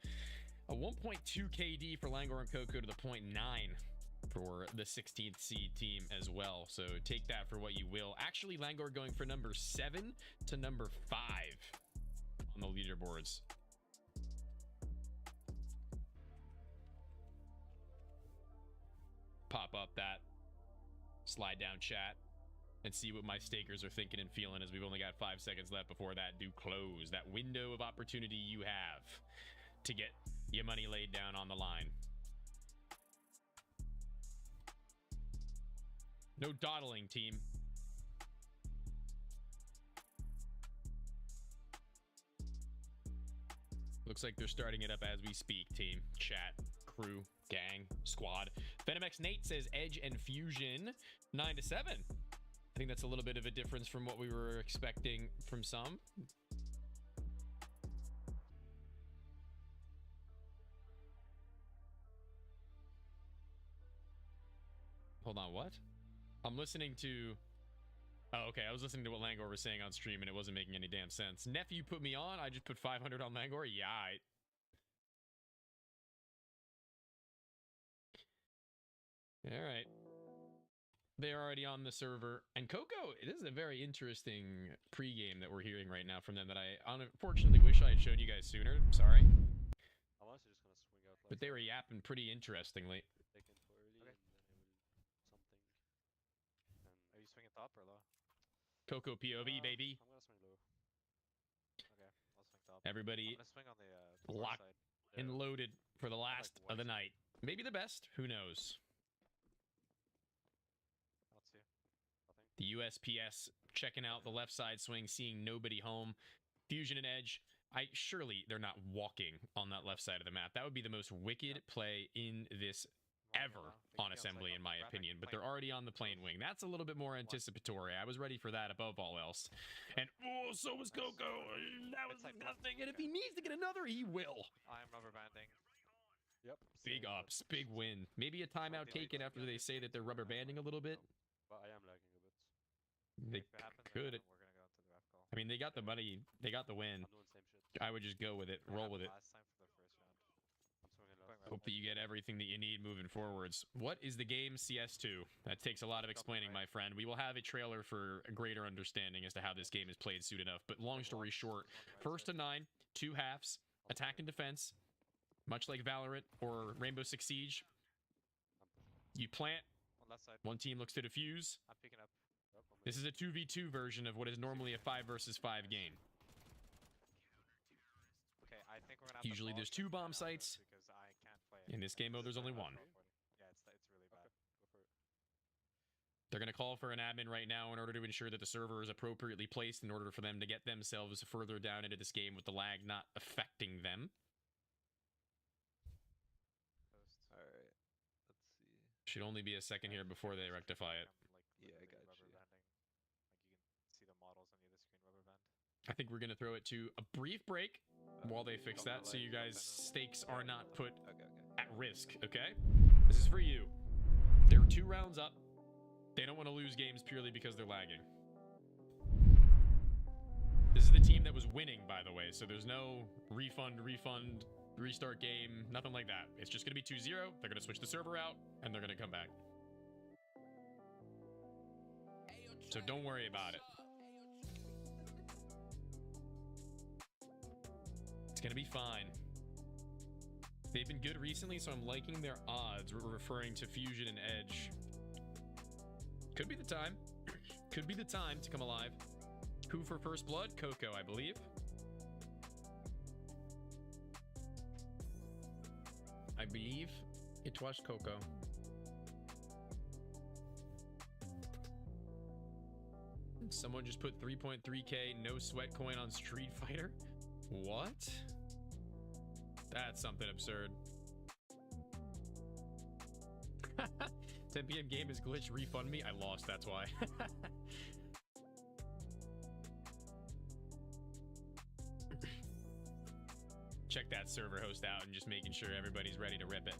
A 1.2 KD for Languor and Coco to the 0.9 for the 16th seed team as well. So take that for what you will. Actually, Languor going for number 7 to number 5 on the leaderboards. Pop up that slide down chat and see what my stakers are thinking and feeling, as we've only got 5 seconds left before that do close. That window of opportunity you have to get your money laid down on the line. No dawdling, team. Looks like they're starting it up as we speak, team. Chat, crew, gang, squad. Venomex Nate says Edge and Fusion 9 to 7. I think that's a little bit of a difference from what we were expecting from some. Hold on, what? I'm listening to... Oh, okay, I was listening to what Languor was saying on stream, and it wasn't making any damn sense. Nephew put me on, I just put 500 on Languor? Yeah, Alright. They're already on the server. And Coco, this is a very interesting pregame that we're hearing right now from them that I unfortunately wish I had shown you guys sooner. I'm sorry. I'm honestly just gonna swing out. But they were yapping pretty interestingly. Are you swinging top or low? Coco POV, baby. I'm gonna swing low. Okay, I'll swing top. Everybody I'm gonna swing on the locked side. and loaded for the last of the night. Maybe the best. Who knows? Let's see. The USPS checking out the left side swing, seeing nobody home. Fusion and Edge. Surely they're not walking on that left side of the map. That would be the most wicked play in this ever on Assembly, in my opinion, but they're already on the plane wing. That's a little bit more anticipatory. I was ready for that above all else. And oh, so was Coco. That was nothing. And if he needs to get another, he will. I'm rubber banding. Yep. Big ups, big win. Maybe a timeout taken after they say that they're rubber banding a little bit. But I am lagging a bit. They could. I mean, they got the money. They got the win. I'm doing the same shit. I would just go with it. Roll with it. Last time for the first round. I'm swinging left. Hope that you get everything that you need moving forwards. What is the game CS2? That takes a lot of explaining, my friend. We will have a trailer for a greater understanding as to how this game is played soon enough. But long story short, first to 9, 2 halves, attack and defense, much like Valorant or Rainbow Six Siege. You plant, On left side. one team looks to defuse. I'm picking up. This is a 2v2 version of what is normally a 5 versus 5 game. Okay, I think we're gonna have Usually to there's pause 2 this bomb right now, sites. because I can't play In this game mode, there's only 1. Yeah, it's really bad. Go for it. They're going to call for an admin right now in order to ensure that the server is appropriately placed in order for them to get themselves further down into this game with the lag not affecting them. Alright. Let's see. Should only be a second here before they rectify it. Like, Yeah, I got rubber you. banding. Like you can see the models on the other screen rubber band. I think we're going to throw it to a brief break while they fix that so you guys' stakes are not put at risk, okay? This is for you. They're 2 rounds up. They don't want to lose games purely because they're lagging. This is the team that was winning, by the way, so there's no refund, restart game, nothing like that. It's just going to be 2-0. They're going to switch the server out, and they're going to come back. So don't worry about it. It's going to be fine. They've been good recently, so I'm liking their odds. We're referring to Fusion and Edge. Could be the time. Could be the time to come alive. Who for first blood? Coco, I believe. I believe it was Coco. Someone just put 3.3k no sweat coin on Street Fighter. What? That's something absurd. 10 p.m. game is glitch. Refund me. I lost. That's why. Check that server host out and just making sure everybody's ready to rip it.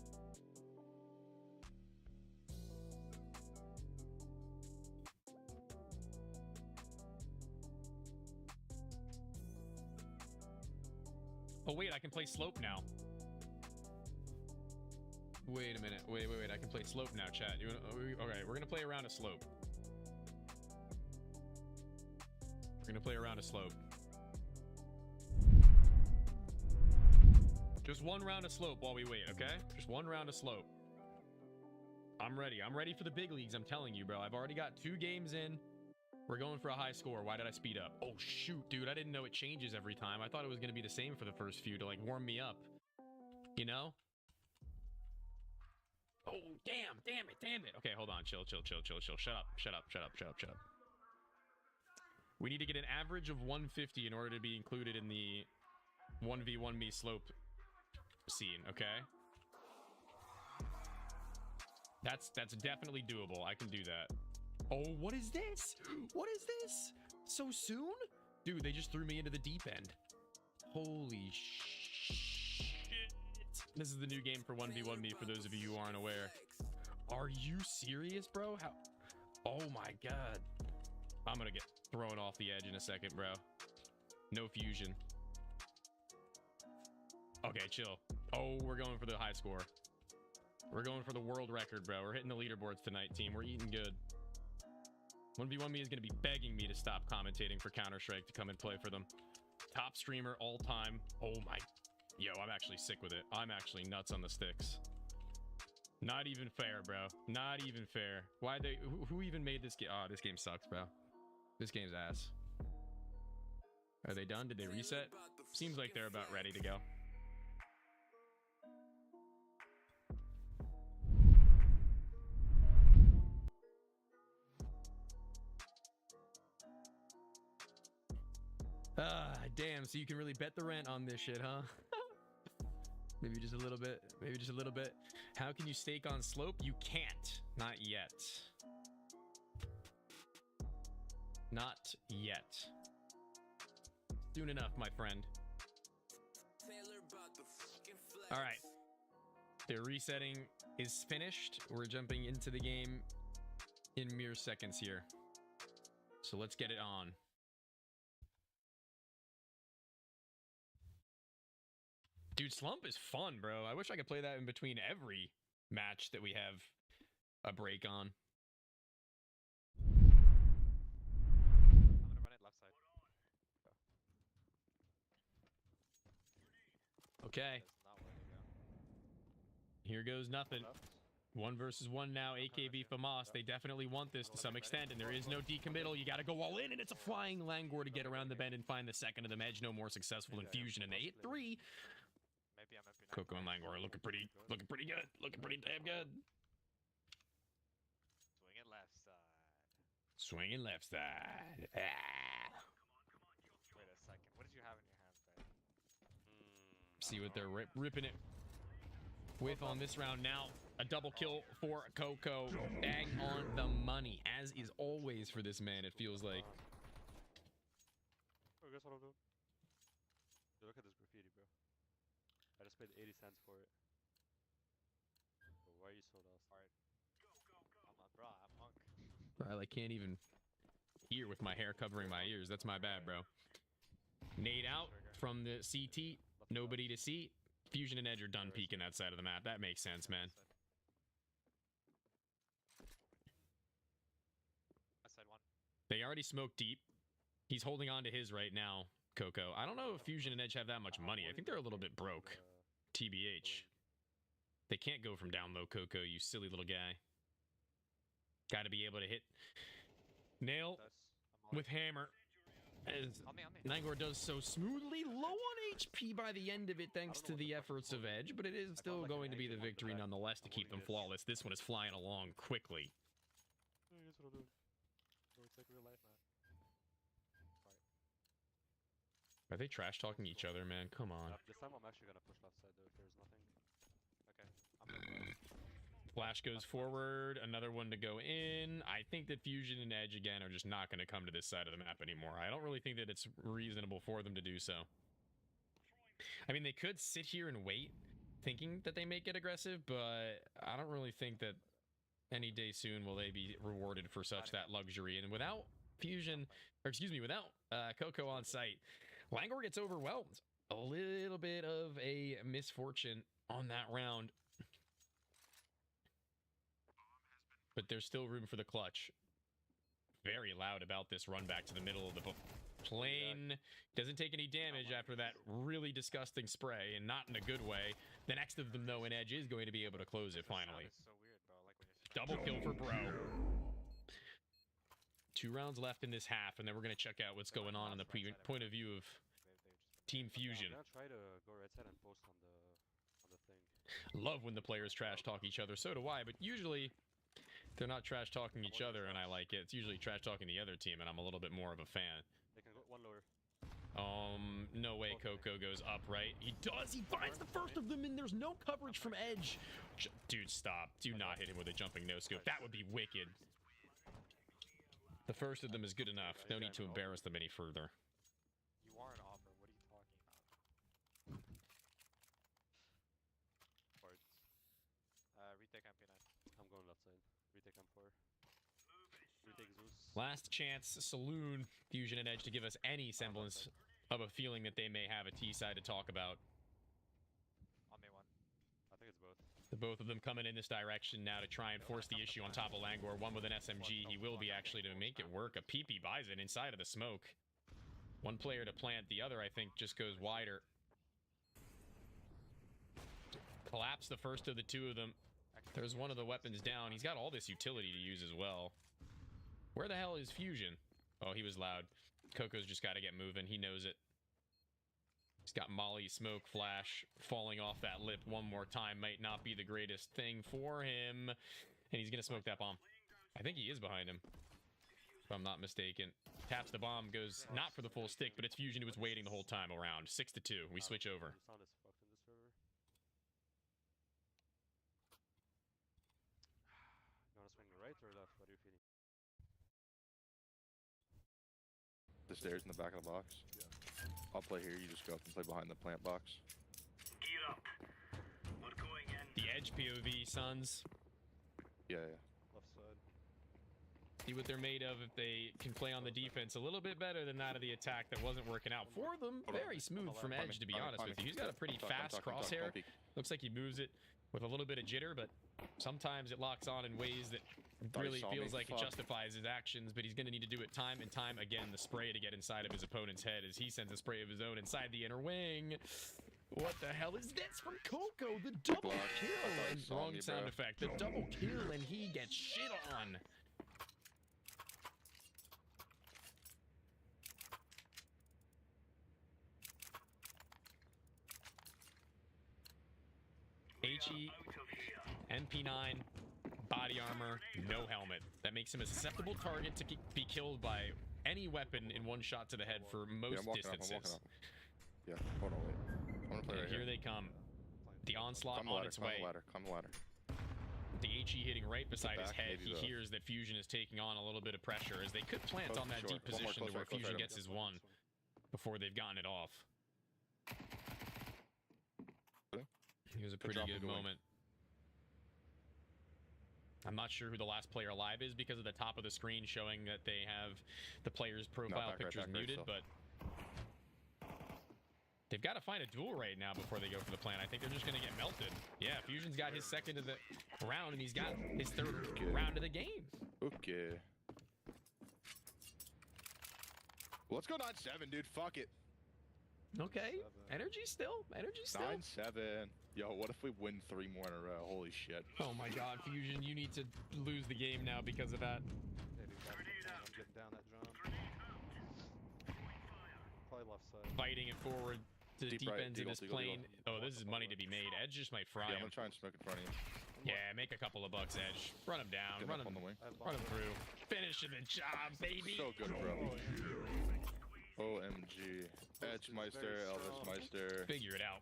Oh wait, I can play slope now. Wait a minute. Wait. I can play slope now, chat. Okay, we're gonna play a round of slope. We're gonna play a round of slope. Just 1 round of slope while we wait, okay? Just 1 round of slope. I'm ready. I'm ready for the big leagues. I'm telling you, bro. I've already got 2 games in. We're going for a high score. Why did I speed up? Oh, shoot, dude. I didn't know it changes every time. I thought it was going to be the same for the first few to, like, warm me up. You know? Oh, damn it. Okay, hold on. Chill. Shut up. We need to get an average of 150 in order to be included in the 1v1 me slope scene, okay? That's definitely doable. I can do that. Oh, what is this? What is this? So soon? Dude, they just threw me into the deep end. Holy shit. This is the new game for 1v1 me, for those of you who aren't aware. Are you serious, bro? How? Oh my god. I'm gonna get thrown off the edge in a second, bro. No fusion. Okay, chill. Oh, we're going for the high score. We're going for the world record, bro. We're hitting the leaderboards tonight, team. We're eating good. 1v1 me is going to be begging me to stop commentating for Counter-Strike to come and play for them. Top streamer all time. Oh my. Yo, I'm actually sick with it. I'm actually nuts on the sticks. Not even fair, bro. Not even fair. Why they? Who even made this game? Oh, this game sucks, bro. This game's ass. Are they done? Did they reset? Seems like they're about ready to go. Ah, damn. So you can really bet the rent on this shit, huh? Maybe just a little bit. Maybe just a little bit. How can you stake on slope? You can't. Not yet. Not yet. Soon enough, my friend. All right. The resetting is finished. We're jumping into the game in mere seconds here. So let's get it on. Dude, Slump is fun, bro. I wish I could play that in between every match that we have a break on. I'm gonna run it left side. Okay. Here goes nothing. 1 versus 1 now. AKB FAMAS. They definitely want this to some extent, and there is no decommittal. You got to go all in, and it's a flying languor to get around the bend and find the second of them. Edge no more successful in Fusion, and they hit 3. Coco and Languor looking pretty good. Looking pretty damn good. Swinging left side. Swinging left side. Ah. Wait a second. What did you have in your hands there? See what they're ripping it with on this round now. A double kill for Coco. Bang on the money, as is always for this man, it feels like. Oh, guess what I'll do? Yo, look at this graffiti, bro. I just paid 80 cents for it. Bro, why are you so lost? Alright. Bro, I'm monk. Bro, I can't even hear with my hair covering my ears. That's my bad, bro. Nade out from the CT. Nobody to see. Fusion and Edge are done peeking that side of the map. That makes sense, man. Side 1. They already smoked deep. He's holding on to his right now, Coco. I don't know if Fusion and Edge have that much money. I think they're a little bit broke. TBH. They can't go from down low, Coco, you silly little guy. Got to be able to hit nail with hammer. As Languor does so smoothly, low on HP by the end of it thanks to the efforts of Edge, but it is still going to be the victory nonetheless to keep them flawless. This one is flying along quickly. Here's what I'll do. Bro, it's like real life, man. Are they trash talking each other, man? Come on. This time I'm actually gonna push left side though if there's nothing. Okay. I'm gonna Flash goes forward, another one to go in. I think that Fusion and Edge, again, are just not going to come to this side of the map anymore. I don't really think that it's reasonable for them to do so. I mean, they could sit here and wait, thinking that they may get aggressive, but I don't really think that any day soon will they be rewarded for such that luxury. And without Fusion, or excuse me, without Coco on site, Languor gets overwhelmed. A little bit of a misfortune on that round. But there's still room for the clutch. Very loud about this run back to the middle of the plane. Doesn't take any damage after that really disgusting spray, and not in a good way. The next of them, though, in Edge is going to be able to close it finally. Double kill for Bro. 2 rounds left in this half, and then we're going to check out what's going on in the point of view of Team Fusion. I'm gonna try to go right side and post on the thing. Love when the players trash talk each other. So do I, but usually they're not trash talking each other, and I like it. It's usually trash talking the other team, and I'm a little bit more of a fan. They can go one lower. No way Coco goes up, right? He does! He finds the first of them, and there's no coverage from Edge. Dude, stop. Do not hit him with a jumping no-scope. That would be wicked. The first of them is good enough. No need to embarrass them any further. You are an offer. What are you talking about? Forwards. Retake MP9. I'm going left side. Retake M4. Retake Zeus. Last chance, Saloon, Fusion, and Edge to give us any semblance of a feeling that they may have a T-side to talk about. On me 1. I think it's both. The both of them coming in this direction now to try and force the issue on top of Languor. One with an SMG. He will be actually to make it work. A PP buys it inside of the smoke. One player to plant. The other, I think, just goes wider. Collapse the first of the 2 of them. There's one of the weapons down. He's got all this utility to use as well. Where the hell is Fusion? Oh, he was loud. Coco's just got to get moving. He knows it. He's got Molly, smoke, flash, falling off that lip one more time. Might not be the greatest thing for him. And he's going to smoke that bomb. I think he is behind him, if I'm not mistaken. Taps the bomb, goes not for the full stick, but it's Fusion who was waiting the whole time around. 6-2. We switch over. The sound is fucked in this server. the stairs in the back of the box. I'll play here. You just go up and play behind the plant box. The edge POV, sons. Yeah. Left side. See what they're made of if they can play on the defense a little bit better than that of the attack that wasn't working out for them. Very smooth from Edge, to be honest with you. He's got a pretty fast crosshair. Looks like he moves it with a little bit of jitter, but sometimes it locks on in ways that really feels like it justifies his actions, but he's going to need to do it time and time again. The spray to get inside of his opponent's head as he sends a spray of his own inside the inner wing. What the hell is this from Coco? The double kill and wrong sound effect. The double kill and he gets shit on. HE, MP9, body armor, no helmet. That makes him a susceptible target to be killed by any weapon in one shot to the head for most distances. Yeah, hold on, wait. I'm gonna play right here. They come. The onslaught on its way. Come the ladder. The HE hitting right beside his head. He hears that Fusion is taking on a little bit of pressure as they could plant on that deep position to where Fusion gets his one before they've gotten it off. It was a pretty good moment. I'm not sure who the last player alive is because of the top of the screen showing that they have the player's profile pictures muted, but they've got to find a duel right now before they go for the plan. I think they're just going to get melted. Yeah, Fusion's got his second of the round, and he's got his third round of the game. Okay. Well, let's go 9-7, dude. Fuck it. Okay. Energy still. 9-7. Yo, what if we win 3 more in a row? Holy shit. Oh my god, Fusion, you need to lose the game now because of that. Yeah, dude, I'm getting down that jump. Probably left side. Fighting it forward to the deep ends of this plane. Oh, this is money to be made. Edge just might fry him. I'm gonna try and smoke in front of you. Yeah, make a couple of bucks, Edge. Run him down. Run him through. Finishing the job, baby. So good, bro. OMG. Edgemeister, Elvismeister. Figure it out.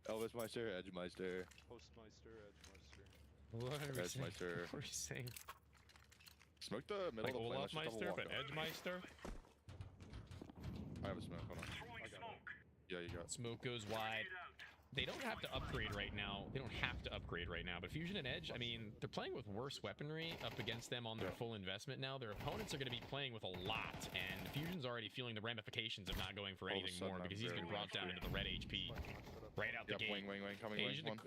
Elvismeister, Edgemeister. Postmeister, Edgemeister. What are we saying? Edgemeister. What are you saying? Smoke the middle like of the plane. Olafmeister, but Edgemeister? I have a smoke. Hold on. Yeah, you got it. Smoke goes wide. They don't have to upgrade right now. They don't have to upgrade right now. But Fusion and Edge, I mean, they're playing with worse weaponry up against them on their full investment now. Their opponents are going to be playing with a lot. And Fusion's already feeling the ramifications of not going for anything more because he's been brought down into the red HP right out the gate. Wing. Coming wing.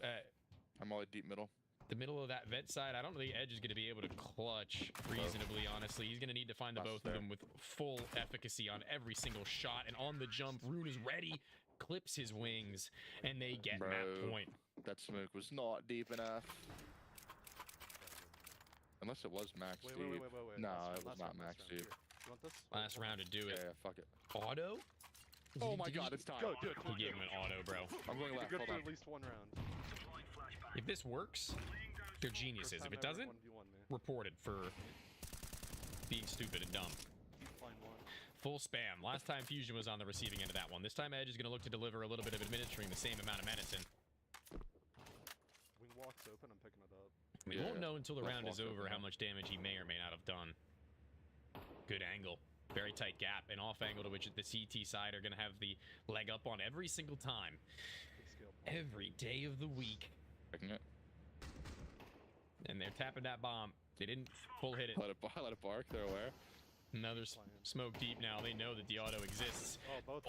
I'm all deep middle. The middle of that vet side, I don't think Edge is going to be able to clutch reasonably, honestly. He's going to need to find the both of them with full efficacy on every single shot. And on the jump, Rune is ready. Clips his wings, and they get map point. That smoke was not deep enough. Unless it was max deep. Wait. No, it was not max deep. You want this? Last round to do it. Yeah, fuck it. Auto? Oh my god, it's time. Go, do it. He gave him an auto, bro. I'm going left. Good Hold for on. at least 1 round. If this works, they're geniuses. If it doesn't, reported for being stupid and dumb. Full spam. Last time Fusion was on the receiving end of that one. This time Edge is going to look to deliver a little bit of administering the same amount of medicine. Wing walk's open, I'm picking it up. We won't know until the round is over how much damage he may or may not have done. Good angle. Very tight gap. An off angle to which the CT side are going to have the leg up on every single time. Every day of the week. Picking it. And they're tapping that bomb. They didn't full hit it. Let it bark. They're aware. Another smoke deep now. They know that the auto exists. Oh, both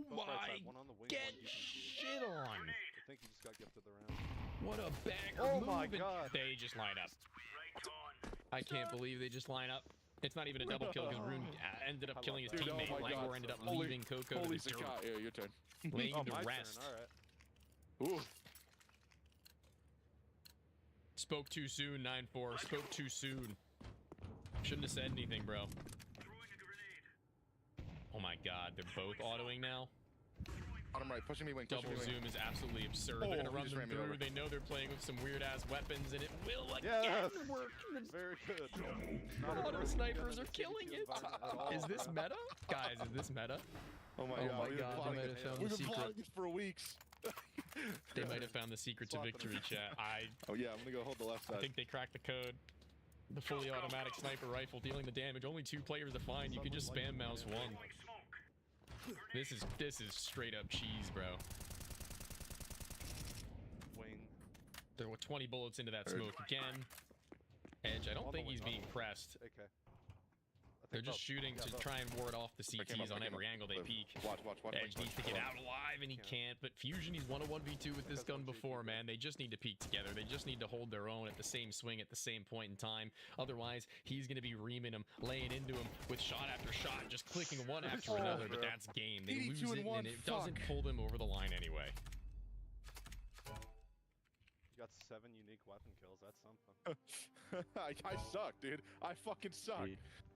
my! right side. One on the wing, Get one deep shit on! I think he just got gifted the round. What a bagger move! My god! They just line up. I can't believe they just line up. It's not even a double kill because Rune ended up killing his teammate. Languor ended up leaving Coco to the dirt. Yeah, your turn. Laying him to rest. Ooh. Spoke too soon, 9-4. Spoke too soon. Shouldn't have said anything, bro. Oh my god, they're both autoing now. Bottom right, pushing me wing. Double zoom is absolutely absurd. They're gonna run them through. They know they're playing with some weird ass weapons, and it will again work. Very good. Auto snipers are killing it. Is this meta, guys? Is this meta? Oh my god! They might have found the secret. We've been playing this for weeks. They might have found the secret to victory, chat. Oh yeah, I'm gonna go hold the left side. I think they cracked the code. The fully automatic sniper rifle dealing the damage. Only 2 players to find. You can just spam mouse 1. This is straight up cheese, bro. Wing. There were 20 bullets into that smoke again. Edge, I don't think he's being pressed. Okay. They're just shooting to try and ward off the CTs on every angle they peek. Watch. Edge needs to get out alive, and he can't. But FusiioN, he's won a 1v2 with this gun before, man. They just need to peek together. They just need to hold their own at the same swing at the same point in time. Otherwise, he's going to be reaming him, laying into him with shot after shot, just clicking one after another. But that's game. They lose it, and it doesn't pull them over the line anyway. You got 7 unique weapon kills. That's something. I suck, dude. I fucking suck.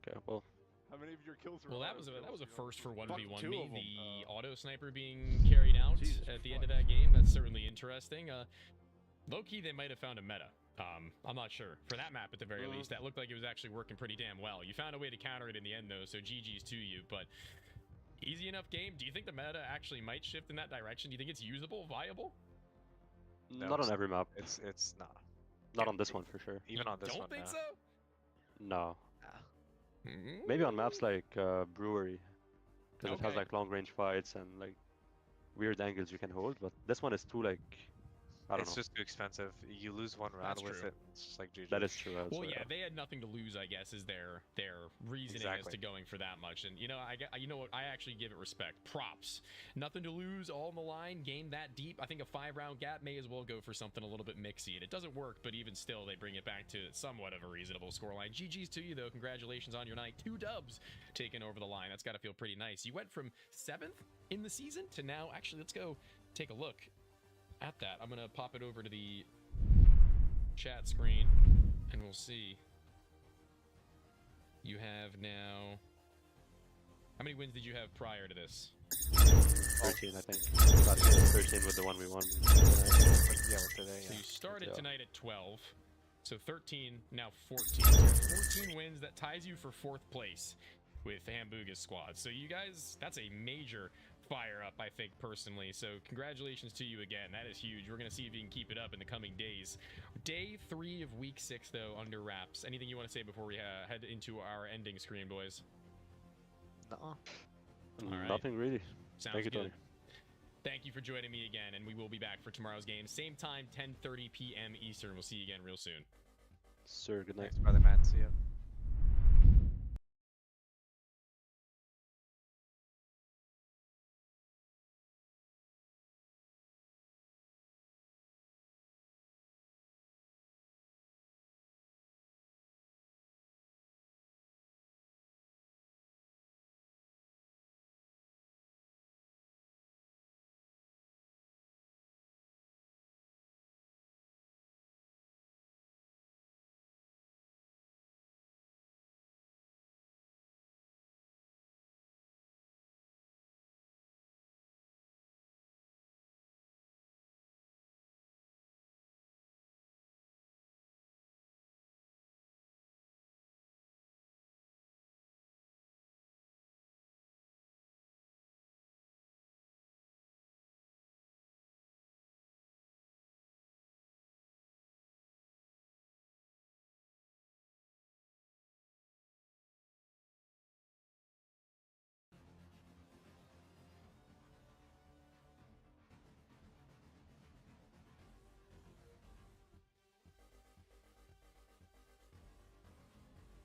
Okay, well. How many of your kills were? Well, that was a first for 1v1 2 me. of them. The auto sniper being carried out at the end of that game. That's certainly interesting. Low key, they might have found a meta. I'm not sure. For that map, at the very least, that looked like it was actually working pretty damn well. You found a way to counter it in the end, though, so GG's to you. But easy enough game. Do you think the meta actually might shift in that direction? Do you think it's usable, viable? No, Not on every map. It's not. Not on this one for sure. Even on this one. Don't think so? No. Maybe on maps like Brewery, because it has like long range fights and like weird angles you can hold. But this one is too like I don't know. It's just too expensive. You lose one round That's with true. it. It's just like GG. That is true. Well, yeah, they had nothing to lose, I guess, is their reasoning as to going for that much. And you know, you know what? I actually give it respect. Props. Nothing to lose, all in the line. Game that deep. I think a 5-round gap may as well go for something a little bit mixy. And it doesn't work, but even still, they bring it back to somewhat of a reasonable scoreline. GG's to you, though. Congratulations on your night. 2 dubs taken over the line. That's got to feel pretty nice. You went from 7th in the season to now. Actually, let's go take a look at that. I'm gonna pop it over to the chat screen and we'll see. You have now, how many wins did you have prior to this? 13, I think. 13 with the one we won. Yeah, with today. So you started tonight at 12, so 13, now 14. 14 wins, that ties you for 4th place with Hambuga's squad. So you guys, that's a major fire up, I think, personally. So congratulations to you again. That is huge. We're going to see if you can keep it up in the coming days. Day 3 of week 6, though, under wraps. Anything you want to say before we head into our ending screen, boys? No. Nothing really. Sounds Thank you, good. Tony. Thank you for joining me again, and we will be back for tomorrow's game. Same time, 10:30 p.m. Eastern. We'll see you again real soon. Sir, good night. Thanks, brother man. See ya.